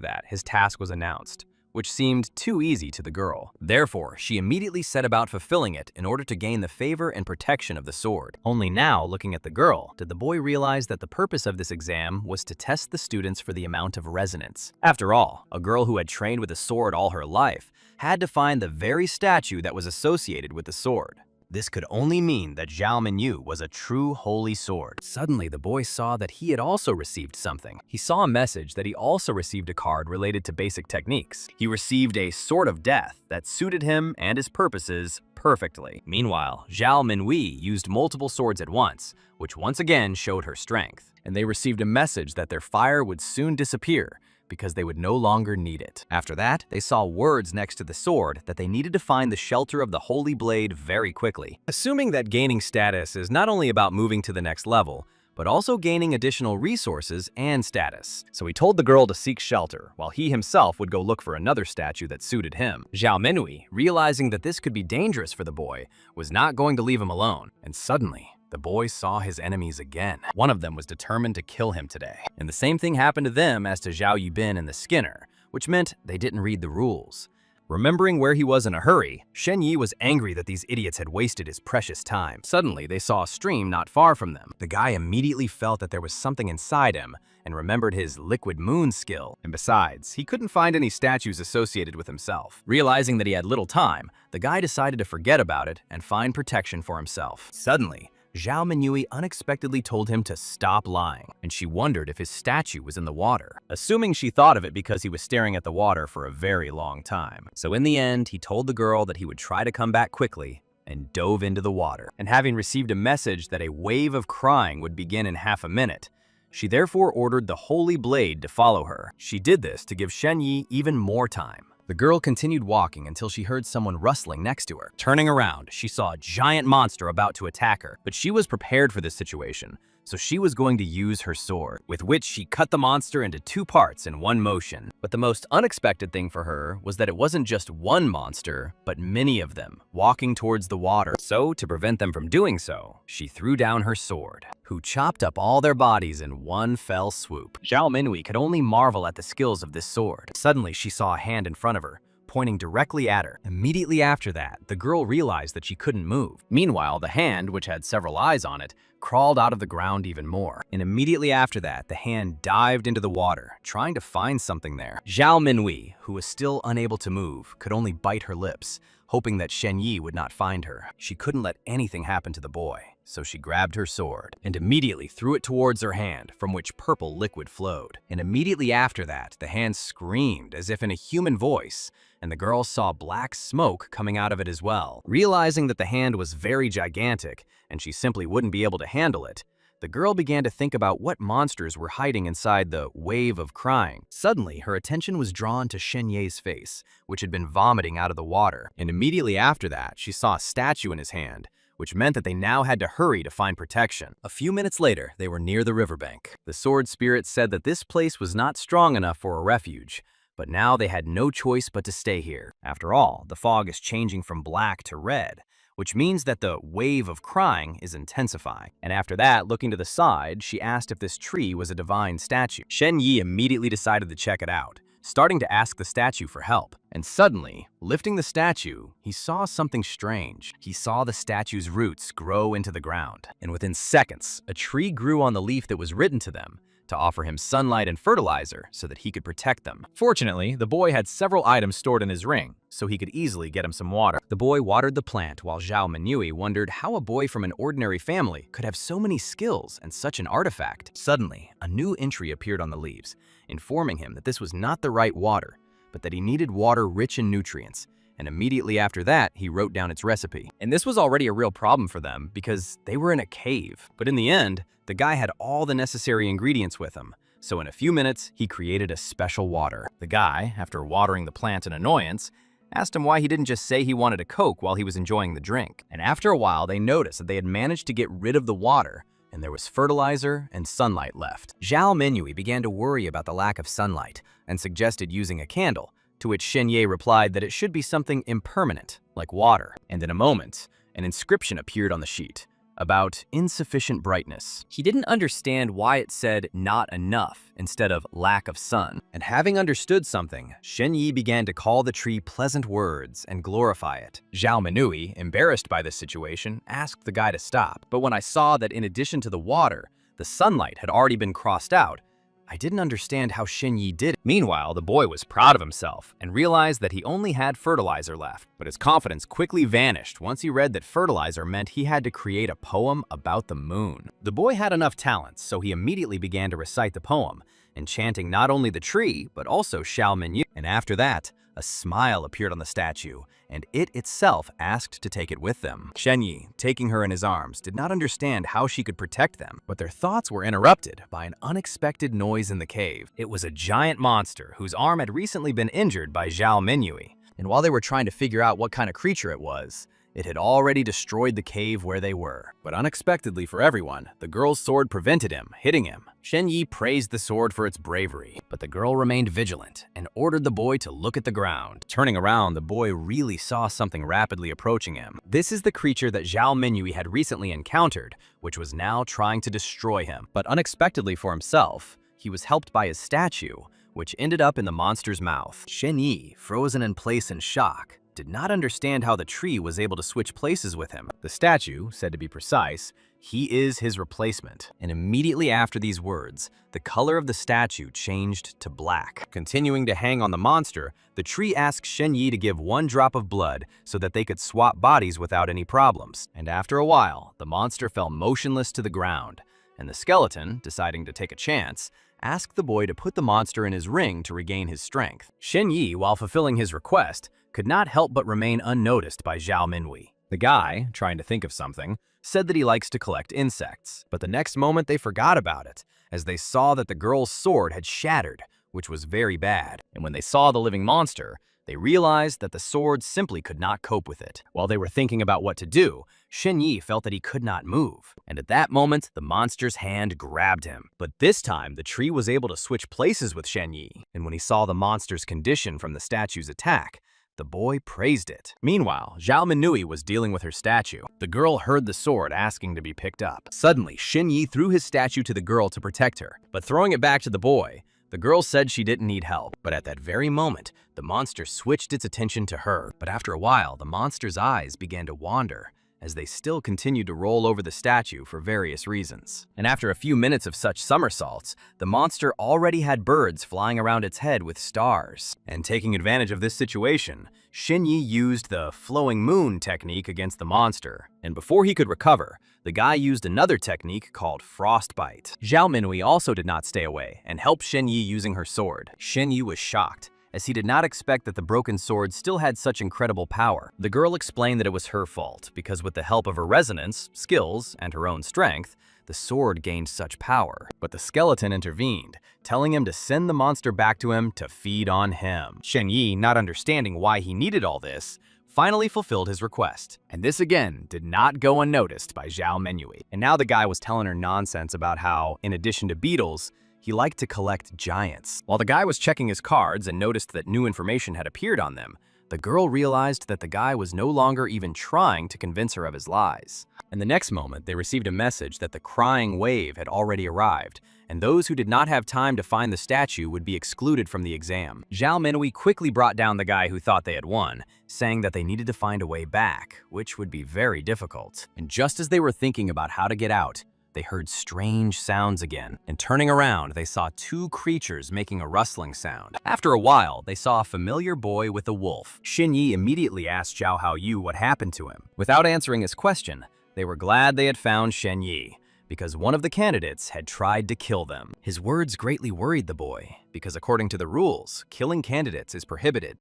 that, his task was announced, which seemed too easy to the girl. Therefore, she immediately set about fulfilling it in order to gain the favor and protection of the sword. Only now, looking at the girl, did the boy realize that the purpose of this exam was to test the students for the amount of resonance. After all, a girl who had trained with a sword all her life had to find the very statue that was associated with the sword. This could only mean that Zhao Menyu was a true holy sword. Suddenly, the boy saw that he had also received something. He saw a message that he also received a card related to basic techniques. He received a Sword of Death that suited him and his purposes perfectly. Meanwhile, Zhao Minwei used multiple swords at once, which once again showed her strength. And they received a message that their fire would soon disappear, because they would no longer need it. After that, they saw words next to the sword that they needed to find the shelter of the holy blade very quickly. Assuming that gaining status is not only about moving to the next level, but also gaining additional resources and status. So he told the girl to seek shelter, while he himself would go look for another statue that suited him. Zhao Menui, realizing that this could be dangerous for the boy, was not going to leave him alone. And suddenly, the boy saw his enemies again. One of them was determined to kill him today. And the same thing happened to them as to Zhao Yubin and the Skinner, which meant they didn't read the rules. Remembering where he was in a hurry, Shen Ye was angry that these idiots had wasted his precious time. Suddenly, they saw a stream not far from them. The guy immediately felt that there was something inside him and remembered his liquid moon skill. And besides, he couldn't find any statues associated with himself. Realizing that he had little time, the guy decided to forget about it and find protection for himself. Suddenly, Zhao Minui unexpectedly told him to stop lying, and she wondered if his statue was in the water, assuming she thought of it because he was staring at the water for a very long time. So in the end, he told the girl that he would try to come back quickly and dove into the water. And having received a message that a wave of crying would begin in half a minute, she therefore ordered the Holy Blade to follow her. She did this to give Shen Ye even more time. The girl continued walking until she heard someone rustling next to her. Turning around, she saw a giant monster about to attack her, but she was prepared for this situation, so she was going to use her sword, with which she cut the monster into 2 parts in one motion. But the most unexpected thing for her was that it wasn't just one monster, but many of them, walking towards the water. So, to prevent them from doing so, she threw down her sword, who chopped up all their bodies in one fell swoop. Zhao Minui could only marvel at the skills of this sword. Suddenly, she saw a hand in front of her, pointing directly at her. Immediately after that, the girl realized that she couldn't move. Meanwhile, the hand, which had several eyes on it, crawled out of the ground even more. And immediately after that, the hand dived into the water, trying to find something there. Zhao Minwei, who was still unable to move, could only bite her lips, hoping that Shen Ye would not find her. She couldn't let anything happen to the boy, so she grabbed her sword and immediately threw it towards her hand, from which purple liquid flowed. And immediately after that, the hand screamed as if in a human voice, and the girl saw black smoke coming out of it as well. Realizing that the hand was very gigantic and she simply wouldn't be able to handle it, the girl began to think about what monsters were hiding inside the wave of crying. Suddenly, her attention was drawn to Shen Ye's face, which had been vomiting out of the water. And immediately after that, she saw a statue in his hand, which meant that they now had to hurry to find protection. A few minutes later, they were near the riverbank. The sword spirit said that this place was not strong enough for a refuge, but now they had no choice but to stay here. After all, the fog is changing from black to red, which means that the wave of crying is intensifying. And after that, looking to the side, she asked if this tree was a divine statue. Shen Ye immediately decided to check it out, starting to ask the statue for help. And suddenly, lifting the statue, he saw something strange. He saw the statue's roots grow into the ground. And within seconds, a tree grew on the leaf that was written to them, to offer him sunlight and fertilizer so that he could protect them. Fortunately, the boy had several items stored in his ring, so he could easily get him some water. The boy watered the plant while Zhao Minui wondered how a boy from an ordinary family could have so many skills and such an artifact. Suddenly, a new entry appeared on the leaves, informing him that this was not the right water, but that he needed water rich in nutrients. And immediately after that, he wrote down its recipe. And this was already a real problem for them because they were in a cave. But in the end, the guy had all the necessary ingredients with him. So in a few minutes, he created a special water. The guy, after watering the plant in annoyance, asked him why he didn't just say he wanted a Coke while he was enjoying the drink. And after a while, they noticed that they had managed to get rid of the water, and there was fertilizer and sunlight left. Zhao Minui began to worry about the lack of sunlight and suggested using a candle, to which Shen Ye replied that it should be something impermanent, like water. And in a moment, an inscription appeared on the sheet about insufficient brightness. He didn't understand why it said not enough instead of lack of sun. And having understood something, Shen Ye began to call the tree pleasant words and glorify it. Zhao Minui, embarrassed by this situation, asked the guy to stop. But when I saw that in addition to the water, the sunlight had already been crossed out, I didn't understand how Shen Ye did it. Meanwhile, the boy was proud of himself and realized that he only had fertilizer left. But his confidence quickly vanished once he read that fertilizer meant he had to create a poem about the moon. The boy had enough talents, so he immediately began to recite the poem, enchanting not only the tree, but also Xiao Minyu. And after that, a smile appeared on the statue, and it itself asked to take it with them. Shen Ye, taking her in his arms, did not understand how she could protect them, but their thoughts were interrupted by an unexpected noise in the cave. It was a giant monster whose arm had recently been injured by Zhao Minui, and while they were trying to figure out what kind of creature it was, it had already destroyed the cave where they were. But unexpectedly for everyone, the girl's sword prevented him hitting him. Shen Ye praised the sword for its bravery, but the girl remained vigilant and ordered the boy to look at the ground. Turning around, the boy really saw something rapidly approaching him. This is the creature that Zhao Minui had recently encountered, which was now trying to destroy him. But unexpectedly for himself, he was helped by his statue, which ended up in the monster's mouth. Shen Ye, frozen in place in shock, did not understand how the tree was able to switch places with him. The statue, said to be precise, he is his replacement. And immediately after these words, the color of the statue changed to black. Continuing to hang on the monster, the tree asked Shen Ye to give 1 drop of blood so that they could swap bodies without any problems. And after a while, the monster fell motionless to the ground, and the skeleton, deciding to take a chance, asked the boy to put the monster in his ring to regain his strength. Shen Ye, while fulfilling his request, could not help but remain unnoticed by Zhao Minui. The guy, trying to think of something, said that he likes to collect insects, but the next moment they forgot about it, as they saw that the girl's sword had shattered, which was very bad. And when they saw the living monster, they realized that the sword simply could not cope with it. While they were thinking about what to do, Shen Ye felt that he could not move. And at that moment, the monster's hand grabbed him. But this time, the tree was able to switch places with Shen Ye. And when he saw the monster's condition from the statue's attack, the boy praised it. Meanwhile, Zhao Minui was dealing with her statue. The girl heard the sword asking to be picked up. Suddenly, Shen Ye threw his statue to the girl to protect her. But throwing it back to the boy, the girl said she didn't need help. But at that very moment, the monster switched its attention to her. But after a while, the monster's eyes began to wander, as they still continued to roll over the statue for various reasons. And after a few minutes of such somersaults, the monster already had birds flying around its head with stars. And taking advantage of this situation, Shen Ye used the flowing moon technique against the monster. And before he could recover, the guy used another technique called frostbite. Zhao Minui also did not stay away and helped Shen Ye using her sword. Shen Ye was shocked, as he did not expect that the broken sword still had such incredible power. The girl explained that it was her fault, because with the help of her resonance, skills, and her own strength, the sword gained such power. But the skeleton intervened, telling him to send the monster back to him to feed on him. Shen Ye, not understanding why he needed all this, finally fulfilled his request. And this again did not go unnoticed by Zhao Menyue. And now the guy was telling her nonsense about how, in addition to beetles, he liked to collect giants. While the guy was checking his cards and noticed that new information had appeared on them, the girl realized that the guy was no longer even trying to convince her of his lies. And the next moment, they received a message that the crying wave had already arrived, and those who did not have time to find the statue would be excluded from the exam. Zhao Menyue quickly brought down the guy who thought they had won, saying that they needed to find a way back, which would be very difficult. And just as they were thinking about how to get out, they heard strange sounds again, and turning around, they saw two creatures making a rustling sound. After a while, they saw a familiar boy with a wolf. Shen Ye immediately asked Zhao Haoyu what happened to him. Without answering his question, they were glad they had found Shen Ye, because one of the candidates had tried to kill them. His words greatly worried the boy, because according to the rules, killing candidates is prohibited.